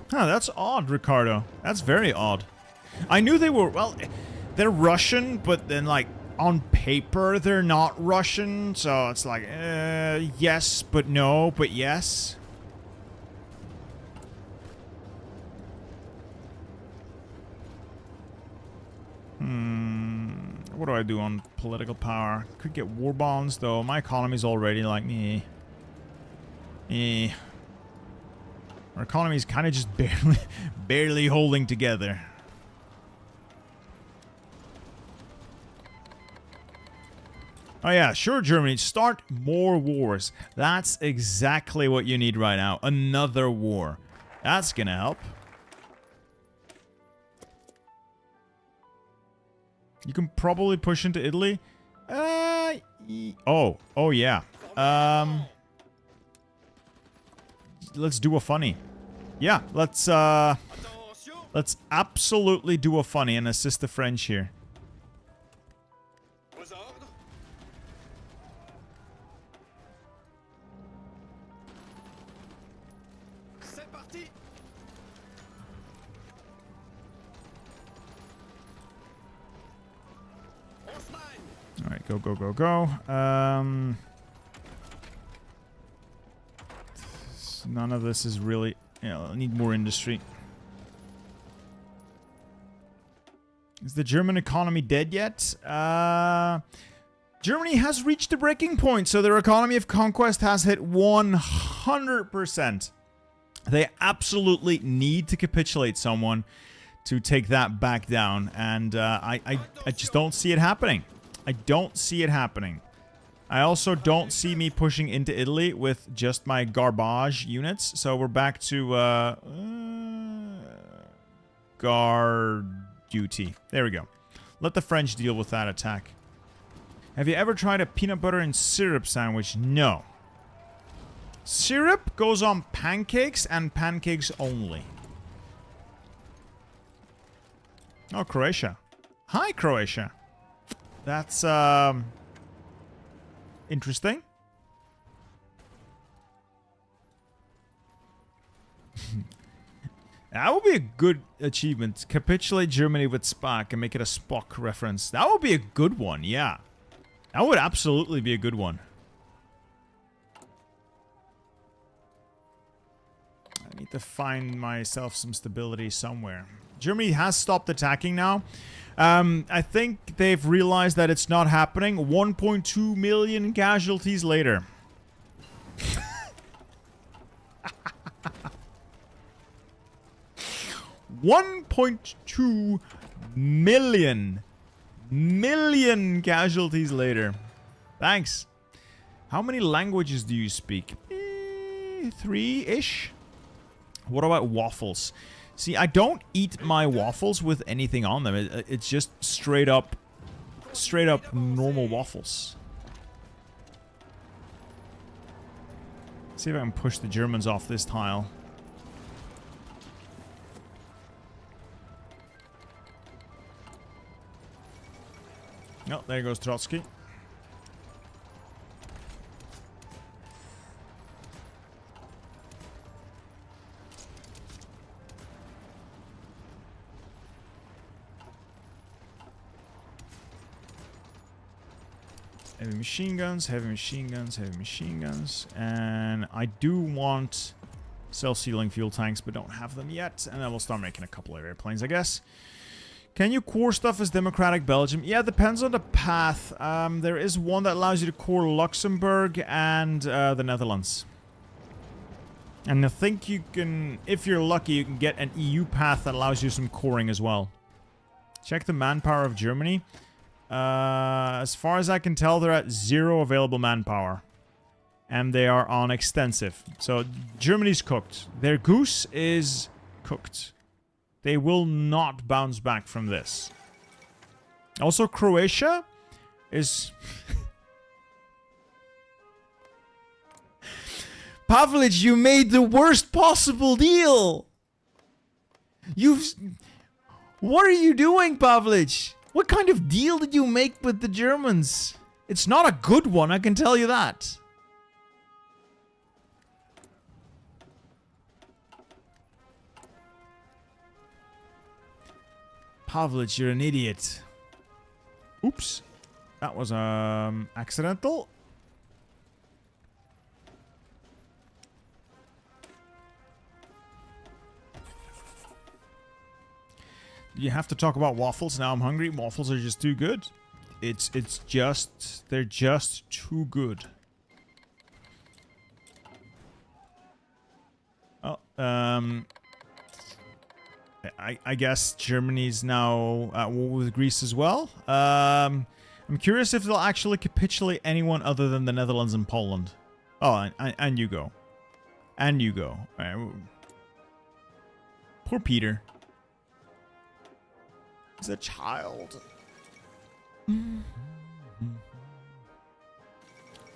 Huh, that's odd, Ricardo. That's very odd. I knew they were, well, they're Russian, but then, like, on paper, they're not Russian, so it's like, yes, but no, but yes. What do I do on political power? Could get war bonds, though. My economy's already like, Our economy's kind of just barely holding together. Oh yeah, sure, Germany. Start more wars. That's exactly what you need right now. Another war. That's gonna help. You can probably push into Italy. Oh yeah. Let's do a funny. Yeah, let's absolutely do a funny and assist the French here. Alright, go, go, go, go. None of this is really... Yeah, I need more industry. Is the German economy dead yet? Germany has reached the breaking point, so their economy of conquest has hit 100%. They absolutely need to capitulate someone to take that back down, and I just don't see it happening. I don't see it happening. I also don't see me pushing into Italy with just my garbage units. So we're back to guard duty. There we go. Let the French deal with that attack. Have you ever tried a peanut butter and syrup sandwich? No. Syrup goes on pancakes and pancakes only. Oh, Croatia. Hi, Croatia. That's interesting. That would be a good achievement. Capitulate Germany with Spock and make it a Spock reference. That would be a good one, yeah. That would absolutely be a good one. I need to find myself some stability somewhere. Germany has stopped attacking now. I think they've realized that it's not happening. 1.2 million casualties later. 1.2 million casualties later. Thanks. How many languages do you speak? 3-ish? What about waffles? See, I don't eat my waffles with anything on them. It's just straight up normal waffles. See if I can push the Germans off this tile. Oh, there goes Trotsky. Heavy machine guns, heavy machine guns, heavy machine guns. And I do want self-sealing fuel tanks, but don't have them yet. And then we'll start making a couple of airplanes, I guess. Can you core stuff as Democratic Belgium? Yeah, it depends on the path. There is one that allows you to core Luxembourg and the Netherlands. And I think you can, if you're lucky, you can get an EU path that allows you some coring as well. Check the manpower of Germany. As far as I can tell, they're at 0 available manpower. And they are on extensive. So Germany's cooked. Their goose is cooked. They will not bounce back from this. Also, Croatia is... Pavlich, you made the worst possible deal! What are you doing, Pavlich? What kind of deal did you make with the Germans? It's not a good one, I can tell you that. Pavlich, you're an idiot. Oops. That was accidental. You have to talk about waffles. Now I'm hungry. Waffles are just too good. They're just too good. Oh, I guess Germany's now at war with Greece as well. I'm curious if they'll actually capitulate anyone other than the Netherlands and Poland. Oh, and you go. And you go. Right. Poor Peter. He's a child.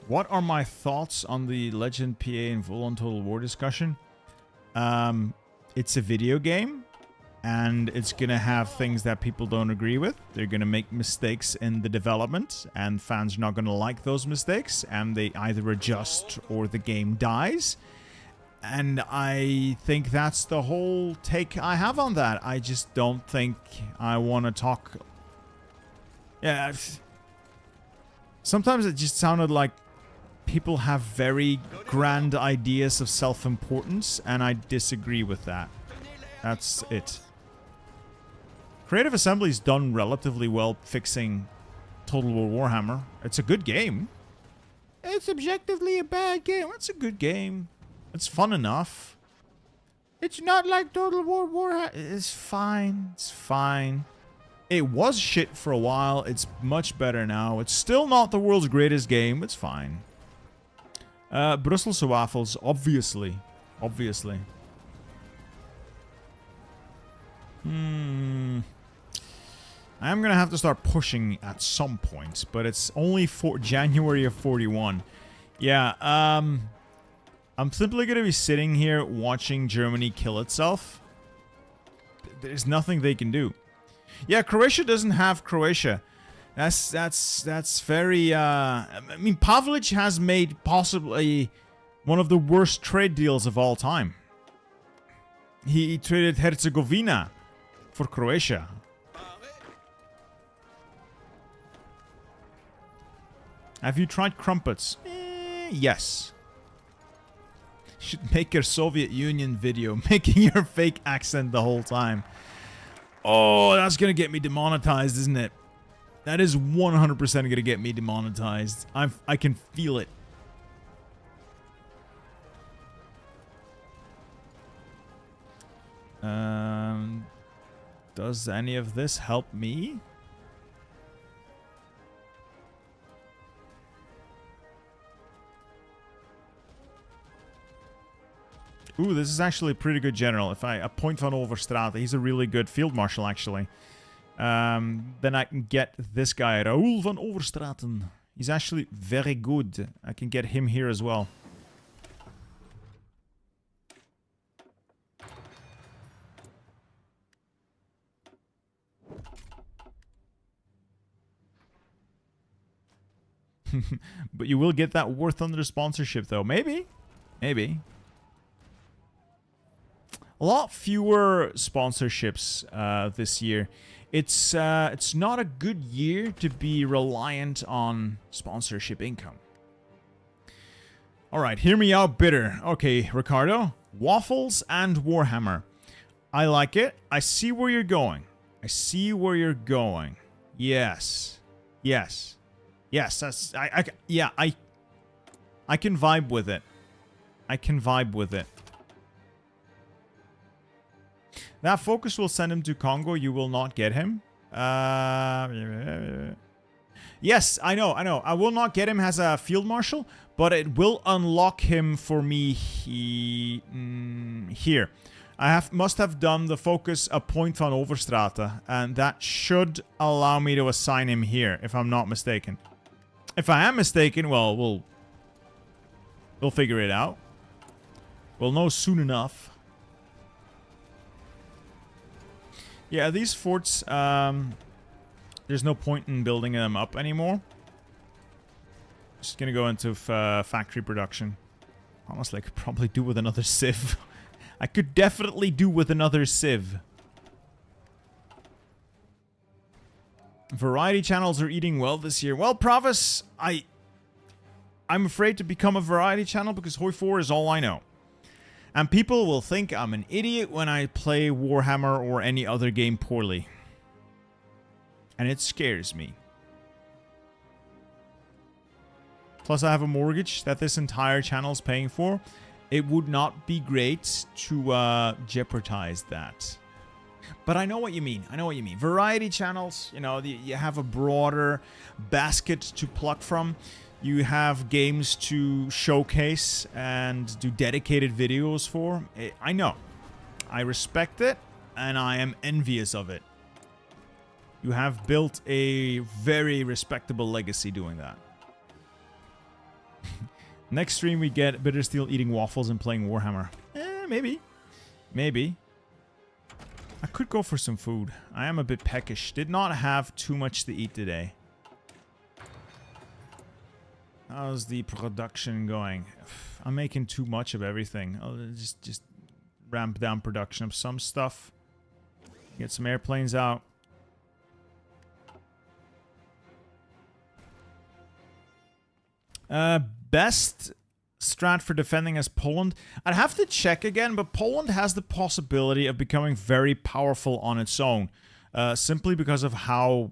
What are my thoughts on the Legend PA and Volon Total War discussion? It's a video game. And it's going to have things that people don't agree with. They're going to make mistakes in the development. And fans are not going to like those mistakes. And they either adjust or the game dies. And I think that's the whole take I have on that. I just don't think I want to talk... Yeah. Sometimes it just sounded like people have very grand ideas of self-importance. And I disagree with that. That's it. Creative Assembly's done relatively well fixing Total War Warhammer. It's a good game. It's objectively a bad game. It's a good game. It's fun enough. It's not like Total War Warhammer. It's fine. It's fine. It was shit for a while. It's much better now. It's still not the world's greatest game. It's fine. Brussels waffles, obviously. Obviously. I am going to have to start pushing at some point, but it's only for January of 41. Yeah, I'm simply going to be sitting here watching Germany kill itself. There's nothing they can do. Yeah, Croatia doesn't have Croatia. That's very. I mean, Pavlich has made possibly one of the worst trade deals of all time. He traded Herzegovina for Croatia. Have you tried crumpets? Yes. Should make your Soviet Union video, making your fake accent the whole time. Oh, that's gonna get me demonetized, isn't it? That is 100% gonna get me demonetized. I can feel it. Does any of this help me? Ooh, this is actually a pretty good general. If I appoint Van Overstraat, he's a really good field marshal, actually. Then I can get this guy, Raoul van Overstraten. He's actually very good. I can get him here as well. But you will get that War Thunder sponsorship, though. Maybe. Maybe. A lot fewer sponsorships this year. It's not a good year to be reliant on sponsorship income. All right, hear me out, bitter. Okay, Ricardo, waffles and Warhammer. I like it. I see where you're going. I see where you're going. Yes, yes, yes. That's I can vibe with it. I can vibe with it. That focus will send him to Congo. You will not get him. Yes, I know. I will not get him as a field marshal, but it will unlock him for me here. I must have done the focus a point van Overstraten, and that should allow me to assign him here, if I'm not mistaken. If I am mistaken, well, we'll figure it out. We'll know soon enough. Yeah, these forts, there's no point in building them up anymore. Just gonna go into factory production. Honestly, I could probably do with another Civ. I could definitely do with another Civ. Variety channels are eating well this year. Well, Provis, I'm afraid to become a variety channel because Hoi 4 is all I know. And people will think I'm an idiot when I play Warhammer or any other game poorly. And it scares me. Plus I have a mortgage that this entire channel is paying for. It would not be great to jeopardize that. But I know what you mean. I know what you mean. Variety channels, you know, you have a broader basket to pluck from. You have games to showcase and do dedicated videos for. I know. I respect it, and I am envious of it. You have built a very respectable legacy doing that. Next stream we get Bittersteel eating waffles and playing Warhammer. Maybe. Maybe. I could go for some food. I am a bit peckish. Did not have too much to eat today. How's the production going? I'm making too much of everything. I'll just ramp down production of some stuff. Get some airplanes out. Best strat for defending as Poland. I'd have to check again, but Poland has the possibility of becoming very powerful on its own. Simply because of how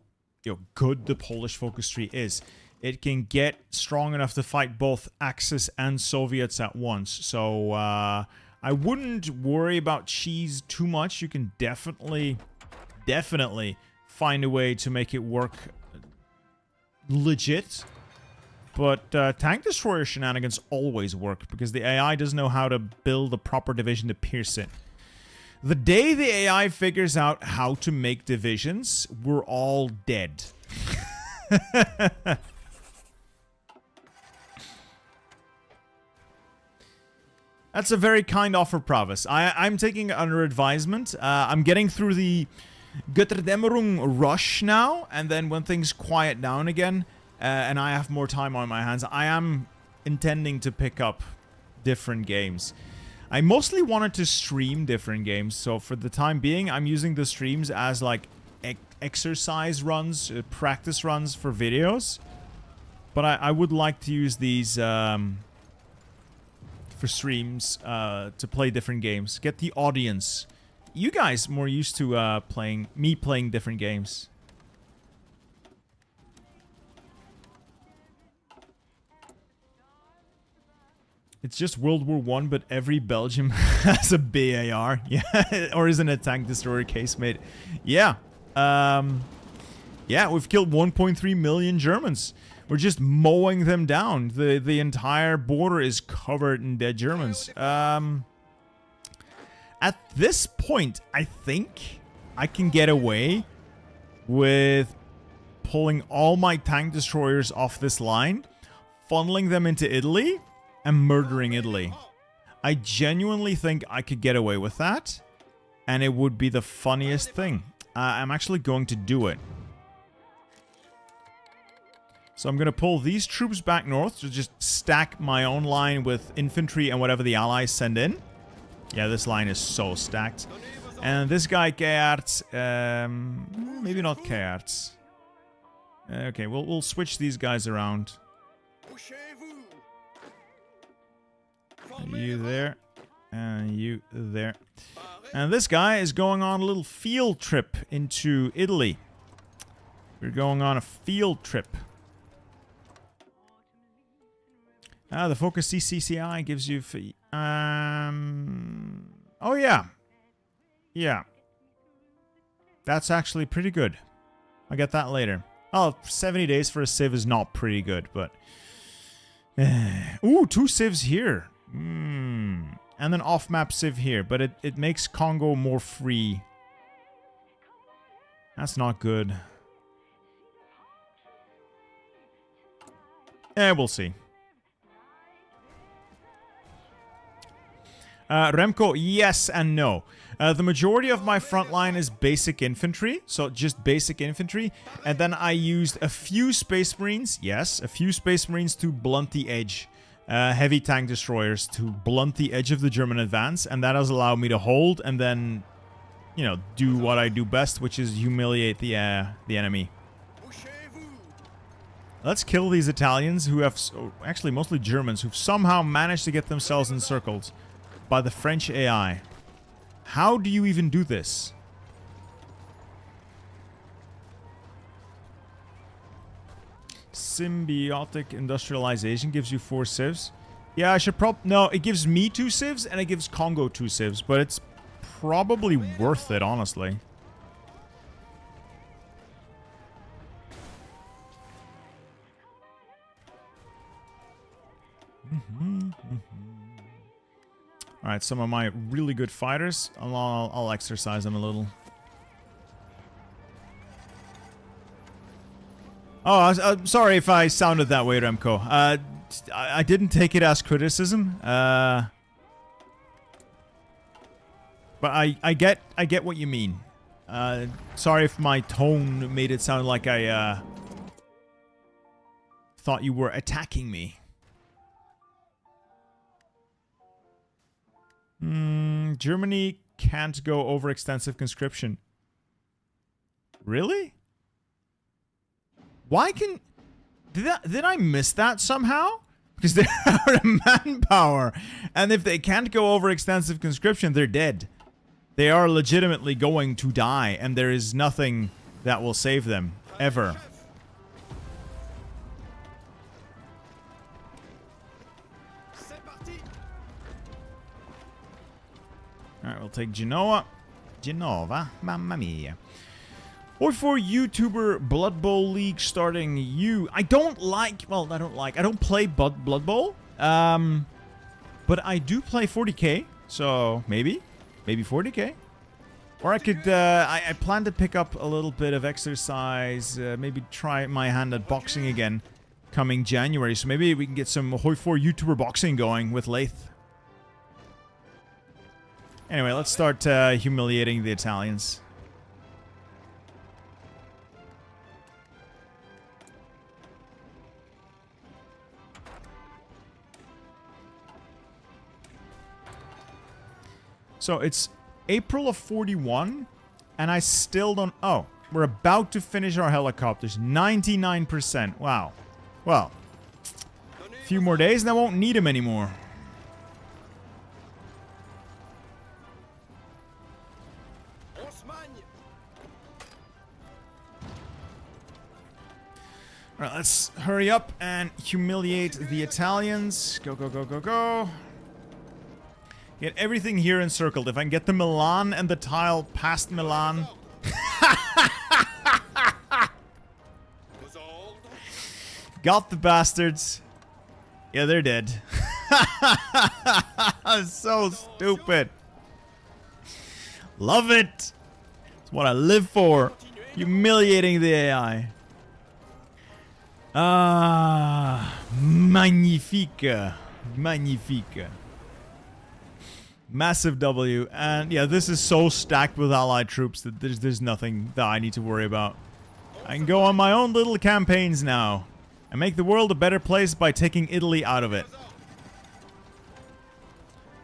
good the Polish focus tree is. It can get strong enough to fight both Axis and Soviets at once. So I wouldn't worry about cheese too much. You can definitely find a way to make it work legit. But tank destroyer shenanigans always work because the AI doesn't know how to build a proper division to pierce it. The day the AI figures out how to make divisions, we're all dead. That's a very kind offer, Provis. I'm taking it under advisement. I'm getting through the Götterdämmerung rush now, and then when things quiet down again, and I have more time on my hands, I am intending to pick up different games. I mostly wanted to stream different games, so for the time being, I'm using the streams as like exercise runs, practice runs for videos. But I would like to use these for streams to play different games. Get the audience, you guys, more used to playing different games. It's just World War I, but every Belgium has a BAR. Yeah, or isn't a tank destroyer casemate? Yeah. Yeah, we've killed 1.3 million Germans. We're just mowing them down. The entire border is covered in dead Germans. At this point, I think I can get away with pulling all my tank destroyers off this line, funneling them into Italy, and murdering Italy. I genuinely think I could get away with that, and it would be the funniest thing. I'm actually going to do it. So I'm going to pull these troops back north to just stack my own line with infantry and whatever the allies send in. Yeah, this line is so stacked. And this guy, Kearts, maybe not Kearts. Okay, we'll switch these guys around. You there, and you there. And this guy is going on a little field trip into Italy. We're going on a field trip. The Focus CCCI gives you... oh, yeah. Yeah. That's actually pretty good. I'll get that later. Oh, 70 days for a civ is not pretty good, but... Ooh, 2 civs here. And then off-map civ here, but it makes Congo more free. That's not good. We'll see. Remco, yes and no. The majority of my front line is basic infantry, so just basic infantry. And then I used a few Space Marines, yes, a few Space Marines to blunt the edge. Heavy tank destroyers to blunt the edge of the German advance, and that has allowed me to hold and then, you know, do what I do best, which is humiliate the enemy. Let's kill these Italians who have, actually mostly Germans, who've somehow managed to get themselves encircled by the French AI. How do you even do this? Symbiotic industrialization gives you 4 civs. Yeah, I should no, it gives me 2 civs and it gives Congo 2 civs, but it's probably worth it, honestly. Alright, some of my really good fighters, I'll exercise them a little. Oh, I'm sorry if I sounded that way, Remco. I didn't take it as criticism. But I get what you mean. Sorry if my tone made it sound like I thought you were attacking me. Germany can't go over extensive conscription. Really? Why can... Did I miss that somehow? Because they're out of manpower. And if they can't go over extensive conscription, they're dead. They are legitimately going to die. And there is nothing that will save them. Ever. Alright, we'll take Genoa. Genova. Mamma mia. Or for YouTuber Blood Bowl League starting you. I don't like... Well, I don't play Blood Bowl. But I do play 40k. So, maybe. Maybe 40k. Or I could... I plan to pick up a little bit of exercise. Maybe try my hand at boxing again. Coming January. So maybe we can get some Hoi 4 YouTuber boxing going with Lath. Anyway, let's start humiliating the Italians. So it's April of 41, and I still don't... Oh, we're about to finish our helicopters. 99%. Wow. Well, a few more days and I won't need them anymore. Alright, let's hurry up and humiliate the Italians. Go, go, go, go, go. Get everything here encircled. If I can get the Milan and the tile past Milan. Got the bastards. Yeah, they're dead. So stupid. Love it. It's what I live for. Humiliating the AI. Ah, magnifique. Magnifique. Massive W. And yeah, this is so stacked with allied troops that there's nothing that I need to worry about. I can go on my own little campaigns now. And make the world a better place by taking Italy out of it.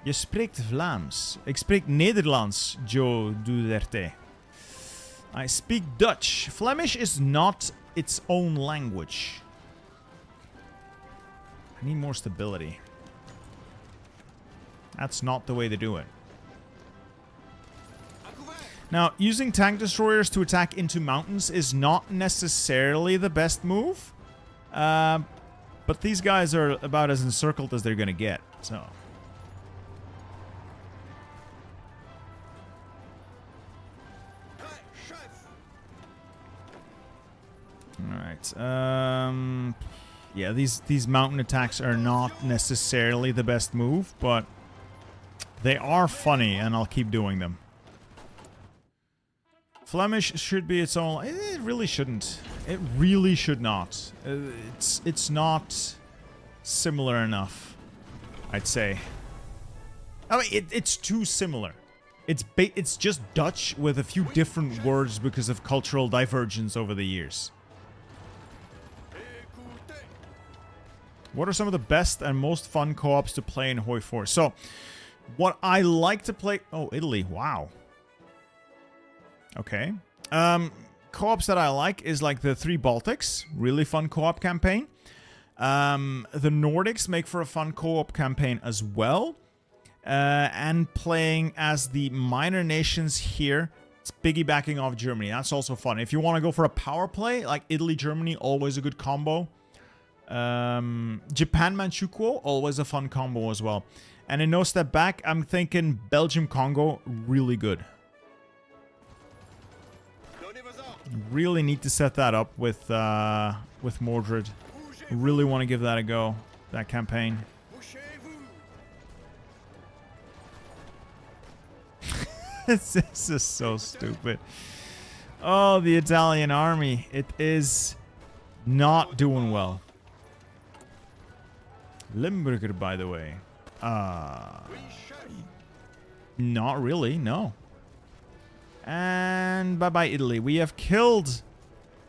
Je spreekt Vlaams. Ik spreek Nederlands, Joe Duterte. I speak Dutch. Flemish is not its own language. I need more stability. That's not the way to do it. Now, using tank destroyers to attack into mountains is not necessarily the best move. But these guys are about as encircled as they're gonna get, so. Alright, yeah, these mountain attacks are not necessarily the best move, but they are funny, and I'll keep doing them. Flemish should be its own... It really shouldn't. It really should not. It's not similar enough, I'd say. I mean, it's too similar. It's just Dutch with a few different words because of cultural divergence over the years. What are some of the best and most fun co-ops to play in Hoi 4? So, what I like to play... Oh, Italy. Wow. Okay. Co-ops that I like is like the 3 Baltics. Really fun co-op campaign. The Nordics make for a fun co-op campaign as well. And playing as the minor nations here. It's piggybacking off Germany. That's also fun. If you want to go for a power play, like Italy-Germany, always a good combo. Japan-Manchukuo, always a fun combo as well. And in No Step Back, I'm thinking Belgium-Congo, really good. Really need to set that up with Mordred. Really want to give that a go, that campaign. This is so stupid. Oh, the Italian army. It is not doing well. Limburger, by the way. Not really, no. And bye-bye Italy. We have killed...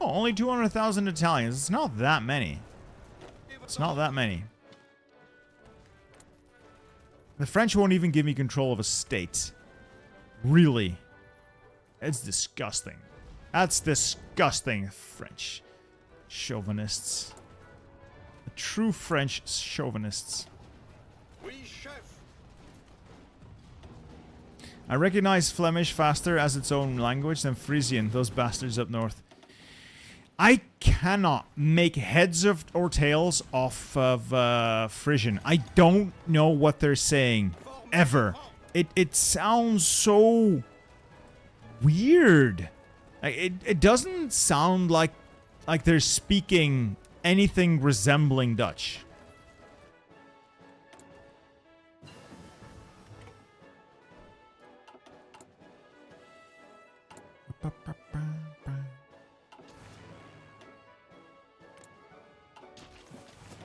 Oh, only 200,000 Italians. It's not that many. It's not that many. The French won't even give me control of a state. Really? It's disgusting. That's disgusting, French chauvinists. True French chauvinists. I recognize Flemish faster as its own language than Frisian, those bastards up north. I cannot make heads of or tails off of Frisian. I don't know what they're saying. Ever. It sounds so weird. It doesn't sound like they're speaking anything resembling Dutch.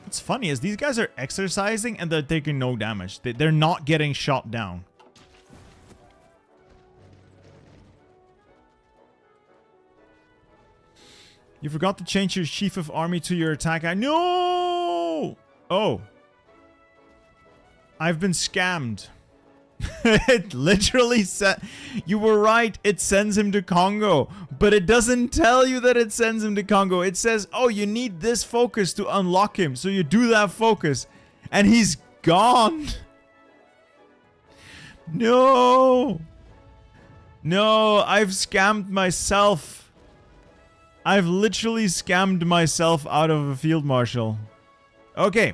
What's funny is these guys are exercising and they're taking no damage. They're not getting shot down. You forgot to change your chief of army to your attack. No! Oh. I've been scammed. It literally said... You were right, it sends him to Congo. But it doesn't tell you that it sends him to Congo. It says, oh, you need this focus to unlock him. So you do that focus. And he's gone. No. No, I've scammed myself. I've literally scammed myself out of a field marshal. Okay.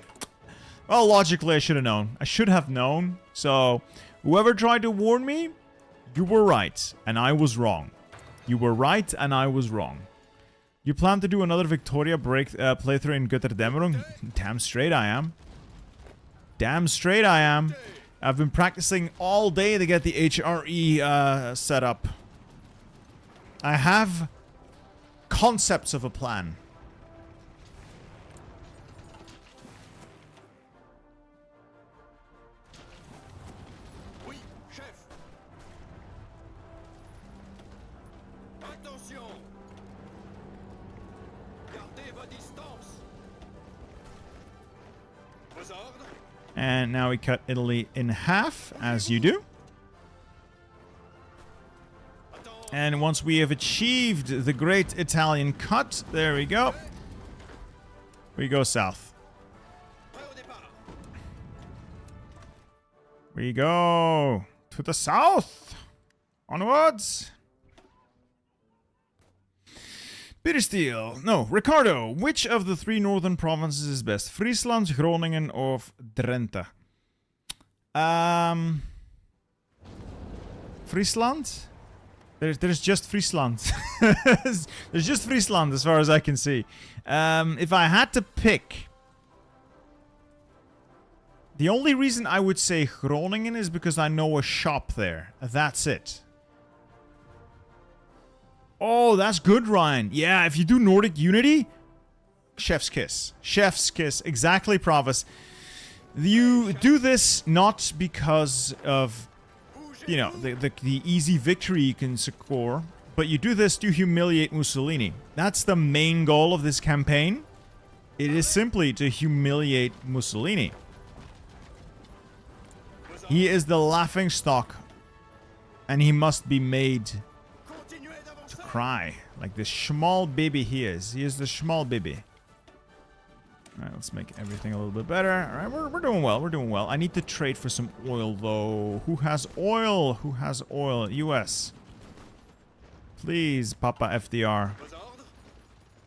Well, logically, I should have known. I should have known. So, whoever tried to warn me, you were right, and I was wrong. You were right, and I was wrong. You plan to do another Victoria playthrough in Götterdämmerung? Damn straight I am. Damn straight I am. I've been practicing all day to get the HRE set up. I have concepts of a plan. Oui, chef. Attention. Gardez vos distances. Vos ordres. And now we cut Italy in half, as you do. And once we have achieved the great Italian cut, there we go. We go south. We go to the south. Onwards. Bittersteel. No, Ricardo. Which of the 3 northern provinces is best? Friesland, Groningen, or Drenthe? Friesland? There's just Friesland. There's just Friesland as far as I can see. If I had to pick... The only reason I would say Groningen is because I know a shop there. That's it. Oh, that's good, Ryan. Yeah, if you do Nordic Unity, chef's kiss. Chef's kiss. Exactly, Provis. You do this not because of, you know, the easy victory you can score, but you do this to humiliate Mussolini. That's the main goal of this campaign. It is simply to humiliate Mussolini. He is the laughingstock, and he must be made to cry like this small baby he is. He is the small baby. Alright, let's make everything a little bit better. Alright, we're doing well. We're doing well. I need to trade for some oil, though. Who has oil? Who has oil? US. Please, Papa FDR.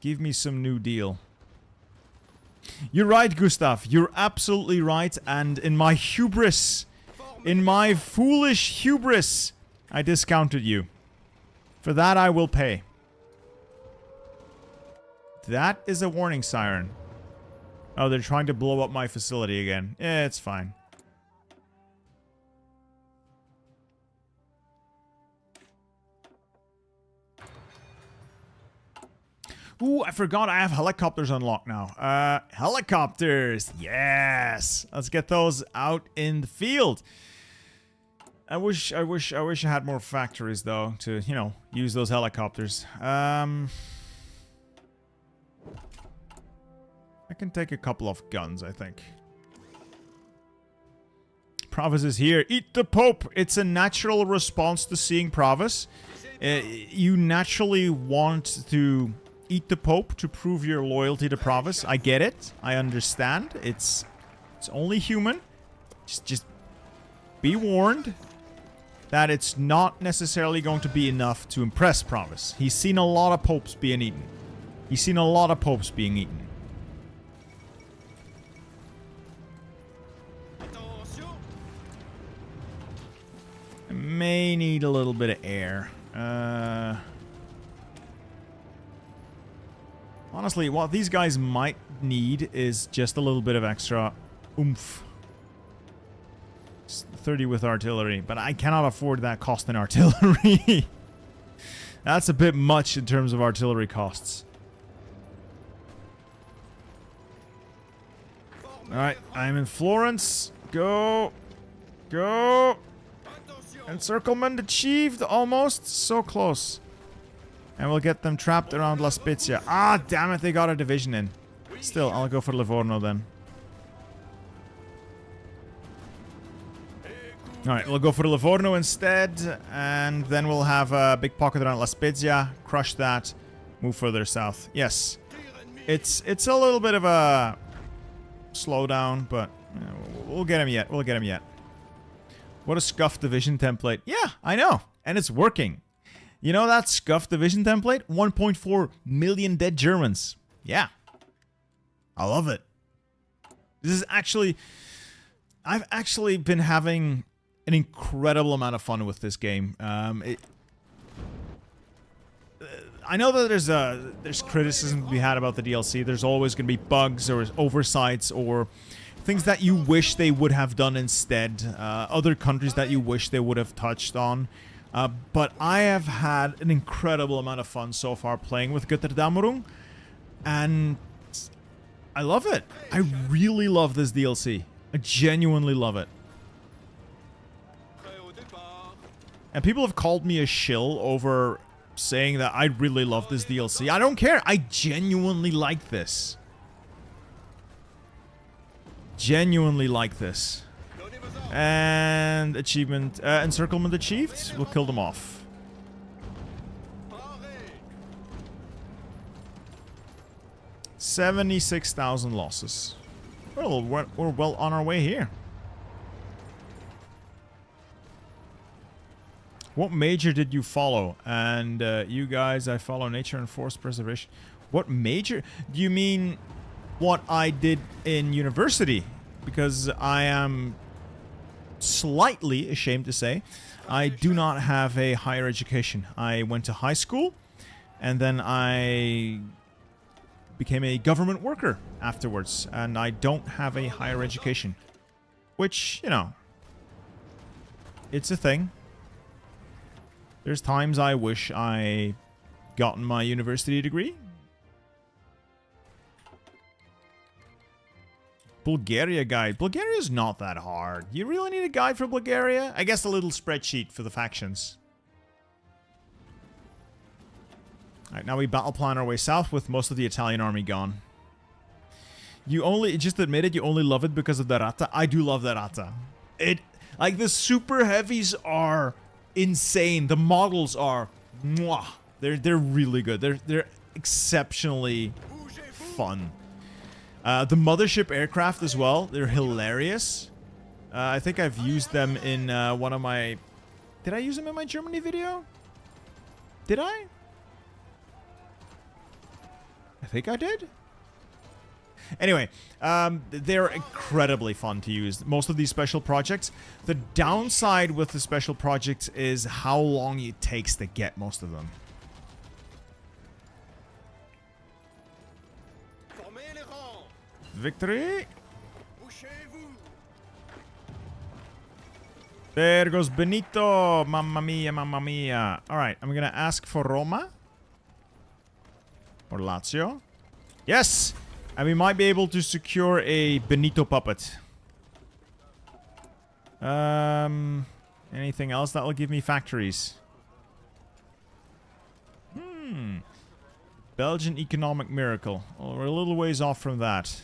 Give me some new deal. You're right, Gustav. You're absolutely right. And in my hubris, in my foolish hubris, I discounted you. For that, I will pay. That is a warning siren. Oh, they're trying to blow up my facility again. Yeah, it's fine. Ooh, I forgot I have helicopters unlocked now. Helicopters! Yes! Let's get those out in the field. I wish I had more factories, though, to, you know, use those helicopters. I can take a couple of guns, I think. Provis is here. Eat the Pope! It's a natural response to seeing Provis. You naturally want to eat the Pope to prove your loyalty to Provis. I get it. I understand. It's only human. Just be warned that it's not necessarily going to be enough to impress Provis. He's seen a lot of popes being eaten. He's seen a lot of popes being eaten. I may need a little bit of air. Honestly, what these guys might need is just a little bit of extra oomph. 30 with artillery, but I cannot afford that cost in artillery. That's a bit much in terms of artillery costs. Alright, I'm in Florence. Go. Go. Encirclement achieved, almost. So close. And we'll get them trapped around La Spezia. Ah, damn it, they got a division in. Still, I'll go for Livorno then. Alright, we'll go for Livorno instead, and then we'll have a big pocket around La Spezia, crush that, move further south. Yes, it's a little bit of a slowdown, but we'll get him yet. We'll get him yet. What a scuffed division template. Yeah, I know, and it's working. You know that scuffed division template? 1.4 million dead Germans. Yeah, I love it. This is actually... I've actually been having an incredible amount of fun with this game. I know that there's criticism to be had about the DLC. There's always going to be bugs or oversights or things that you wish they would have done instead. Other countries that you wish they would have touched on. But I have had an incredible amount of fun so far playing with Götterdämmerung. And I love it. I really love this DLC. I genuinely love it. And people have called me a shill over saying that I really love this DLC. I don't care. I genuinely like this. Genuinely like this. And achievement, encirclement achieved. We'll kill them off. $76,000 losses. Well, we're well on our way here. What major did you follow? And you guys, I follow nature and forest preservation. What major? Do you mean what I did in university? Because I am slightly ashamed to say I do not have a higher education. I went to high school and then I became a government worker afterwards, and I don't have a higher education. Which, you know, it's a thing. There's times I wish I gotten my university degree. Bulgaria guide. Bulgaria is not that hard. You really need a guide for Bulgaria? I guess a little spreadsheet for the factions. Alright, now we battle plan our way south with most of the Italian army gone. You only, just admit it, you only love it because of the Rata. I do love the Rata. Like, the super heavies are insane. The models are, mwah. They're really good. They're exceptionally fun. The mothership aircraft as well. They're hilarious. I think I've used them in one of my... Did I use them in my Germany video? Did I? I think I did. Anyway, they're incredibly fun to use. Most of these special projects. The downside with the special projects is how long it takes to get most of them. Victory! There goes Benito! Mamma mia, mamma mia. Alright, I'm gonna ask for Roma. Or Lazio. Yes! And we might be able to secure a Benito puppet. Anything else that will give me factories? Belgian economic miracle. Well, we're a little ways off from that.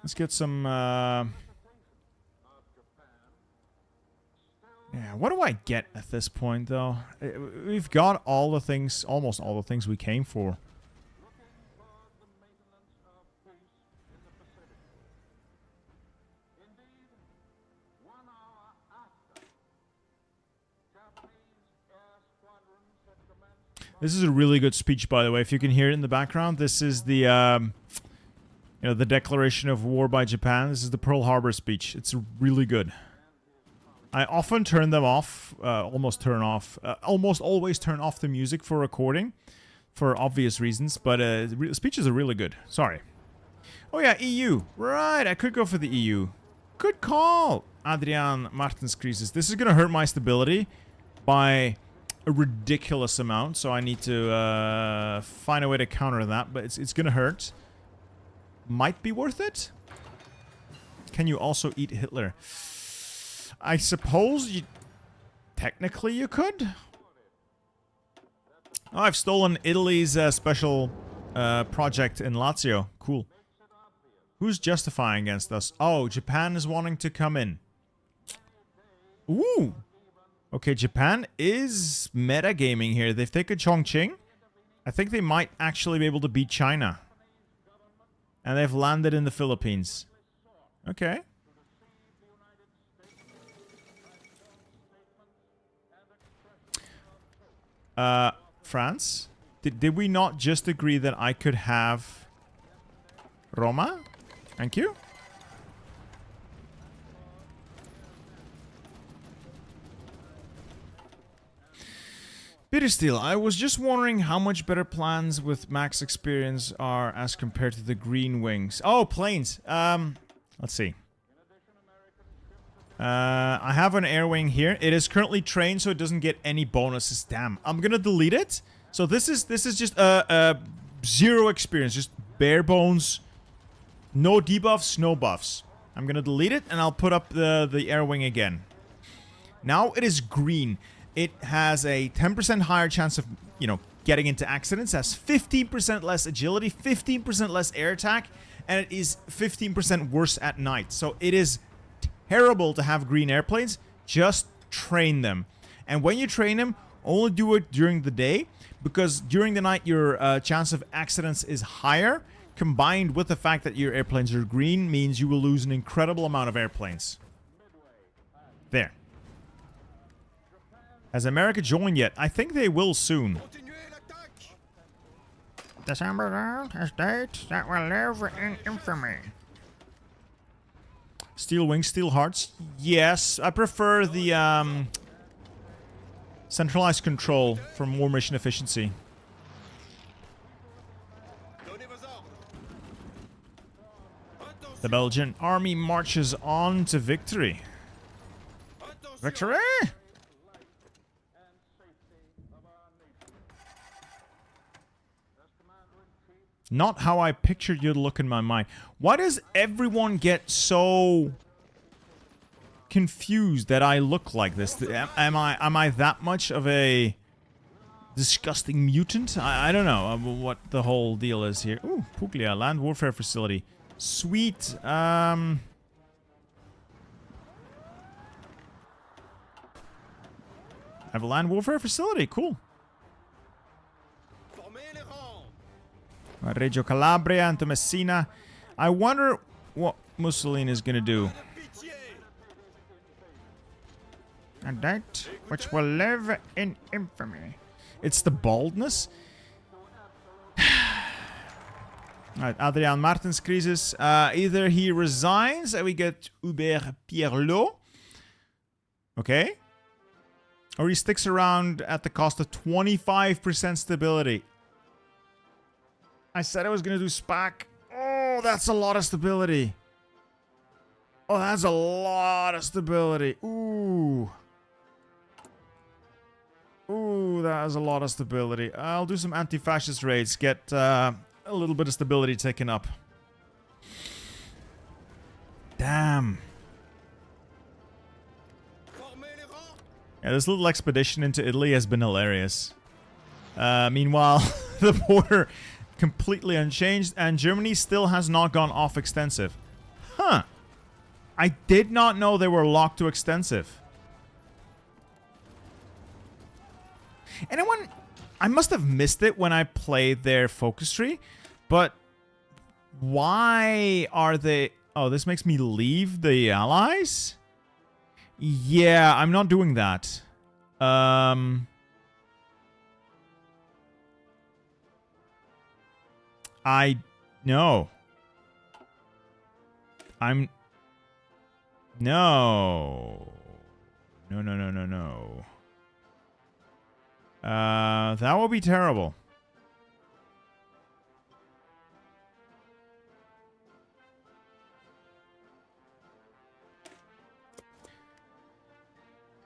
Let's get some, yeah, what do I get at this point, though? We've got all the things, almost all the things we came for. This is a really good speech, by the way. If you can hear it in the background, this is the, you know, the declaration of war by Japan. This is the Pearl Harbor speech. It's really good. I often turn them off, almost always turn off the music for recording, for obvious reasons, but speeches are really good. Sorry. Oh yeah, EU. Right, I could go for the EU. Good call, Adrian Martins Crisis. This is going to hurt my stability by a ridiculous amount, so I need to find a way to counter that, but it's gonna hurt. Might be worth it? Can you also eat Hitler? I suppose you... Technically you could? Oh, I've stolen Italy's special project in Lazio. Cool. Who's justifying against us? Oh, Japan is wanting to come in. Ooh! Okay, Japan is metagaming here. They've taken Chongqing. I think they might actually be able to beat China. And they've landed in the Philippines. Okay. France? Did we not just agree that I could have Roma? Thank you. Bittersteel, I was just wondering how much better plans with max experience are as compared to the green wings. Oh, planes. Let's see. I have an air wing here. It is currently trained, so it doesn't get any bonuses. Damn. I'm gonna delete it. So this is just zero experience, just bare bones. No debuffs, no buffs. I'm gonna delete it, and I'll put up the air wing again. Now it is green. It has a 10% higher chance of, you know, getting into accidents. It has 15% less agility, 15% less air attack, and it is 15% worse at night. So it is terrible to have green airplanes. Just train them. And when you train them, only do it during the day, because during the night your chance of accidents is higher. Combined with the fact that your airplanes are green means you will lose an incredible amount of airplanes. There. Has America joined yet? I think they will soon. Continuez l'attaque. December has dates that will live in infamy. Steel wings, steel hearts. Yes, I prefer the centralized control for more mission efficiency. Donnez vos ordres. Attention. The Belgian army marches on to victory. Attention. Victory! Not how I pictured you to look in my mind. Why does everyone get so confused that I look like this? Am I that much of a disgusting mutant? I don't know what the whole deal is here. Ooh, Puglia, land warfare facility. Sweet. I have a land warfare facility. Cool. Formez les rangs. Reggio Calabria into Messina. I wonder what Mussolini is going to do. Pitié. A date which will live in infamy. It's the baldness. Alright, Adrian Martens crisis. Either he resigns and we get Hubert Pierlot. Okay. Or he sticks around at the cost of 25% stability. I said I was going to do SPAC. Oh, that's a lot of stability. Oh, that's a lot of stability. Ooh. Ooh, that is a lot of stability. I'll do some anti-fascist raids. Get a little bit of stability taken up. Damn. Formez les rangs. Yeah, this little expedition into Italy has been hilarious. Meanwhile, the border completely unchanged, and Germany still has not gone off extensive. Huh. I did not know they were locked to extensive. Anyone... I must have missed it when I played their focus tree, but why are they... Oh, this makes me leave the allies? Yeah, I'm not doing that. I... No. I'm... No. No, no, no, no, no. That would be terrible.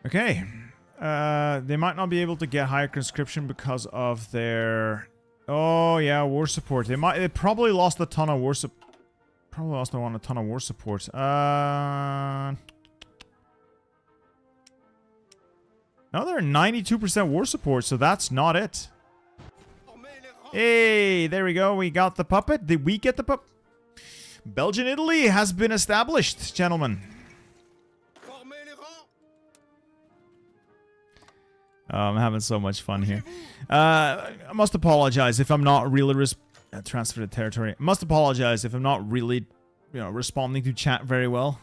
Okay. They might not be able to get higher conscription because of their... Oh, yeah, war support. They probably lost a ton of war support. Probably lost a ton of war support. No, they're 92% war support, so that's not it. Hey, there we go. We got the puppet. Did we get the puppet? Belgian Italy has been established, gentlemen. Oh, I'm having so much fun here. I must apologize if I'm not really transfer the territory. I must apologize if I'm not really, responding to chat very well.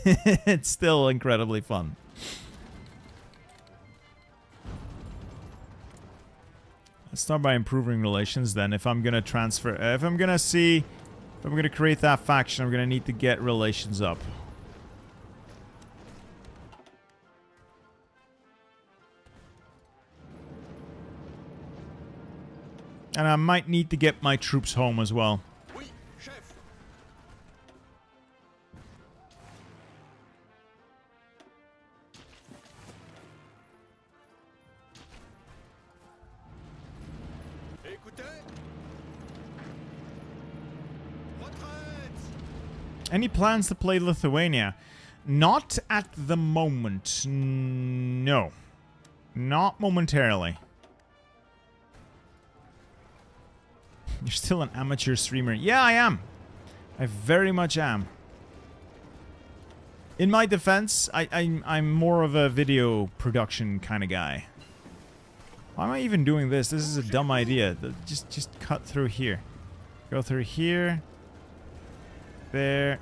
It's still incredibly fun. Let's start by improving relations then. If I'm gonna transfer, if I'm gonna create that faction, I'm gonna need to get relations up. And I might need to get my troops home as well. Oui, chef. Écoutez. Retraite. Any plans to play Lithuania? Not at the moment. No. Not momentarily. You're still an amateur streamer. Yeah, I am. I very much am. In my defense, I'm more of a video production kind of guy. Why am I even doing this? This is a dumb idea. Just cut through here. Go through here. There.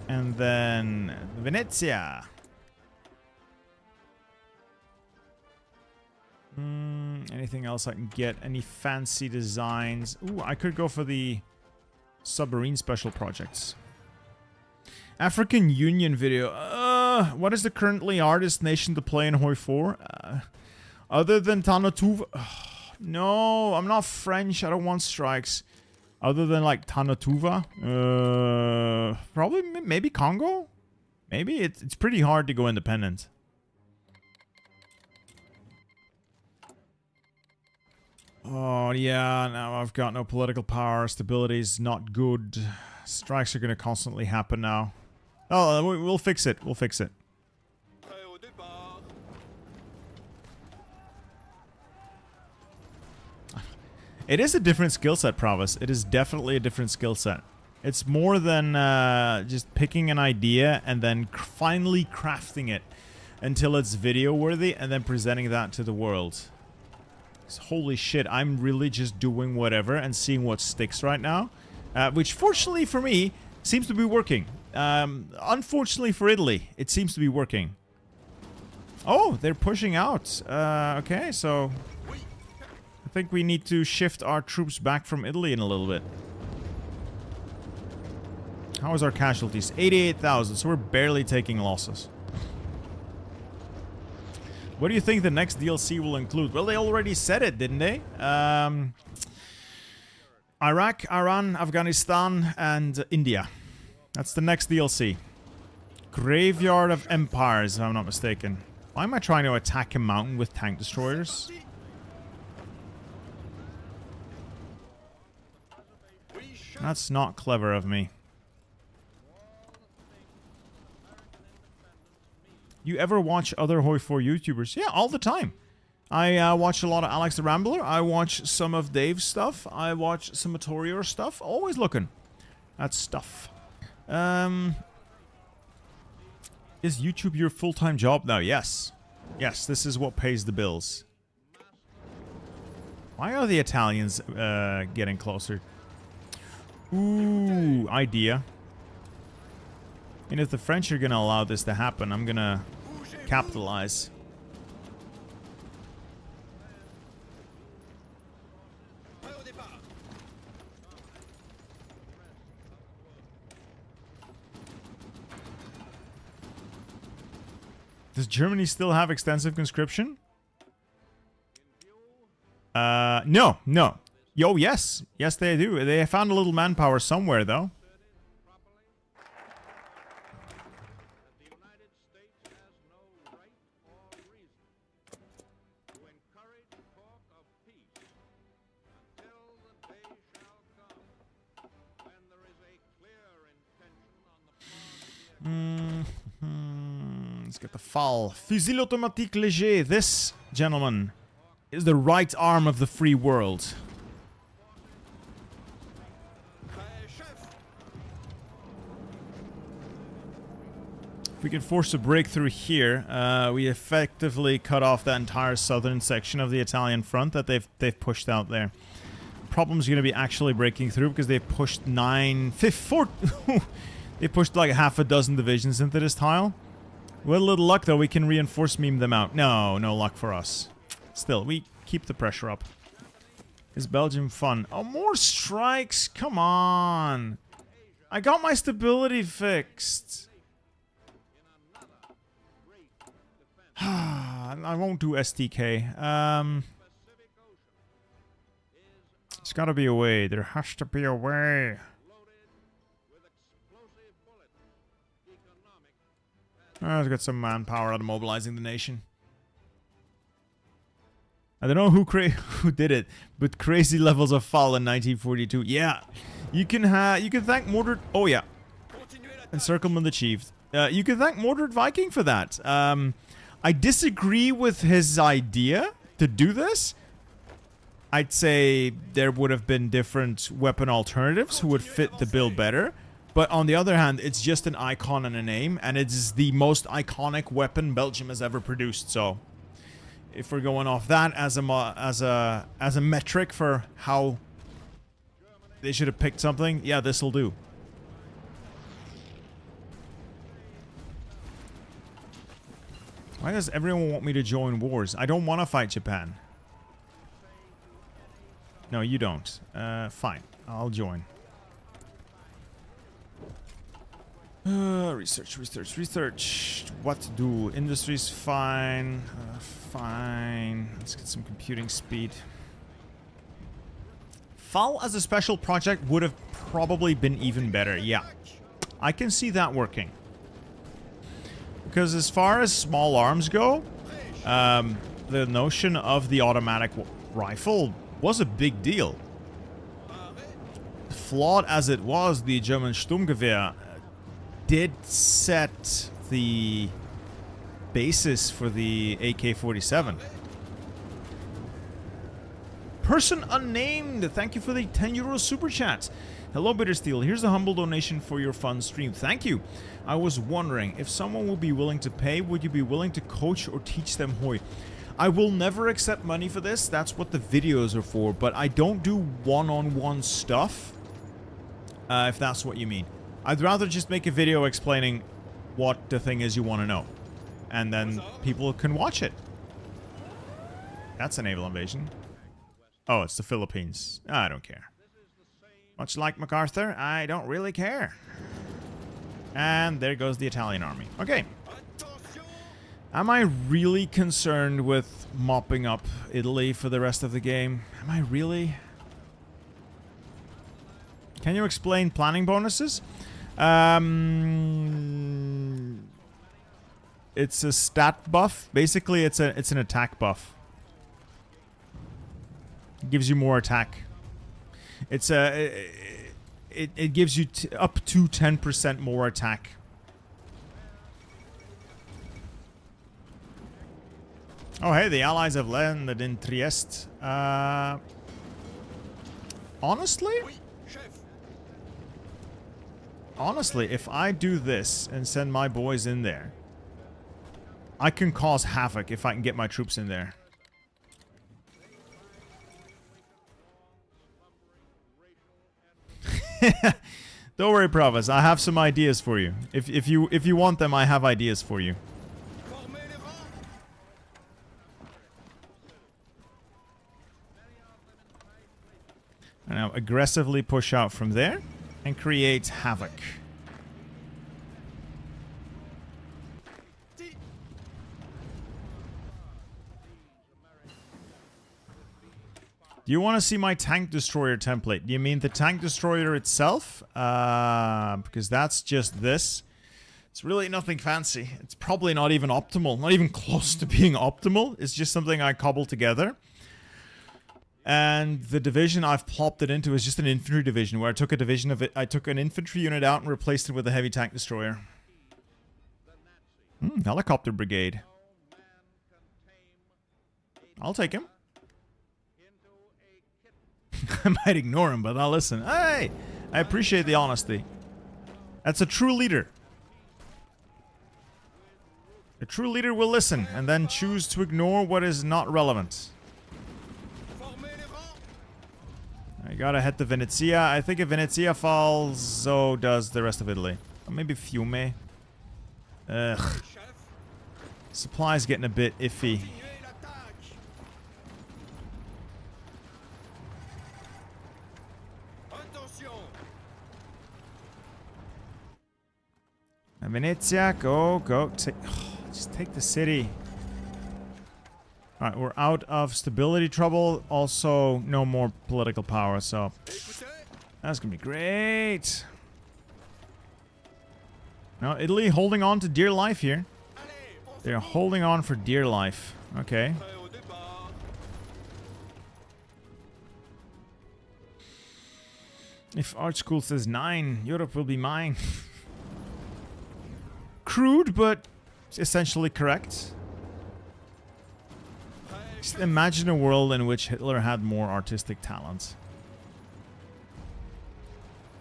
And then Venezia. Anything else I can get? Any fancy designs? Ooh, I could go for the submarine special projects. African Union video. What is the currently hardest nation to play in Hoi 4? Other than Tanatuva? No, I'm not French. I don't want strikes. Other than like Tanatuva? Probably maybe Congo? Maybe it's pretty hard to go independent. Oh, yeah, now I've got no political power. Stability's not good. Strikes are going to constantly happen now. Oh, we'll fix it. We'll fix it. Prêt au départ. It is a different skill set, Provis. It is definitely a different skill set. It's more than just picking an idea and then finally crafting it until it's video worthy and then presenting that to the world. Holy shit, I'm really just doing whatever and seeing what sticks right now. Which, fortunately for me, seems to be working. Unfortunately for Italy, it seems to be working. Oh, they're pushing out. Okay, so... I think we need to shift our troops back from Italy in a little bit. How is our casualties? 88,000, so we're barely taking losses. What do you think the next DLC will include? Well, they already said it, didn't they? Iraq, Iran, Afghanistan, and India. That's the next DLC. Graveyard of Empires, if I'm not mistaken. Why am I trying to attack a mountain with tank destroyers? That's not clever of me. You ever watch other Hoi 4 YouTubers? Yeah, all the time. I watch a lot of Alex the Rambler. I watch some of Dave's stuff. I watch some Matorio stuff. Always looking at stuff. Is YouTube your full-time job now? Yes. Yes, this is what pays the bills. Why are the Italians getting closer? Ooh, idea. And if the French are gonna allow this to happen, I'm gonna capitalize. Prêt au départ. Does Germany still have extensive conscription? No, no. Yo, yes. Yes, they do. They found a little manpower somewhere, though. get the FAL. Fusil automatique léger. This, gentlemen, is the right arm of the free world. Prêt, chef. If we can force a breakthrough here, we effectively cut off that entire southern section of the Italian front that they've pushed out there. Problem's going to be actually breaking through because they've pushed they pushed like half a dozen divisions into this tile. With a little luck though, we can reinforce meme them out. No luck for us. Still, we keep the pressure up. Is Belgium fun? Oh, more strikes! Come on! I got my stability fixed. I won't do STK. There's gotta be a way. There has to be a way. Let's get some manpower out of mobilizing the nation. I don't know who did it, but crazy levels of fall in 1942. Yeah, you can thank Mordred. Oh yeah, encirclement achieved. You can thank Mordred Viking for that. I disagree with his idea to do this. I'd say there would have been different weapon alternatives who would fit the bill better. But on the other hand, it's just an icon and a name, and it's the most iconic weapon Belgium has ever produced. So, if we're going off that as a metric for how they should have picked something, yeah, this'll do. Why does everyone want me to join wars? I don't want to fight Japan. No, you don't. Fine. I'll join. Research. What to do? Industry's fine. Fine. Let's get some computing speed. FAL as a special project would have probably been even better. Yeah. I can see that working. Because as far as small arms go, the notion of the automatic rifle was a big deal. Flawed as it was, the German Sturmgewehr did set the basis for the AK-47. Person unnamed, thank you for the 10 euro super chat. Hello Bittersteel, here's a humble donation for your fun stream. Thank you. I was wondering, if someone will be willing to pay, would you be willing to coach or teach them Hoi? I will never accept money for this, that's what the videos are for, but I don't do one-on-one stuff, if that's what you mean. I'd rather just make a video explaining what the thing is you want to know, and then people can watch it. That's a naval invasion. Oh, it's the Philippines. I don't care. Much like MacArthur, I don't really care. And there goes the Italian army. Okay. Am I really concerned with mopping up Italy for the rest of the game? Am I really? Can you explain planning bonuses? It's a stat buff. Basically, it's an attack buff. It gives you more attack. It's it gives you up to 10% more attack. Oh hey, the Allies have landed in Trieste. Honestly, if I do this and send my boys in there, I can cause havoc if I can get my troops in there. Don't worry, Provis. I have some ideas for you. If you want them, I have ideas for you. And now aggressively push out from there and create havoc. Do you want to see my tank destroyer template? Do you mean the tank destroyer itself? Because that's just this. It's really nothing fancy. It's probably not even optimal. Not even close to being optimal. It's just something I cobbled together. And the division I've plopped it into is just an infantry division where I took a division of it. I took an infantry unit out and replaced it with a heavy tank destroyer. Helicopter brigade. I'll take him. I might ignore him, but I'll listen. Hey, I appreciate the honesty. That's a true leader. A true leader will listen and then choose to ignore what is not relevant. I gotta head to Venezia. I think if Venezia falls, so does the rest of Italy. Or maybe Fiume. Ugh. Supply's getting a bit iffy. Venezia, go. Just take the city. Alright, we're out of stability trouble. Also, no more political power, so that's gonna be great. Now, Italy holding on to dear life here. They're holding on for dear life. Okay. If Art School says 9, Europe will be mine. Crude, but essentially correct. Just imagine a world in which Hitler had more artistic talent.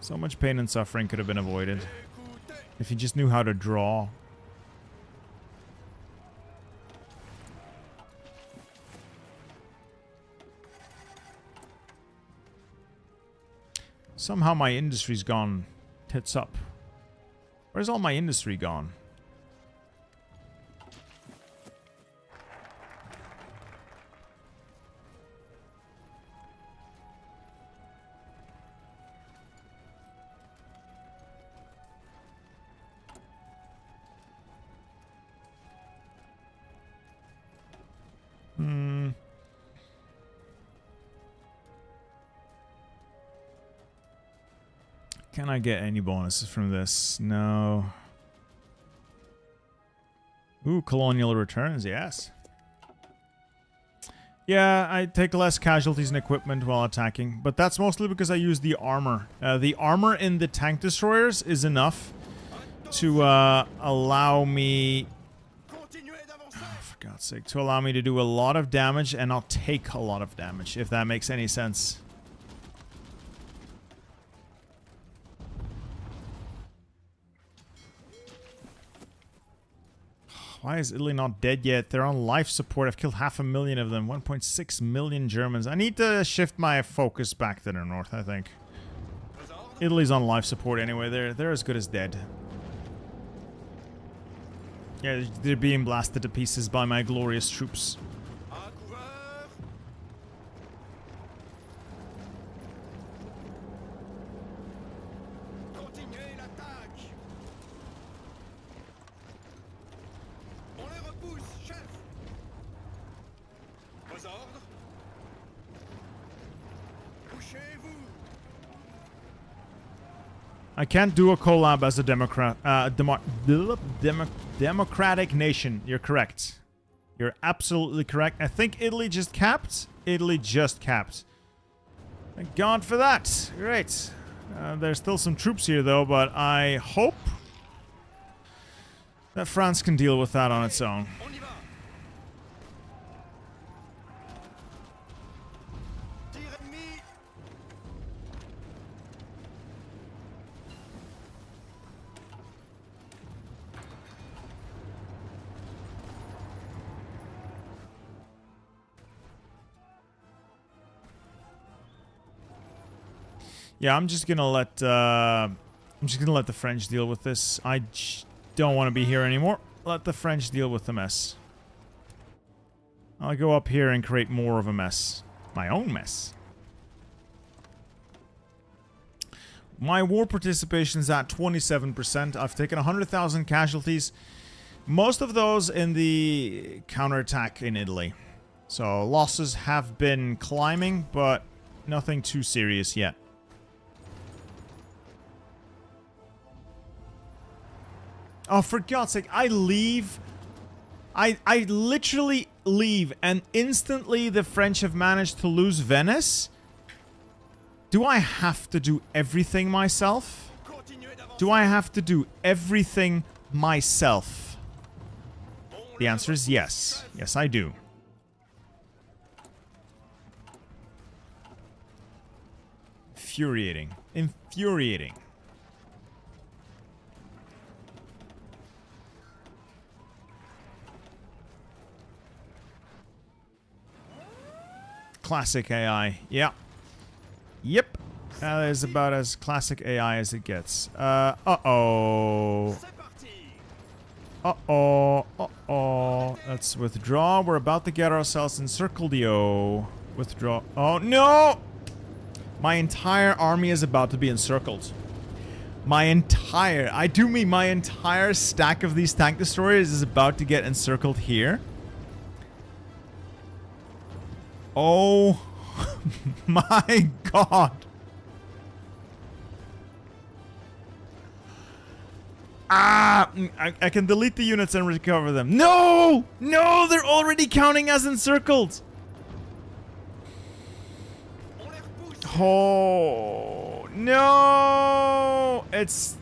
So much pain and suffering could have been avoided if he just knew how to draw. Somehow my industry's gone tits up. Where's all my industry gone? Can I get any bonuses from this? No. Ooh, colonial returns, yes. Yeah, I take less casualties and equipment while attacking, but that's mostly because I use the armor. The armor in the tank destroyers is enough to allow me... Oh, for God's sake, to allow me to do a lot of damage and not take a lot of damage, if that makes any sense. Why is Italy not dead yet? They're on life support. I've killed 500,000 of them. 1.6 million Germans. I need to shift my focus back to the north, I think. Italy's on life support anyway. They're as good as dead. Yeah, they're being blasted to pieces by my glorious troops. I can't do a collab as a democratic nation. You're correct. You're absolutely correct. I think Italy just capped. Italy just capped. Thank God for that. Great. There's still some troops here, though, but I hope that France can deal with that on its own. Yeah, I'm just gonna let the French deal with this. I don't want to be here anymore. Let the French deal with the mess. I'll go up here and create more of a mess. My own mess. My war participation is at 27%. I've taken 100,000 casualties. Most of those in the counterattack in Italy. So losses have been climbing, but nothing too serious yet. Oh, for God's sake, I leave. I literally leave, and instantly the French have managed to lose Venice? Do I have to do everything myself? Do I have to do everything myself? The answer is yes. Yes, I do. Infuriating. Infuriating. Classic AI. Yeah. Yep. That is about as classic AI as it gets. Uh-oh. C'est parti. Uh-oh. Uh-oh. Let's withdraw. We're about to get ourselves encircled, yo. Withdraw. Oh, no! My entire army is about to be encircled. My entire... I do mean my entire stack of these tank destroyers is about to get encircled here. Oh my god. Ah, I can delete the units and recover them. No! No, they're already counting as encircled. On les repousse. Oh, no. It's...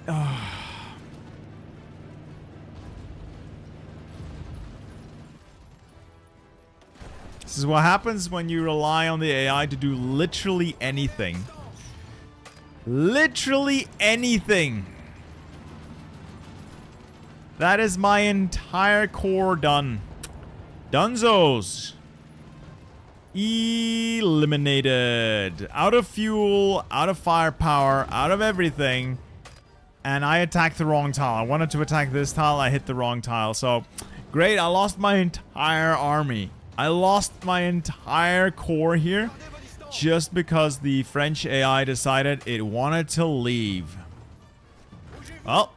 This is what happens when you rely on the AI to do literally anything. Literally anything. That is my entire core done. Dunzos. Eliminated. Out of fuel, out of firepower, out of everything. And I attacked the wrong tile. I wanted to attack this tile, I hit the wrong tile. So, great, I lost my entire army. I lost my entire core here just because the French AI decided it wanted to leave. Well,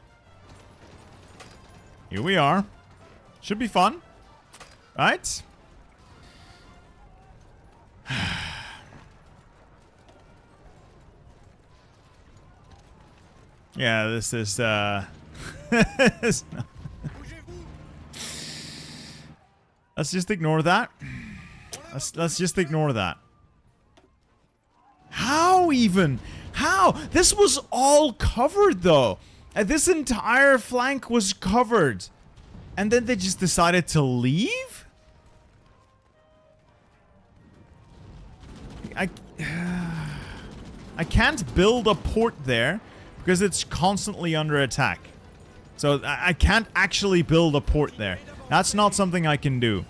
here we are. Should be fun, right? Yeah, this is Let's just ignore that. Let's just ignore that. How even? How? This was all covered though. This entire flank was covered. And then they just decided to leave? I can't build a port there because it's constantly under attack. So I can't actually build a port there. That's not something I can do.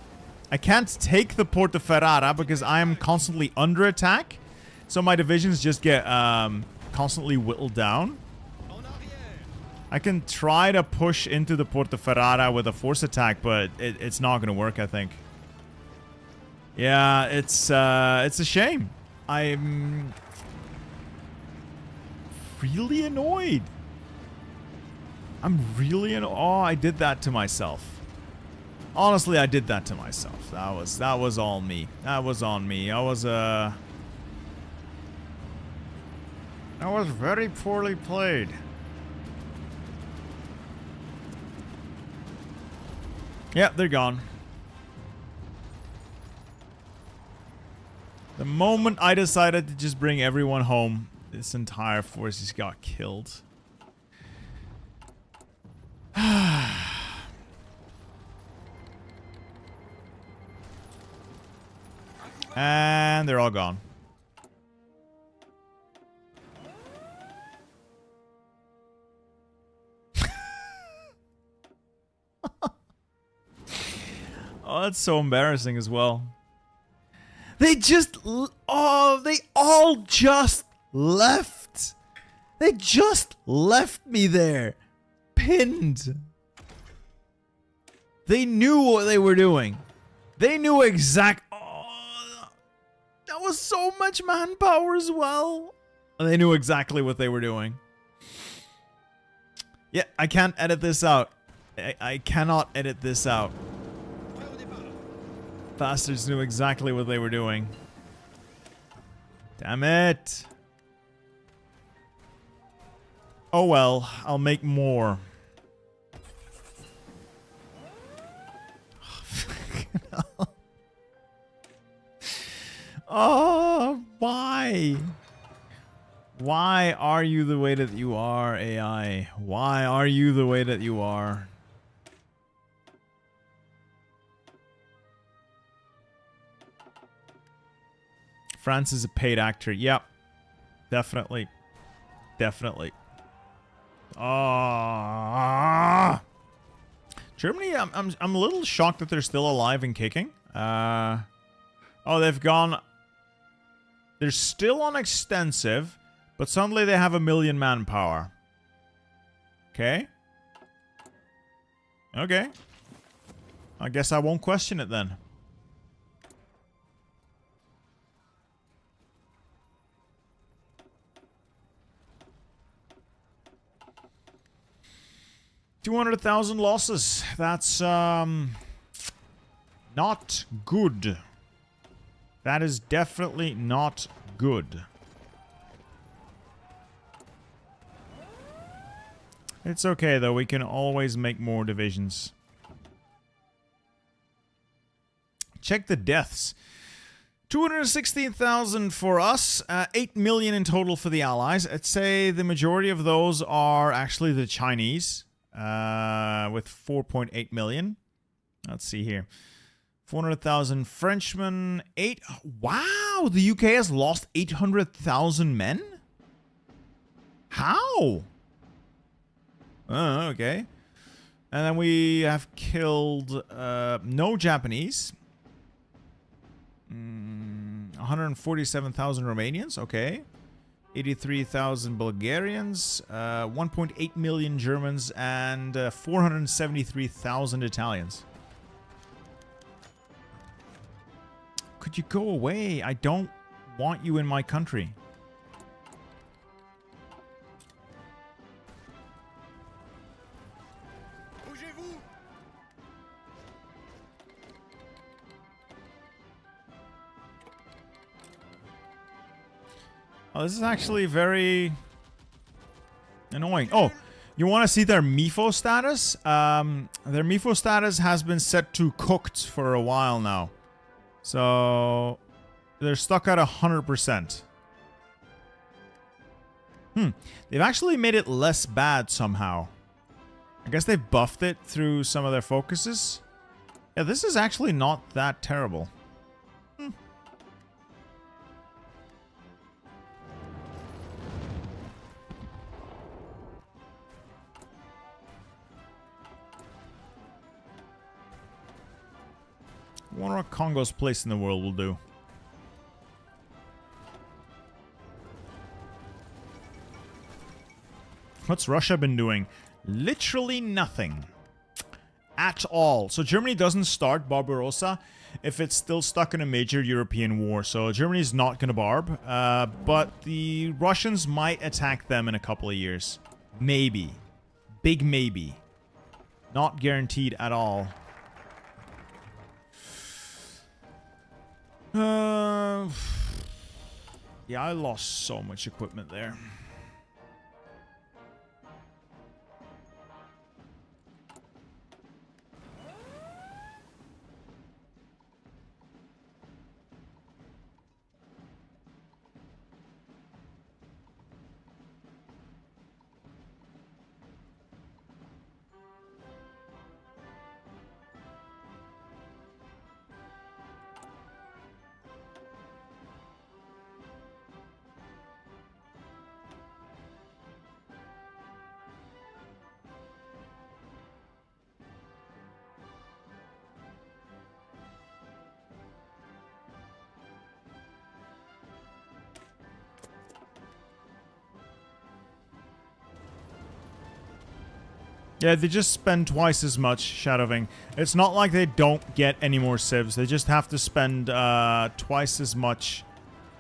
I can't take the Porta Ferrara because I am constantly under attack. So my divisions just get constantly whittled down. En arrière. I can try to push into the Porta Ferrara with a force attack, but it's not going to work, I think. Yeah, it's a shame. I'm really annoyed. I'm really annoyed. Oh, I did that to myself. Honestly, I did that to myself. That was all me. That was on me. I was That was very poorly played. Yeah, they're gone. The moment I decided to just bring everyone home, this entire force just got killed. And they're all gone. Oh, that's so embarrassing as well. They just... Oh, they all just left. They just left me there. Pinned. They knew what they were doing. They knew exact... Oh, that was so much manpower as well. They knew exactly what they were doing. Yeah, I can't edit this out. I cannot edit this out. Prêt au départ. Bastards knew exactly what they were doing. Damn it. Oh well, I'll make more. Oh, why? Why are you the way that you are, AI? Why are you the way that you are? France is a paid actor. Yep. Definitely. Definitely. Germany, I'm a little shocked that they're still alive and kicking. Oh, they've gone... They're still on extensive, but suddenly they have 1 million manpower. Okay. Okay. I guess I won't question it then. $200,000 losses. That's not good. That is definitely not good. It's okay though, we can always make more divisions. Check the deaths. 216,000 for us, 8 million in total for the Allies. I'd say the majority of those are actually the Chinese, with 4.8 million. Let's see here. 400,000 Frenchmen, wow, the UK has lost 800,000 men? How? Oh, okay. And then we have killed no Japanese. 147,000 Romanians, okay. 83,000 Bulgarians, 1.8 million Germans, and 473,000 Italians. Could you go away? I don't want you in my country. Bougez-vous! Oh, this is actually very annoying. Oh, you want to see their MIFO status? Their MIFO status has been set to cooked for a while now. So, they're stuck at 100%. They've actually made it less bad somehow. I guess they've buffed it through some of their focuses. Yeah, this is actually not that terrible. I wonder what Congo's place in the world will do. What's Russia been doing? Literally nothing. At all. So Germany doesn't start Barbarossa if it's still stuck in a major European war. So Germany's not going to barb. But the Russians might attack them in a couple of years. Maybe. Big maybe. Not guaranteed at all. Yeah, I lost so much equipment there. Yeah, they just spend twice as much shadowing. It's not like they don't get any more civs. They just have to spend twice as much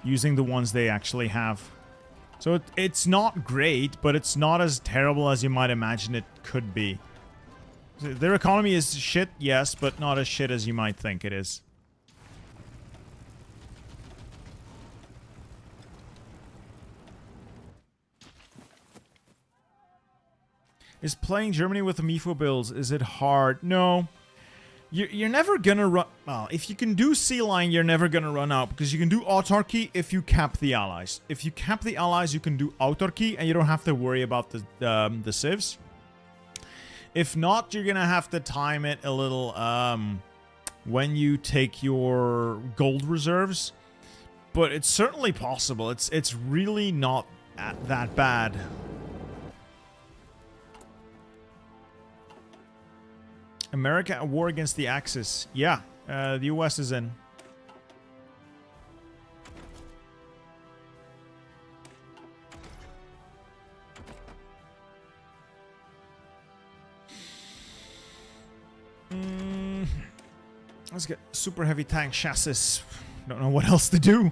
using the ones they actually have. So it's not great, but it's not as terrible as you might imagine it could be. Their economy is shit, yes, but not as shit as you might think it is. Is playing Germany with the MIFO builds, is it hard? No. You're never gonna run... Well, if you can do Sea Line, you're never gonna run out. Because you can do autarky if you cap the allies. If you cap the allies, you can do autarky, and you don't have to worry about the civs. If not, you're gonna have to time it a little when you take your gold reserves. but it's certainly possible. It's really not that bad. America at war against the Axis. Yeah, the US is in. Let's get super heavy tank chassis. Don't know what else to do.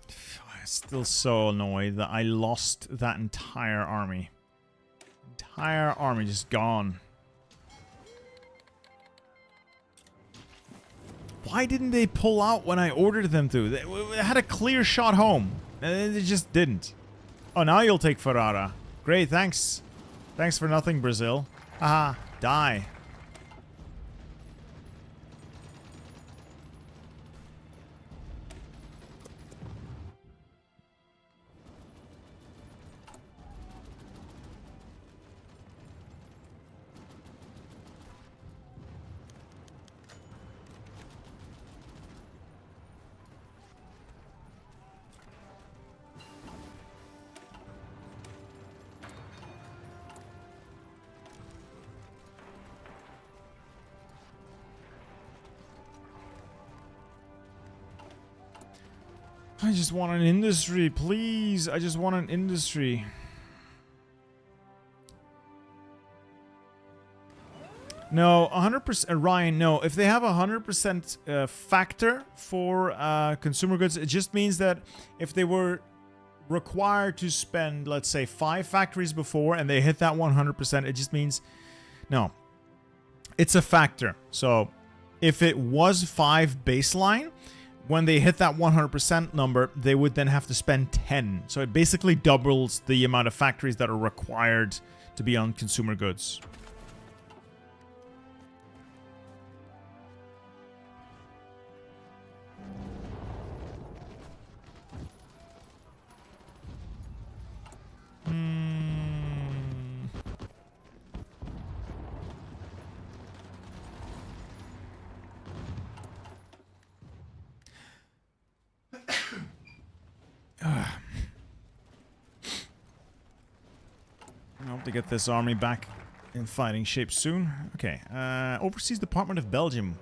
I'm still so annoyed that I lost that entire army. Entire army just gone. Why didn't they pull out when I ordered them to? They had a clear shot home. And they just didn't. Oh, now you'll take Ferrara. Great, thanks. Thanks for nothing, Brazil. Haha, die. I just want an industry, please. I just want an industry. No, 100%. Ryan, no. If they have a 100% factor for consumer goods, it just means that if they were required to spend, let's say, 5 factories before and they hit that 100%, it just means... No. It's a factor. So, if it was 5 baseline... When they hit that 100% number, they would then have to spend 10. So it basically doubles the amount of factories that are required to be on consumer goods. I hope to get this army back in fighting shape soon. Okay, Overseas Department of Belgium.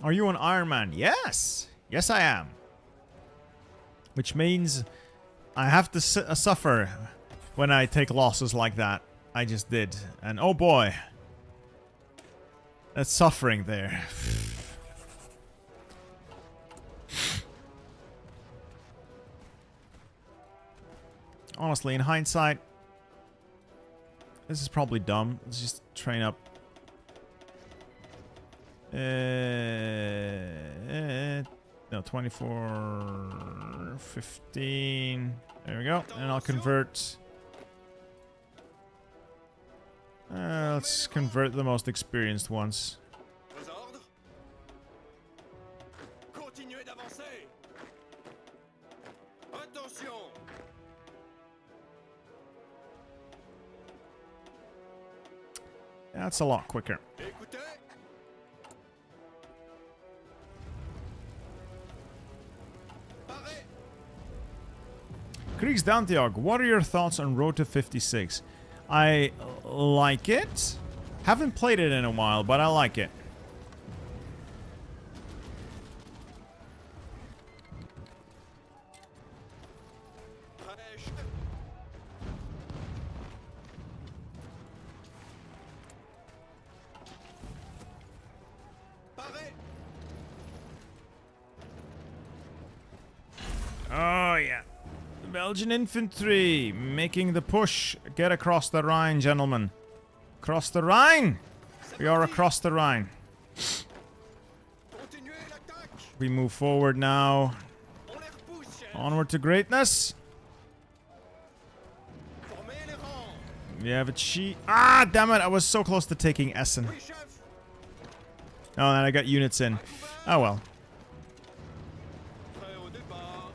Are you an Iron Man? Yes! Yes, I am. Which means I have to suffer when I take losses like that. I just did. And oh boy. That's suffering there. Honestly, in hindsight, this is probably dumb. Let's just train up. No, 24, 15. There we go. And I'll convert. Let's convert the most experienced ones. Vos ordres? Continuez d'avancer. Attention. That's a lot quicker. Écoutez. Parez. Kriegsdantiog, what are your thoughts on Road to 56? I like it. Haven't played it in a while, but I like it. Prêche. Parez. Oh, yeah. The Belgian infantry making the push. Get across the Rhine, gentlemen. Across the Rhine! We are across the Rhine. Continuez l'attaque. We move forward now. On les repousse, chef. Onward to greatness. We have a cheat. Ah, damn it. I was so close to taking Essen. Oui, chef. Oh, and I got units in. Oh, well. Prêt au départ.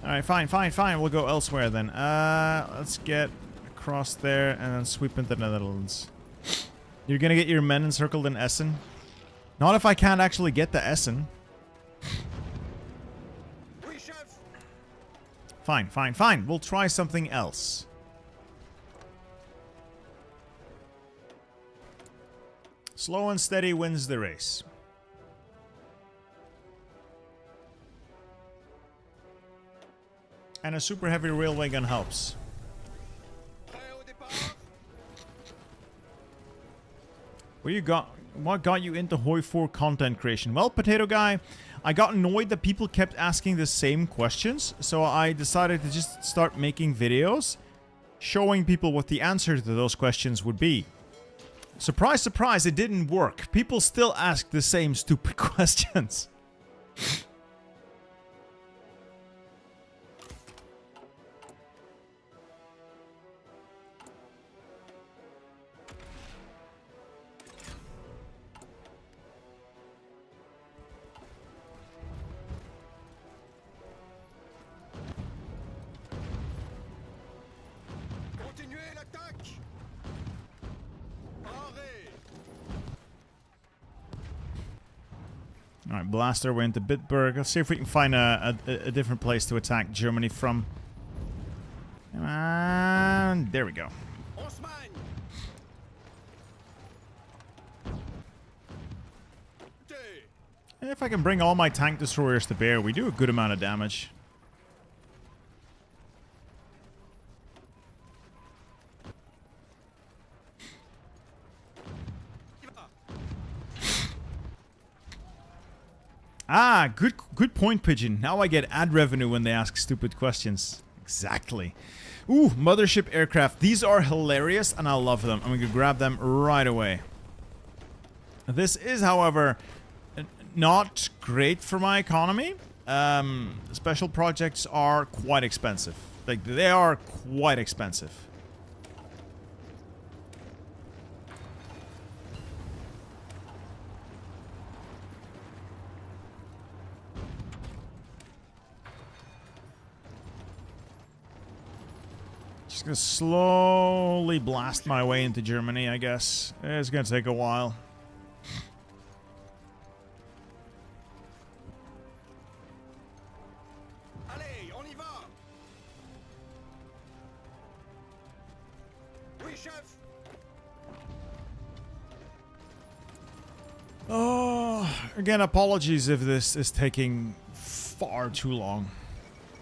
Alright, fine. We'll go elsewhere then. Let's get across there and then sweep into the Netherlands. You're gonna get your men encircled in Essen? Not if I can't actually get to Essen. Oui, chef. Fine. We'll try something else. Slow and steady wins the race. And a super heavy railway gun helps. Prêt au départ. What got you into Hoi 4 content creation? Well, Potato Guy, I got annoyed that people kept asking the same questions, so I decided to just start making videos showing people what the answer to those questions would be. Surprise, surprise, it didn't work. People still ask the same stupid questions. Continuez l'attaque. Parez. Alright, blast our way into Bitburg. Let's see if we can find a different place to attack Germany from. And there we go. On se magne. Té. If I can bring all my tank destroyers to bear, we do a good amount of damage. Y va. Ah, good point, Pigeon. Now I get ad revenue when they ask stupid questions. Exactly. Ooh, mothership aircraft. These are hilarious, and I love them. I'm going to grab them right away. This is, however, not great for my economy. Special projects are quite expensive. Like, they are quite expensive. Just gonna slowly blast my way into Germany, I guess. It's gonna take a while. Allez, on y va. Oui, chef. Oh, again, apologies if this is taking far too long.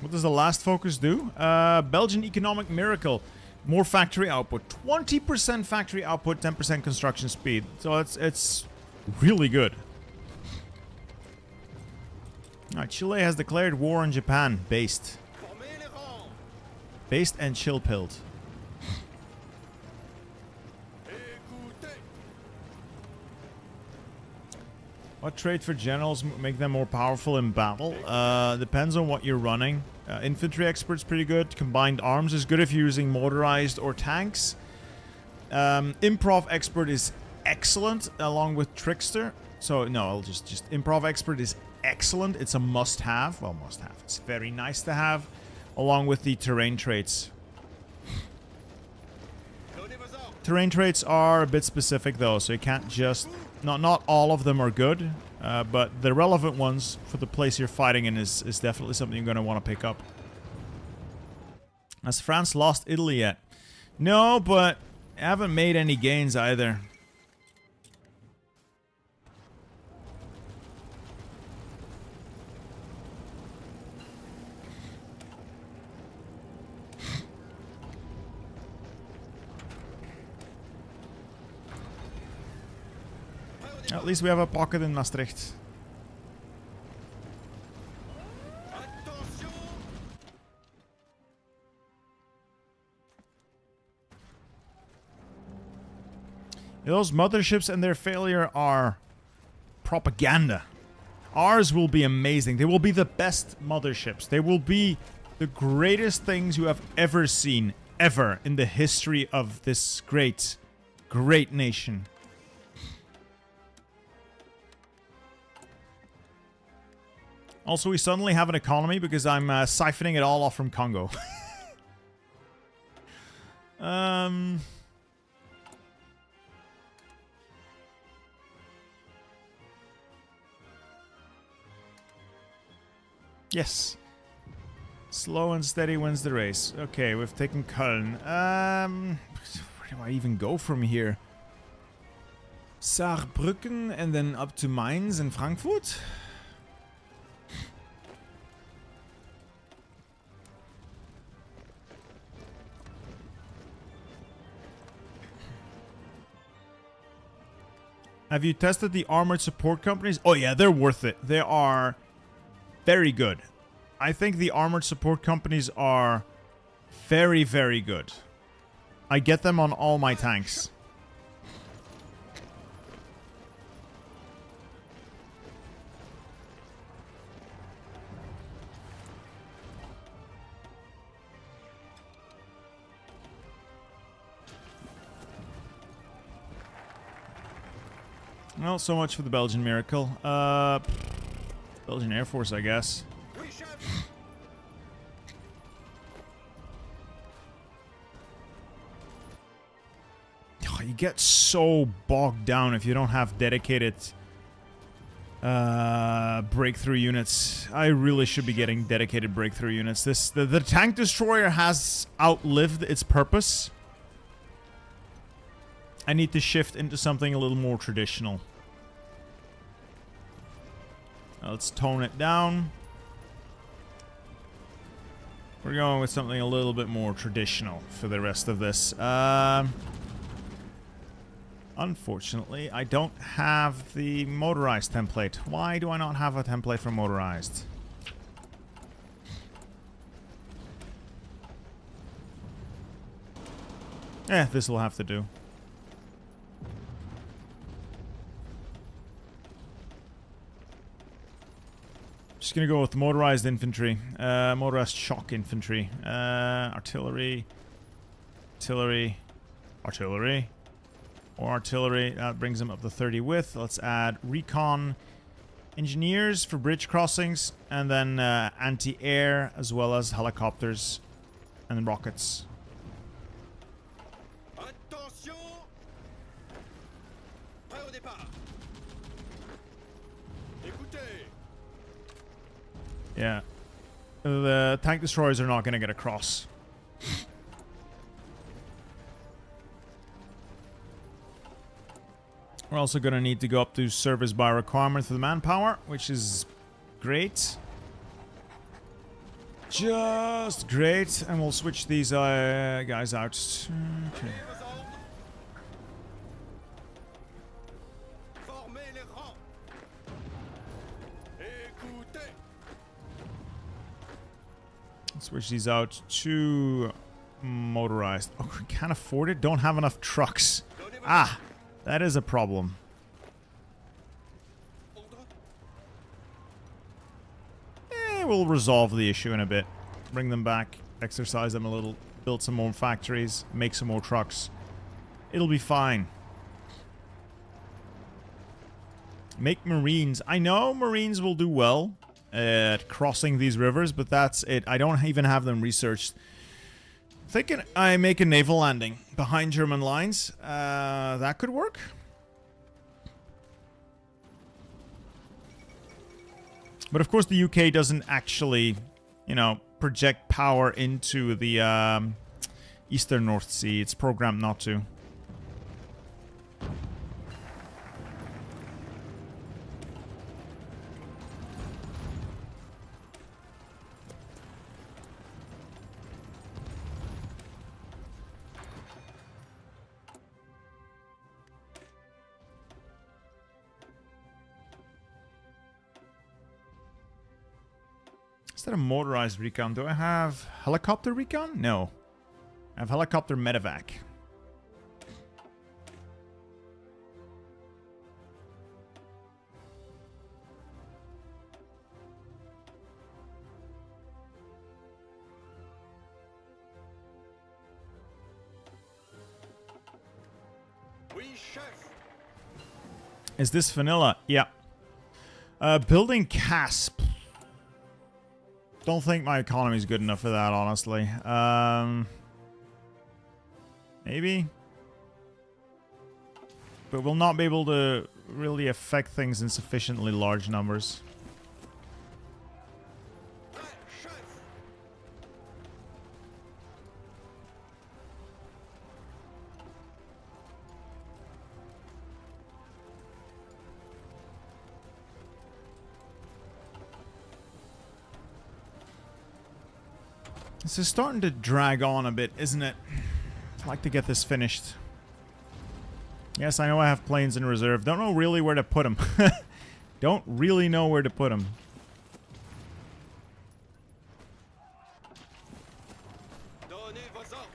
What does the last focus do? Belgian economic miracle. More factory output. 20% factory output, 10% construction speed. So it's really good. Alright, Chile has declared war on Japan. Based. Formez les rangs. Based and chill-pilled. Écoutez. What trait for generals make them more powerful in battle? Depends on what you're running. Infantry expert's pretty good. Combined arms is good if you're using motorized or tanks. Improv expert is excellent along with trickster. So no, I'll just improv expert is excellent. It's a must-have. Well, must-have. It's very nice to have, along with the terrain traits. Donnez vos ordres. Terrain traits are a bit specific though, so you can't just... Not all of them are good, but the relevant ones for the place you're fighting in is definitely something you're going to want to pick up. Has France lost Italy yet? No, but haven't made any gains either. At least we have a pocket in Maastricht. Attention. Those motherships and their failure are propaganda. Ours will be amazing. They will be the best motherships. They will be the greatest things you have ever seen, ever in the history of this great, great nation. Also, we suddenly have an economy because I'm siphoning it all off from Congo. Yes. Slow and steady wins the race. Okay, we've taken Köln. Where do I even go from here? Saarbrücken and then up to Mainz and Frankfurt? Have you tested the armored support companies? Oh yeah, they're worth it. They are very good. I think the armored support companies are very, very good. I get them on all my tanks. Well, so much for the Belgian miracle. Belgian Air Force, I guess. Oui, chef. Oh, you get so bogged down if you don't have dedicated breakthrough units. I really should be getting dedicated breakthrough units. The tank destroyer has outlived its purpose. I need to shift into something a little more traditional. Let's tone it down. We're going with something a little bit more traditional for the rest of this. Unfortunately, I don't have the motorized template. Why do I not have a template for motorized? This will have to do. Just gonna go with motorized infantry, motorized shock infantry, artillery, or artillery. That brings them up to 30 width. Let's add recon engineers for bridge crossings, and then anti-air as well as helicopters and rockets. Attention. Prêt au départ. Écoutez. Yeah, the tank destroyers are not gonna get across. We're also going to need to go up to service by requirement for the manpower, which is great. Just great. And we'll switch these guys out. Okay. Formez les rangs. Écoutez. Switch these out to motorized. Oh, we can't afford it. Don't have enough trucks. Ah, that is a problem. We'll resolve the issue in a bit. Bring them back, exercise them a little, build some more factories, make some more trucks. It'll be fine. Make Marines. I know Marines will do well at crossing these rivers, but that's it. I don't even have them researched. Thinking I make a naval landing behind German lines. That could work. But of course the UK doesn't actually, you know, project power into the Eastern North Sea. It's programmed not to. Is that a motorized recon? Do I have helicopter recon? No. I have helicopter medevac. Oui, chef. Is this vanilla? Yeah. Building CAS. Don't think my economy is good enough for that, honestly. Maybe. But we'll not be able to really affect things in sufficiently large numbers. Prêt, chef. This is starting to drag on a bit, isn't it? I'd like to get this finished. Yes, I know I have planes in reserve. Don't know really where to put them. Don't really know where to put them. Donnez vos ordres.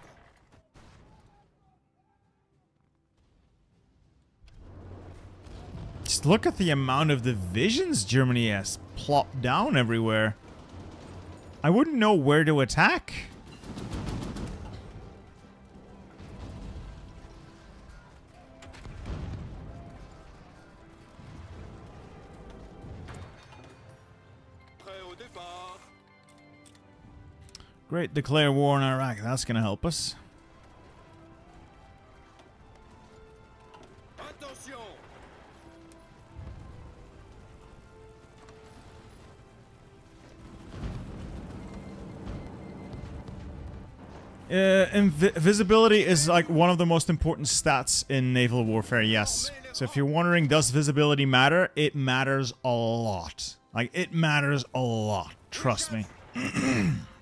Just look at the amount of divisions Germany has plopped down everywhere. I wouldn't know where to attack. Prêt au départ. Great, declare war on Iraq. That's going to help us. Attention. Visibility is like one of the most important stats in naval warfare, yes. So if you're wondering, does visibility matter? It matters a lot. Like, it matters a lot. Trust me. Bougez-vous.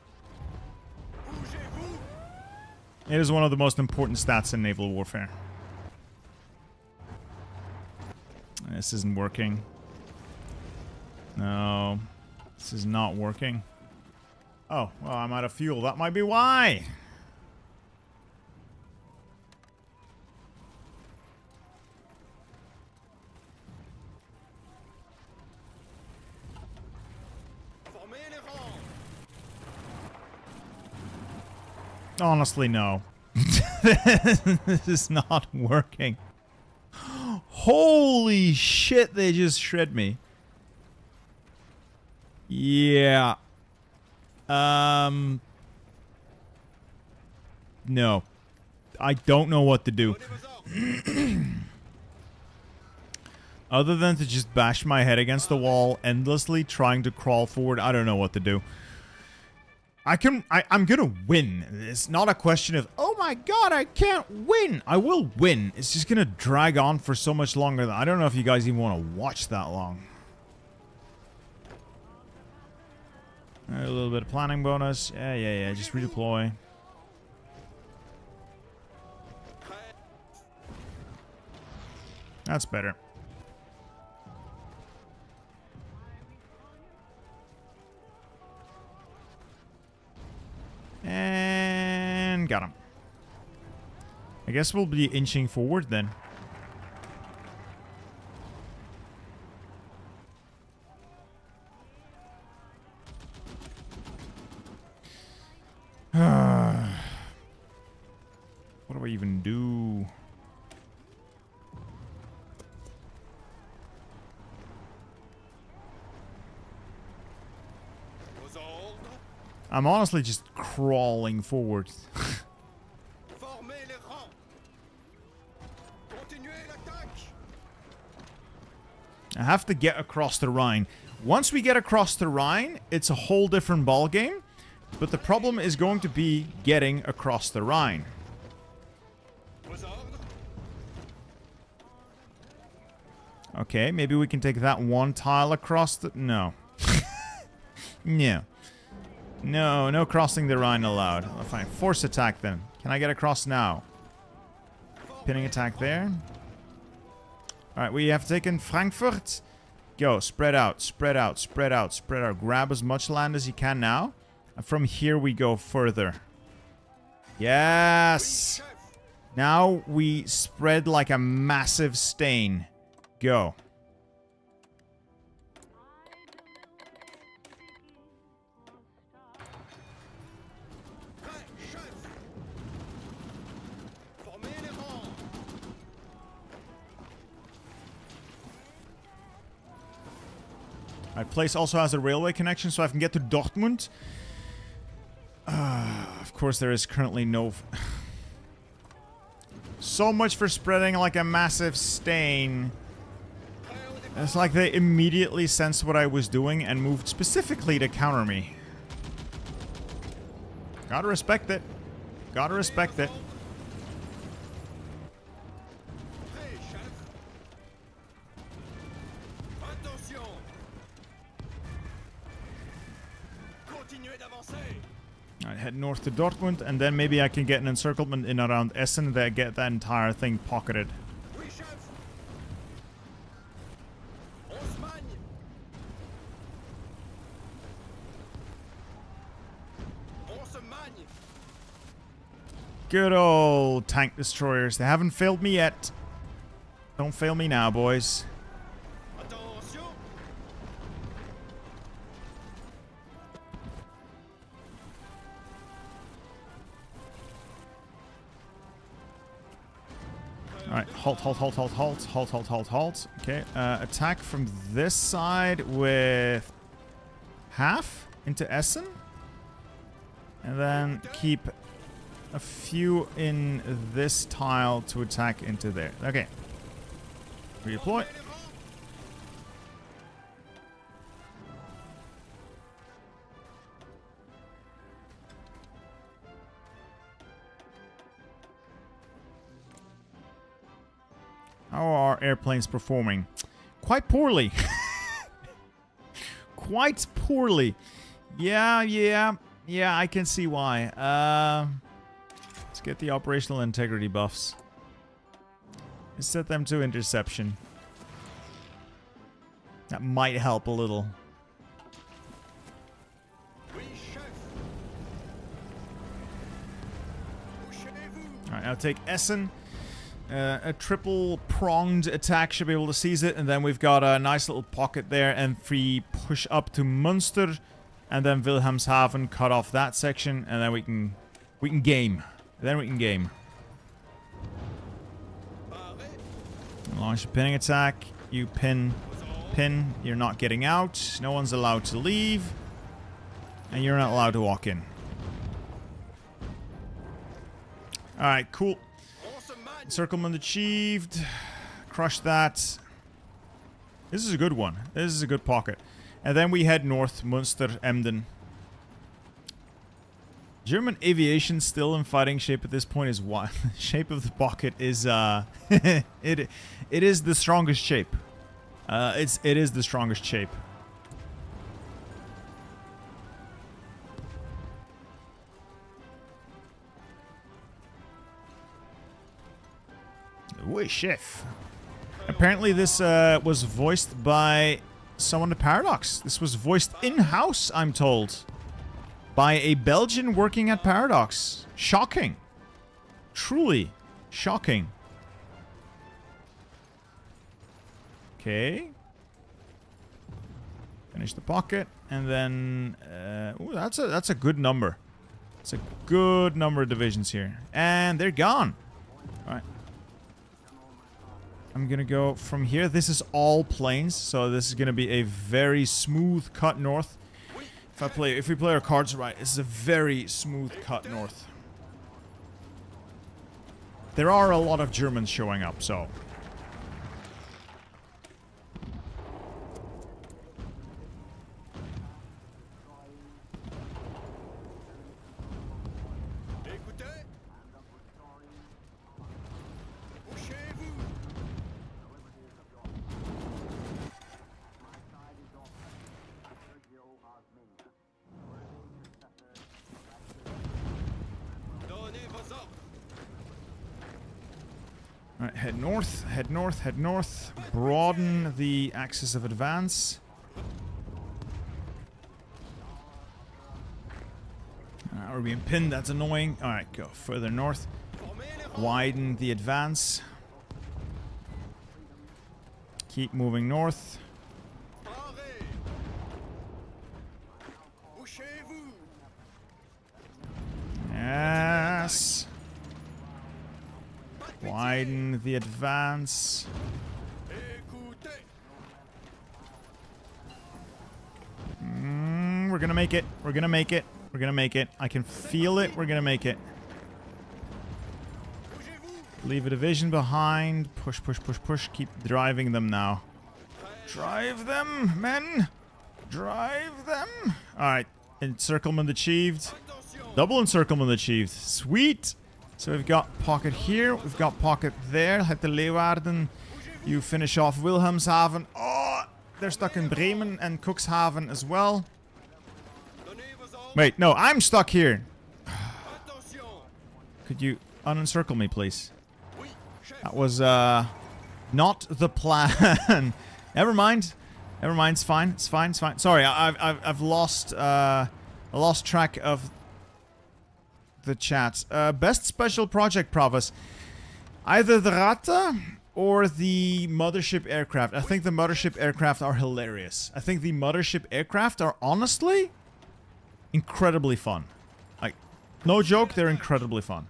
It is one of the most important stats in naval warfare. This isn't working. No. This is not working. Oh, well, I'm out of fuel. That might be why. Formez les rangs. Honestly, no. This is not working. Holy shit, they just shred me. Yeah. No. I don't know what to do. Donnez vos ordres. Other than to just bash my head against the wall, endlessly trying to crawl forward, I don't know what to do. I'm gonna win. It's not a question of, oh my god, I can't win. I will win. It's just gonna drag on for so much longer that I don't know if you guys even want to watch that long. A little bit of planning bonus. Yeah. Just redeploy. Prêt. That's better. And got him. I guess we'll be inching forward then. What do I even do? Vos ordres. I'm honestly just crawling forward. Formez les rangs. Continuez l'attaque. I have to get across the Rhine. Once we get across the Rhine, it's a whole different ballgame. But the problem is going to be getting across the Rhine. Vos ordres. Okay, maybe we can take that one tile across the... No. No. No crossing the Rhine allowed. Oh, fine. Force attack then. Can I get across now? Pinning attack there. Alright, we have taken Frankfurt. Go, spread out, spread out, spread out, spread out. Grab as much land as you can now. And from here we go further. Yes! Chef. Now we spread like a massive stain. Go. Prêt, chef. Formez les rangs. Right, place also has a railway connection, so I can get to Dortmund. Of course, there is currently no... So much for spreading like a massive stain. It's like they immediately sensed what I was doing and moved specifically to counter me. Gotta respect it. Gotta respect it. Prêt, chef. Attention. Continuez d'avancer. Alright, head north to Dortmund, and then maybe I can get an encirclement in around Essen that get that entire thing pocketed. Oui, chef. On se magne. On se magne. Good old tank destroyers. They haven't failed me yet. Don't fail me now, boys. Attention. Alright, halt, halt, halt, halt, halt, halt, halt, halt, halt. Okay, attack from this side with half into Essen. And then keep a few in this tile to attack into there. Okay. Redeploy. Les rangs. How are airplanes performing? Quite poorly. Quite poorly. Yeah, I can see why. Let's get the operational integrity buffs. Let's set them to interception. That might help a little. Oui, chef. Couchez-vous. Alright, I'll take Essen. A triple-pronged attack should be able to seize it, and then we've got a nice little pocket there, and free push up to Munster, and then Wilhelmshaven, cut off that section, and then we can game. Then we can game. Paré. Launch a pinning attack. You pin. You're not getting out. No one's allowed to leave, and you're not allowed to walk in. All right, cool. On se magne. Encirclement achieved. Crush that. This is a good one. This is a good pocket. And then we head north, Munster, Emden. German aviation still in fighting shape at this point is what? Shape of the pocket is it is the strongest shape. It is the strongest shape. Oui, chef. Apparently this was voiced by someone at Paradox. This was voiced in-house, I'm told. By a Belgian working at Paradox. Shocking. Truly shocking. Okay. Finish the pocket. And then... ooh, that's a good number. It's a good number of divisions here. And they're gone. Alright. I'm gonna go from here. This is all plains, so this is gonna be a very smooth cut north. If we play our cards right, this is a very smooth cut north. There are a lot of Germans showing up, so... Écoutez. Couchez-vous. Donnez vos ordres. Alright, head north, head north, head north. Broaden the axis of advance. We're being pinned, that's annoying. Alright, go further north. Formez les rangs. Widen the advance. Keep moving north. Paré. Couchez-vous. Yes. Pas de pitié. Widen the advance. Écoutez. We're gonna make it. We're gonna make it. We're gonna make it. I can feel it. We're gonna make it. Leave a division behind. Push, push, push, push. Keep driving them now. Drive them, men. Drive them. Alright. Encirclement achieved. Double encirclement achieved. Sweet. So we've got pocket here. We've got pocket there. Het de Leeuwarden. You finish off Wilhelmshaven. Oh, they're stuck in Bremen and Cuxhaven as well. Wait, no, I'm stuck here. Could you unencircle me, please? That was, not the plan. Never mind. Never mind, it's fine. It's fine, it's fine. Sorry, I've lost, I lost track of the chat. Best special project, Provis. Either the Rata or the mothership aircraft. I think the mothership aircraft are hilarious. I think the mothership aircraft are honestly incredibly fun. Like, no joke, they're incredibly fun.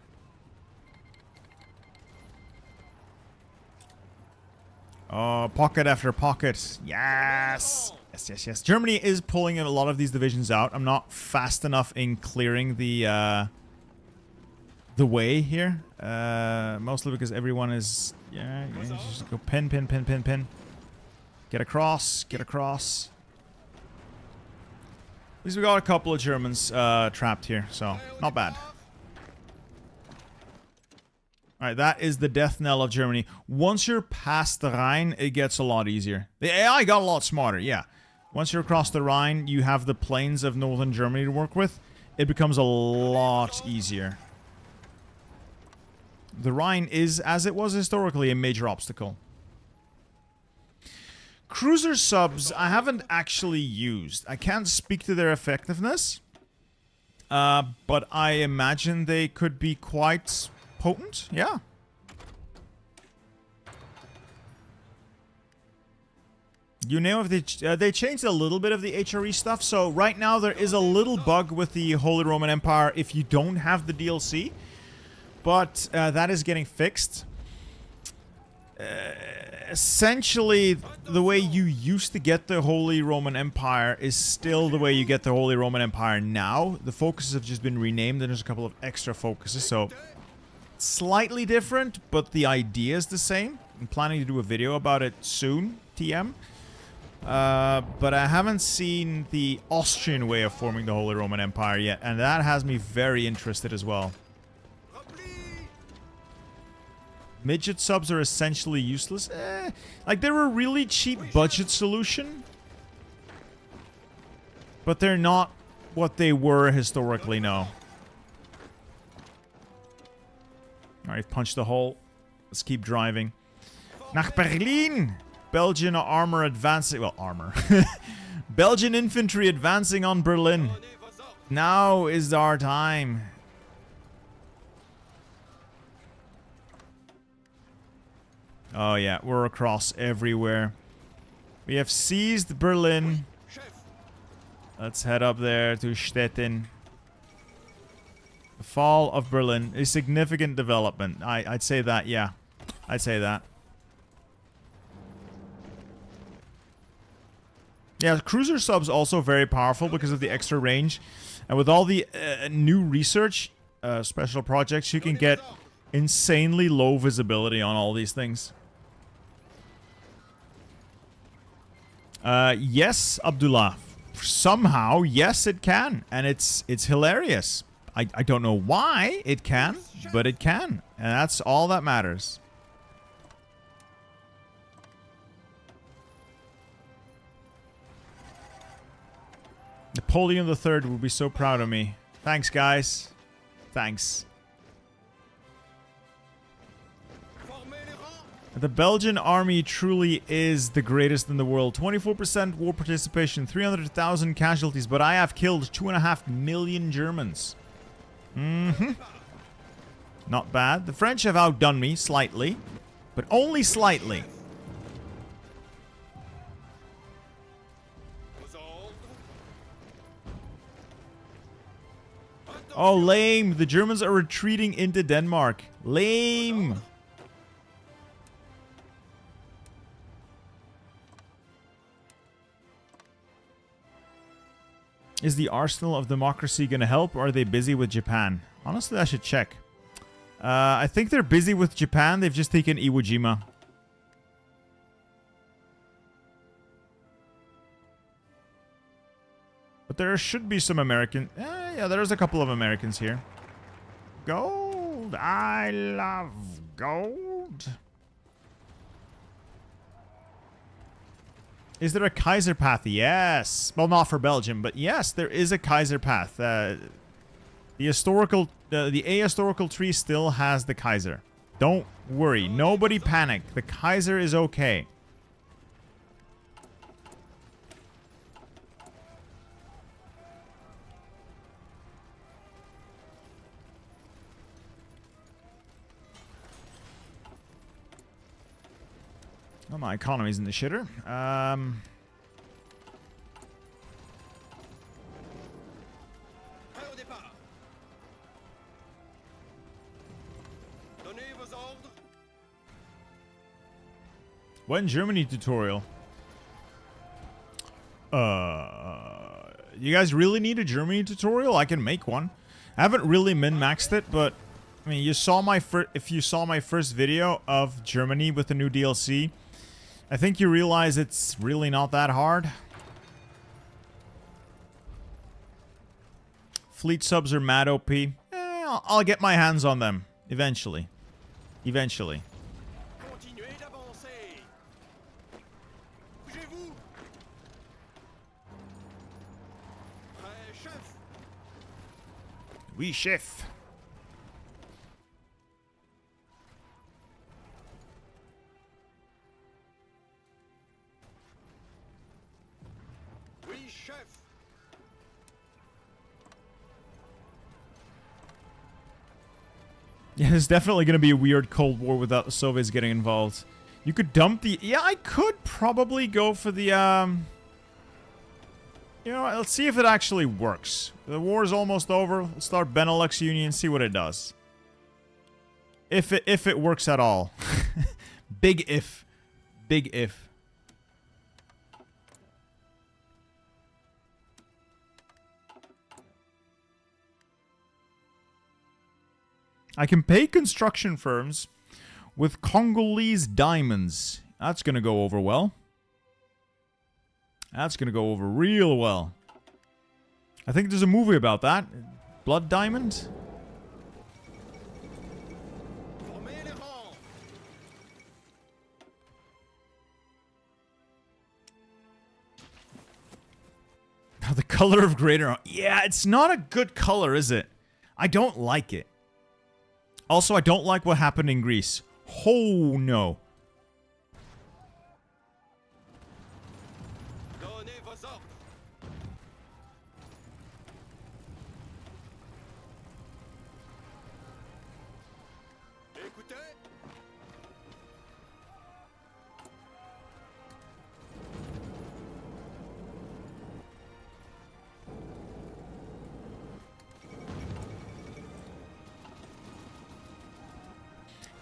Oh, pocket after pocket. Yes! Yes, yes, yes. Germany is pulling a lot of these divisions out. I'm not fast enough in clearing the way here. Mostly because everyone is... Yeah, just go pin, pin, pin, pin, pin. Get across, get across. At least we got a couple of Germans trapped here, so not bad. Alright, that is the death knell of Germany. Once you're past the Rhine, it gets a lot easier. The AI got a lot smarter, yeah. Once you're across the Rhine, you have the plains of northern Germany to work with. It becomes a lot easier. The Rhine is, as it was historically, a major obstacle. Cruiser subs, I haven't actually used. I can't speak to their effectiveness. But I imagine they could be quite potent, yeah. You know, if they changed a little bit of the HRE stuff, so right now there is a little bug with the Holy Roman Empire if you don't have the DLC, but that is getting fixed. Essentially, the way you used to get the Holy Roman Empire is still the way you get the Holy Roman Empire now. The focuses have just been renamed, and there's a couple of extra focuses, so slightly different, but the idea is the same. I'm planning to do a video about it soon, TM. But I haven't seen the Austrian way of forming the Holy Roman Empire yet, and that has me very interested as well. Midget subs are essentially useless. Like, they're a really cheap budget solution, but they're not what they were historically, no. Alright, punch the hole. Let's keep driving. Nach Berlin! Belgian armor advancing... Well, armor. Belgian infantry advancing on Berlin. Now is our time. Oh yeah, we're across everywhere. We have seized Berlin. Let's head up there to Stettin. The fall of Berlin. A significant development. I'd say that, yeah. I'd say that. Yeah, cruiser subs also very powerful because of the extra range. And with all the new research, special projects, you can get insanely low visibility on all these things. Yes, Abdullah. Somehow, yes, it can. And it's hilarious. I don't know why it can, but it can. And that's all that matters. Napoleon III would be so proud of me. Thanks, guys. Thanks. The Belgian army truly is the greatest in the world. 24% war participation, 300,000 casualties, but I have killed 2.5 million Germans. Not bad. The French have outdone me slightly, but only slightly. Oh, lame. The Germans are retreating into Denmark. Lame. Is the Arsenal of Democracy going to help, or are they busy with Japan? Honestly, I should check. I think they're busy with Japan. They've just taken Iwo Jima. But there should be some American... yeah, there's a couple of Americans here. Gold. I love gold. Is there a Kaiser path? Yes. Well, not for Belgium, but yes, there is a Kaiser path. The ahistorical tree still has the Kaiser. Don't worry. Nobody panic. The Kaiser is okay. Well, my economy's in the shitter. Prêt au départ. Donnez vos ordres. When Germany tutorial? You guys really need a Germany tutorial? I can make one. I haven't really min-maxed it, but I mean, you saw my if you saw my first video of Germany with the new DLC, I think you realize it's really not that hard. Fleet subs are mad OP. I'll get my hands on them eventually. Eventually. Continuez d'avancer. Bougez-vous. Prêt, chef. Oui, chef. Oui, chef. Yeah, there's definitely going to be a weird Cold War without the Soviets getting involved. You could dump the... Yeah, I could probably go for the, You know, let's see if it actually works. The war is almost over. We'll start Benelux Union, see what it does. If it works at all. Big if. Big if. I can pay construction firms with Congolese diamonds. That's going to go over well. That's going to go over real well. I think there's a movie about that. Blood Diamond? Formez les rangs. The color of greater... Yeah, it's not a good color, is it? I don't like it. Also, I don't like what happened in Greece. Oh, no. Donnez vos ordres. Écoutez.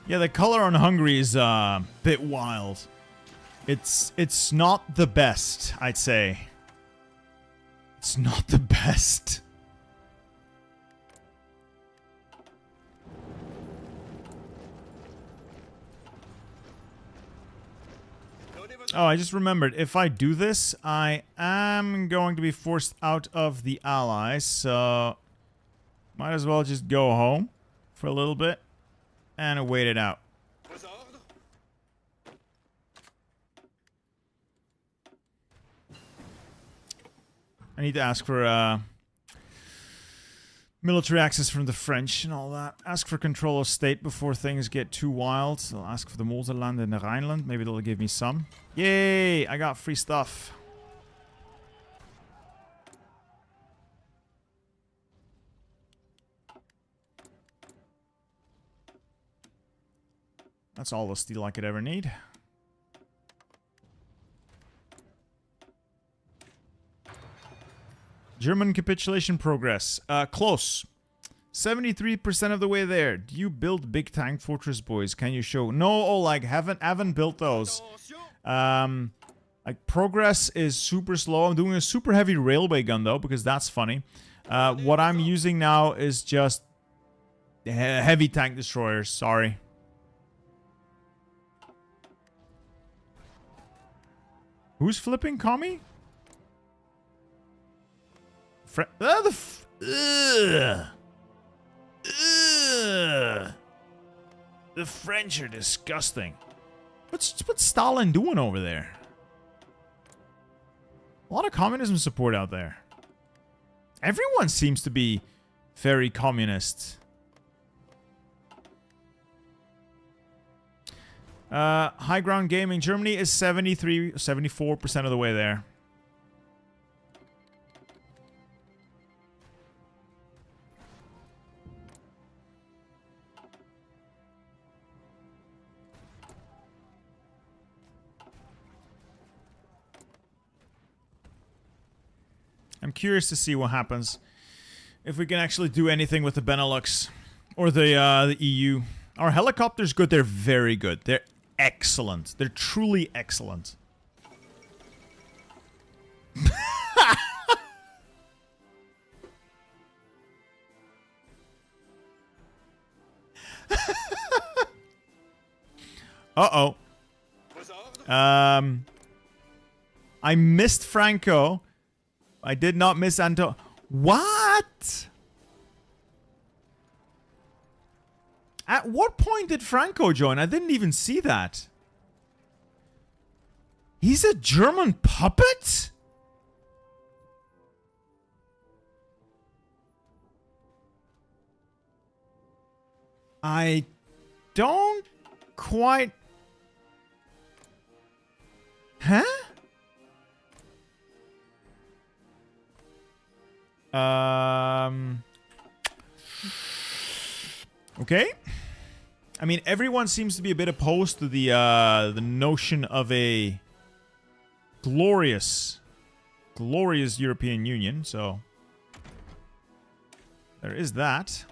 Yeah, the color on Hungary is a bit wild. It's not the best, I'd say. It's not the best. Donnez vos Oh, I just remembered. If I do this, I am going to be forced out of the Allies, so might as well just go home for a little bit and wait it out. ordres. I need to ask for military access from the French and all that. Ask for control of state before things get too wild. So I'll ask for the Moselland and the Rhineland. Maybe they'll give me some. Yay! I got free stuff. That's all the steel I could ever need. German capitulation progress. Close. 73% of the way there. Do you build big tank fortress, boys? Can you show? No, Oleg, haven't built those. Attention. Like, progress is super slow. I'm doing a super heavy railway gun, though, because that's funny. What I'm using now is just heavy tank destroyers. Sorry. Who's flipping commie? The French are disgusting. What's Stalin doing over there? A lot of communism support out there. Everyone seems to be very communist. High ground gaming. Germany is 74% of the way there. I'm curious to see what happens if we can actually do anything with the Benelux or the EU. Our helicopters good. They're very good. They're excellent. They're truly excellent. Uh-oh. I missed Franco. I did not miss Anto. What? At what point did Franco join? I didn't even see that. He's a German puppet? I don't quite... Huh? Okay. I mean, everyone seems to be a bit opposed to the notion of a glorious European Union, so there is that.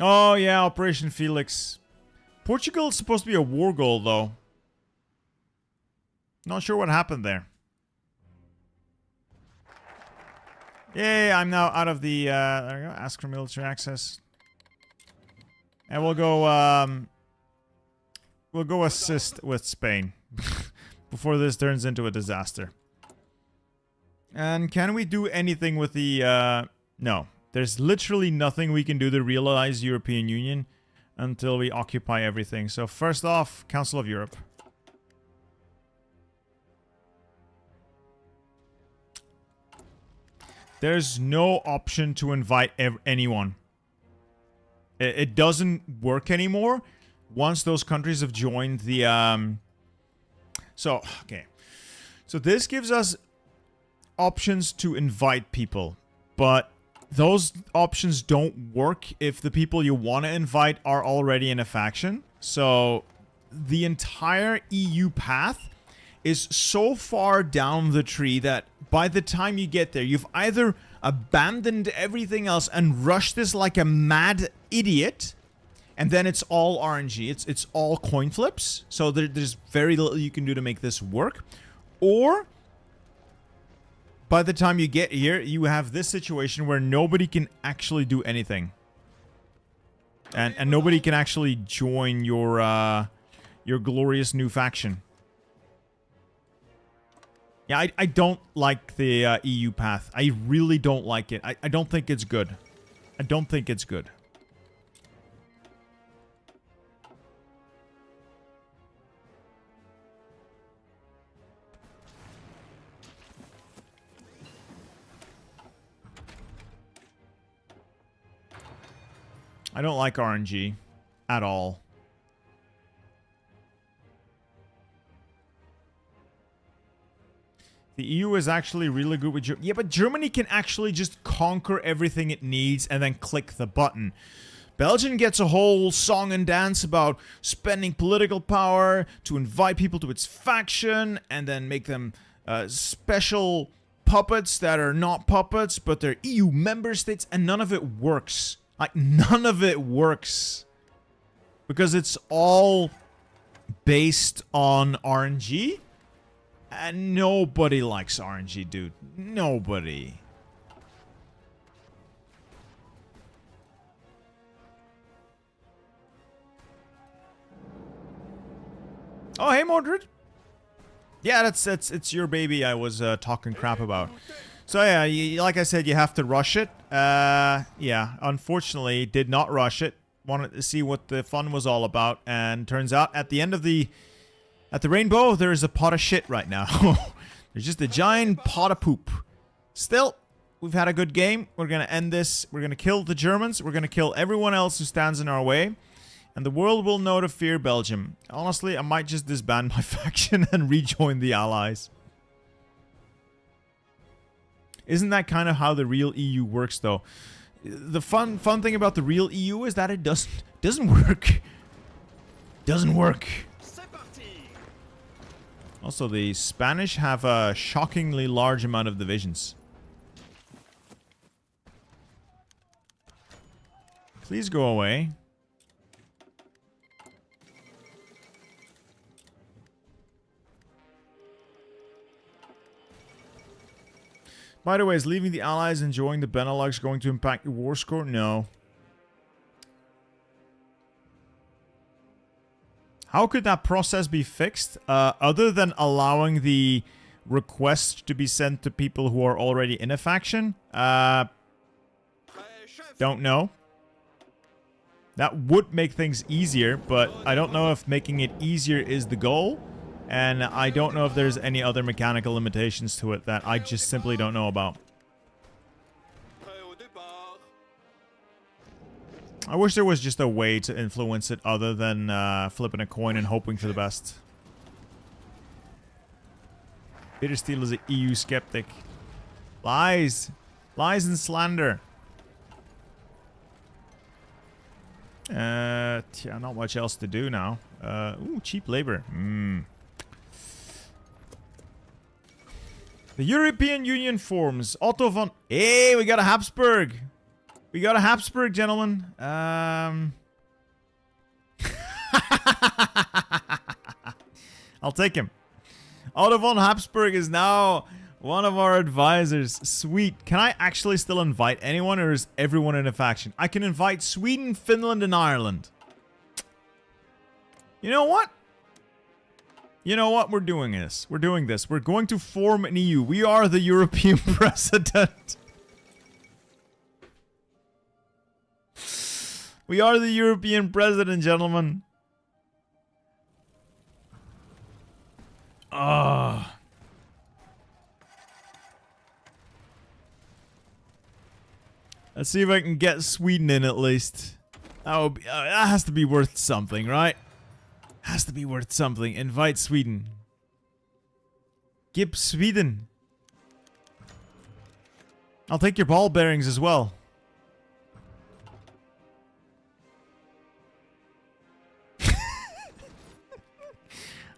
Oh yeah, Operation Felix. Portugal is supposed to be a war goal, though. Not sure what happened there. Yay, I'm now out of the, there we go, ask for military access. And we'll go assist with Spain before this turns into a disaster. And can we do anything with the, no. There's literally nothing we can do to realize European Union until we occupy everything. So first off, Council of Europe. There's no option to invite anyone. It doesn't work anymore once those countries have joined the... So, okay. So this gives us options to invite people. But those options don't work if the people you want to invite are already in a faction. So the entire EU path is so far down the tree that by the time you get there, you've either abandoned everything else and rushed this like a mad idiot, and then it's all RNG. It's all coin flips. So there's very little you can do to make this work. Or by the time you get here, you have this situation where nobody can actually do anything. And nobody can actually join your glorious new faction. Yeah, I don't like the EU path. I really don't like it. I don't think it's good. I don't think it's good. I don't like RNG at all. The EU is actually really good with Germany. Yeah, but Germany can actually just conquer everything it needs and then click the button. Belgium gets a whole song and dance about spending political power to invite people to its faction and then make them special puppets that are not puppets, but they're EU member states, and none of it works. Like, none of it works. Because it's all based on RNG. And nobody likes RNG, dude. Nobody. Oh, hey, Mordred. Yeah, it's your baby I was talking crap about. So yeah, like I said, you have to rush it. Yeah, unfortunately, did not rush it. Wanted to see what the fun was all about, and turns out at the end of the rainbow, there is a pot of shit right now. There's just a giant pot of poop. Still, we've had a good game. We're gonna end this. We're gonna kill the Germans. We're gonna kill everyone else who stands in our way. And the world will know to fear Belgium. Honestly, I might just disband my faction and rejoin the Allies. Isn't that kind of how the real EU works, though? The fun thing about the real EU is that it doesn't work. Doesn't work. C'est parti. Also, the Spanish have a shockingly large amount of divisions. Please go away. By the way, is leaving the Allies and joining the Benelux going to impact your war score? No. How could that process be fixed? Other than allowing the request to be sent to people who are already in a faction? Prêt, chef. Don't know. That would make things easier, but I don't know if making it easier is the goal. And I don't know if there's any other mechanical limitations to it that I just simply don't know about. Prêt au départ. I wish there was just a way to influence it other than flipping a coin and hoping for the best. Bittersteel is an EU skeptic. Lies. Lies and slander. Yeah, not much else to do now. Ooh, cheap labor. The European Union forms. Otto von... Hey, we got a Habsburg. We got a Habsburg, gentlemen. I'll take him. Otto von Habsburg is now one of our advisors. Sweet. Can I actually still invite anyone, or is everyone in a faction? I can invite Sweden, Finland, and Ireland. You know what? You know what? We're doing this. We're doing this. We're going to form an EU. We are the European president. We are the European president, gentlemen. Ah. Let's see if I can get Sweden in at least. That would be, that has to be worth something, right? Has to be worth something. Invite Sweden. Gib Sweden. I'll take your ball bearings as well.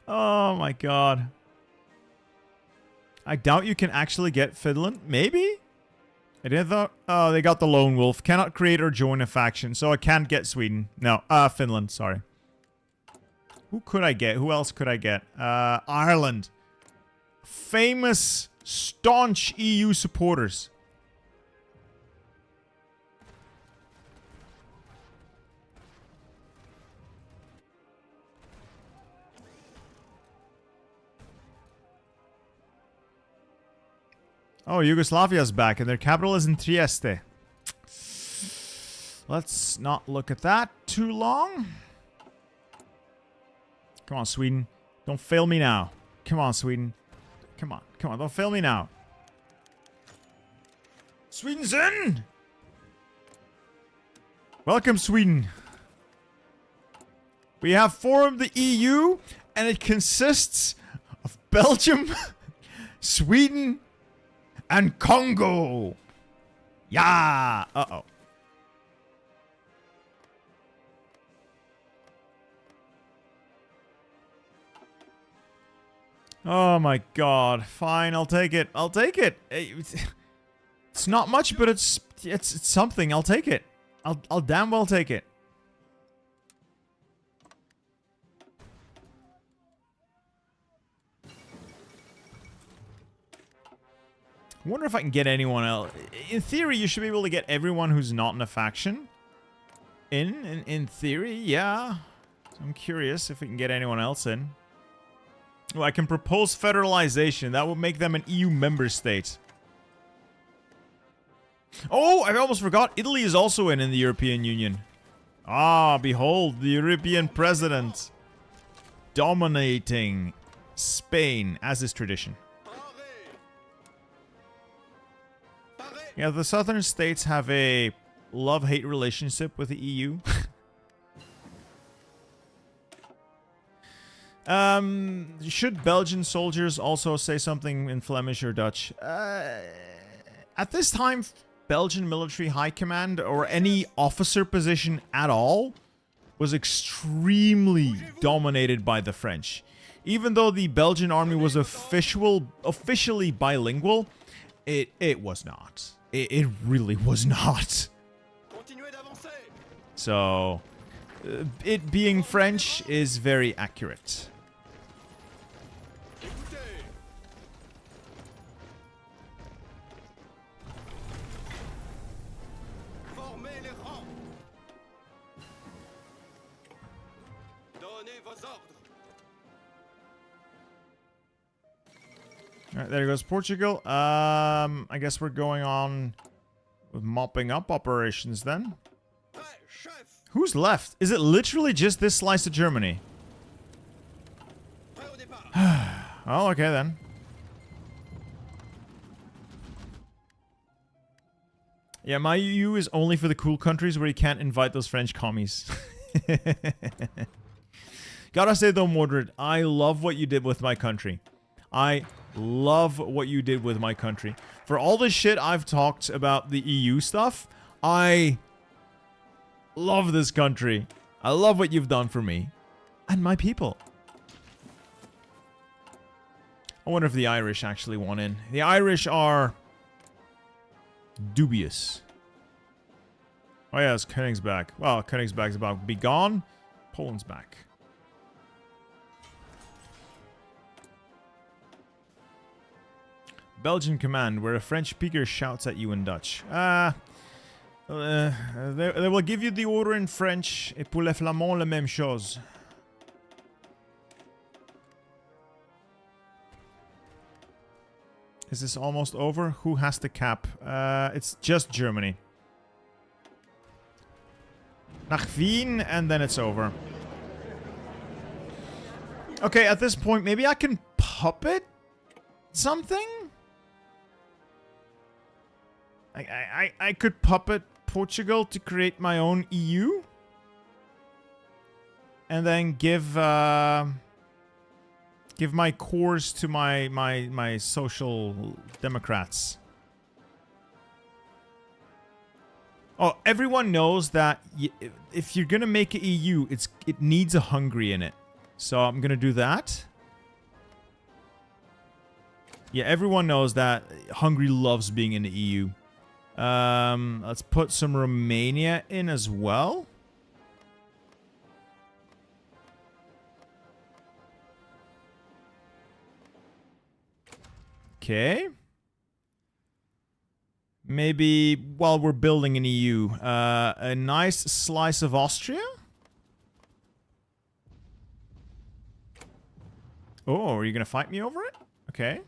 Oh my god. I doubt you can actually get Finland. Maybe? I didn't thought. Oh, they got the lone wolf. Cannot create or join a faction, so I can't get Sweden. No, Finland, sorry. Who could I get? Who else could I get? Ireland. Famous, staunch EU supporters. Oh, Yugoslavia's back, and their capital is in Trieste. Let's not look at that too long. Come on, Sweden. Don't fail me now. Come on, Sweden. Come on. Come on. Don't fail me now. Sweden's in! Welcome, Sweden. We have formed the EU, and it consists of Belgium, Sweden, and Congo. Yeah. Uh-oh. Oh my god. Fine, I'll take it. I'll take it. It's not much, but it's something. I'll take it. I'll damn well take it. Wonder if I can get anyone else. In theory, you should be able to get everyone who's not in a faction. In theory, yeah. So I'm curious if we can get anyone else in. Well, I can propose federalization. That would make them an EU member state. Oh, I almost forgot. Italy is also in the European Union. Ah, behold, the European president dominating Spain, as is tradition. Yeah, the southern states have a love-hate relationship with the EU. Should Belgian soldiers also say something in Flemish or Dutch? At this time, Belgian military high command or any officer position at all was extremely dominated by the French. Even though the Belgian army was officially bilingual, it was not. It really was not. So, it being French is very accurate. Alright, there goes Portugal. I guess we're going on with mopping up operations then. Who's left? Is it literally just this slice of Germany? Oh, okay then. Yeah, my EU is only for the cool countries where you can't invite those French commies. Gotta say though, Mordred, I love what you did with my country. I love what you did with my country. For all the shit I've talked about the EU stuff, I love this country. I love what you've done for me. And my people. I wonder if the Irish actually want in. The Irish are dubious. Oh yeah, it's Königsberg. Well, Königsberg's about to be gone. Poland's back. Belgian command, where a French speaker shouts at you in Dutch. They will give you the order in French. Et pour les Flamands, la même chose. Is this almost over? Who has the cap? It's just Germany. Nach Wien, and then it's over. Okay, at this point, maybe I can puppet something? I could puppet Portugal to create my own EU? And then give my cores to my social democrats. Oh, everyone knows that if you're gonna make an EU, it needs a Hungary in it. So I'm gonna do that. Yeah, everyone knows that Hungary loves being in the EU. Let's put some Romania in as well. Okay. Maybe while we're building an EU, a nice slice of Austria? Oh, are you gonna fight me over it? Okay.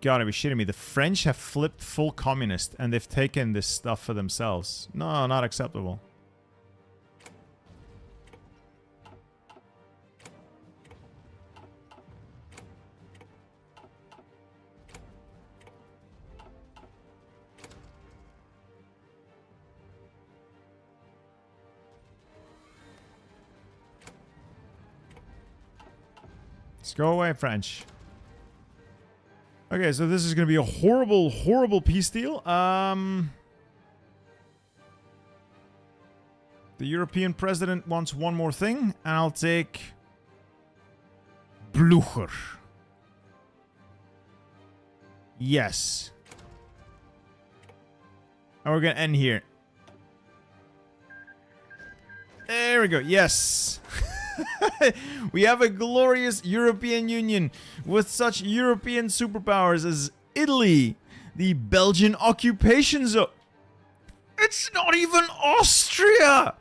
Gotta be shitting me. The French have flipped full communist and they've taken this stuff for themselves. No, not acceptable. Let's go away, French. Okay, so this is going to be a horrible, horrible peace deal. The European president wants one more thing, and I'll take Blücher. Yes. And we're going to end here. There we go. Yes. We have a glorious European Union with such European superpowers as Italy, the Belgian occupation zone. It's not even Austria.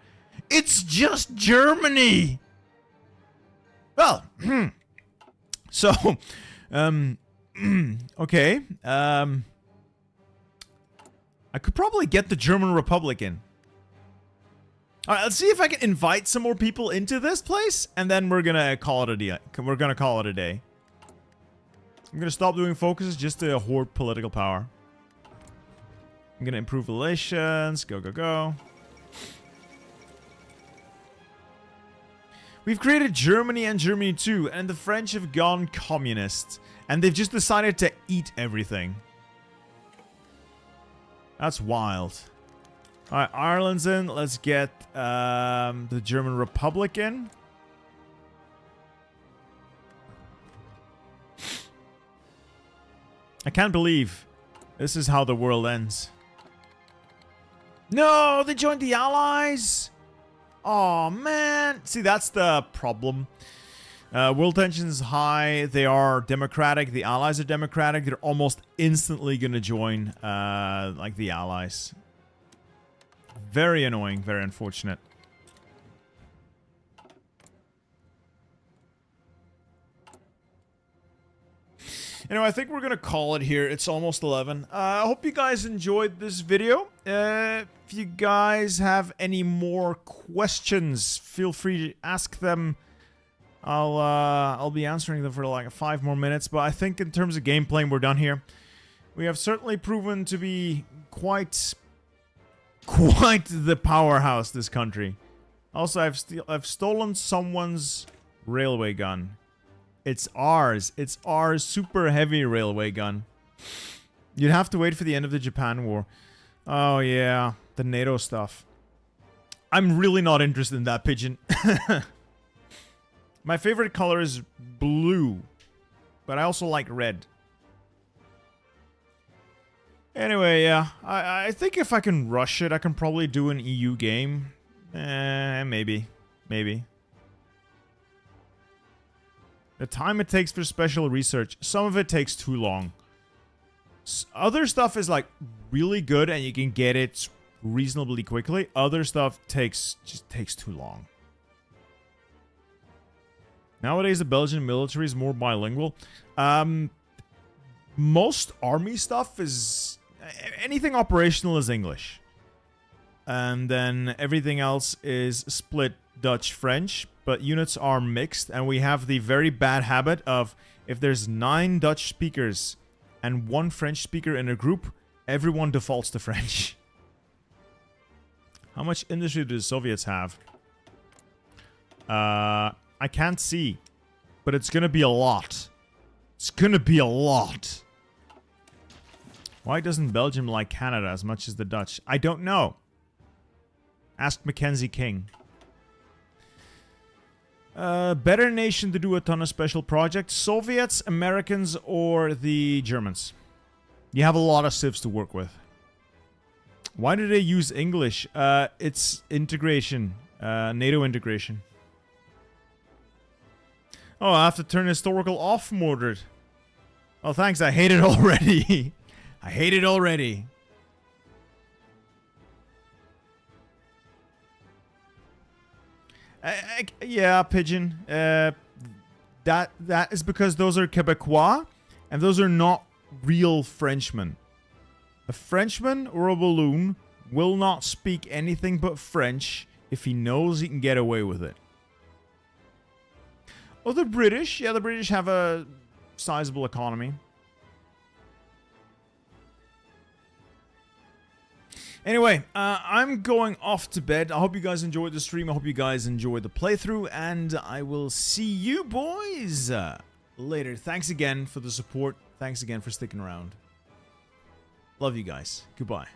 It's just Germany. Well, so, okay. I could probably get the German Republic in. All right, let's see if I can invite some more people into this place, and then we're gonna call it a day. We're gonna call it a day. I'm gonna stop doing focuses just to hoard political power. I'm gonna improve relations. Go, go, go. We've created Germany and Germany 2, and the French have gone communist. And they've just decided to eat everything. That's wild. Alright, Ireland's in. Let's get the German Republic in. I can't believe this is how the world ends. No, they joined the Allies! Oh man. See, that's the problem. World tension is high. They are democratic. The Allies are democratic. They're almost instantly going to join like the Allies. Very annoying. Very unfortunate. Anyway, I think we're going to call it here. It's almost 11. I hope you guys enjoyed this video. If you guys have any more questions, feel free to ask them. I'll be answering them for like 5 more minutes. But I think in terms of gameplay, we're done here. We have certainly proven to be quite the powerhouse, this country. Also, I've stolen someone's railway gun. It's ours. It's our super heavy railway gun. You'd have to wait for the end of the Japan War. Oh, yeah. The NATO stuff. I'm really not interested in that, Pigeon. My favorite color is blue. But I also like red. Anyway, yeah. I think if I can rush it, I can probably do an EU game. Maybe. Maybe. The time it takes for special research, some of it takes too long. Other stuff is like really good and you can get it reasonably quickly. Other stuff just takes too long. Nowadays, the Belgian military is more bilingual. Most army stuff is... anything operational is English. And then everything else is split Dutch-French. But units are mixed, and we have the very bad habit of if there's 9 Dutch speakers and 1 French speaker in a group, everyone defaults to French. How much industry do the Soviets have? I can't see, but it's gonna be a lot. It's gonna be a lot. Why doesn't Belgium like Canada as much as the Dutch? I don't know. Ask Mackenzie King. Better nation to do a ton of special projects. Soviets, Americans, or the Germans. You have a lot of civs to work with. Why do they use English? It's integration. NATO integration. Oh, I have to turn historical off mode. Oh, thanks. I hate it already. I hate it already. Yeah, Pigeon. That is because those are Quebecois, and those are not real Frenchmen. A Frenchman or a Walloon will not speak anything but French if he knows he can get away with it. Oh, the British. Yeah, the British have a sizable economy. Anyway, I'm going off to bed. I hope you guys enjoyed the stream. I hope you guys enjoyed the playthrough. And I will see you boys later. Thanks again for the support. Thanks again for sticking around. Love you guys. Goodbye.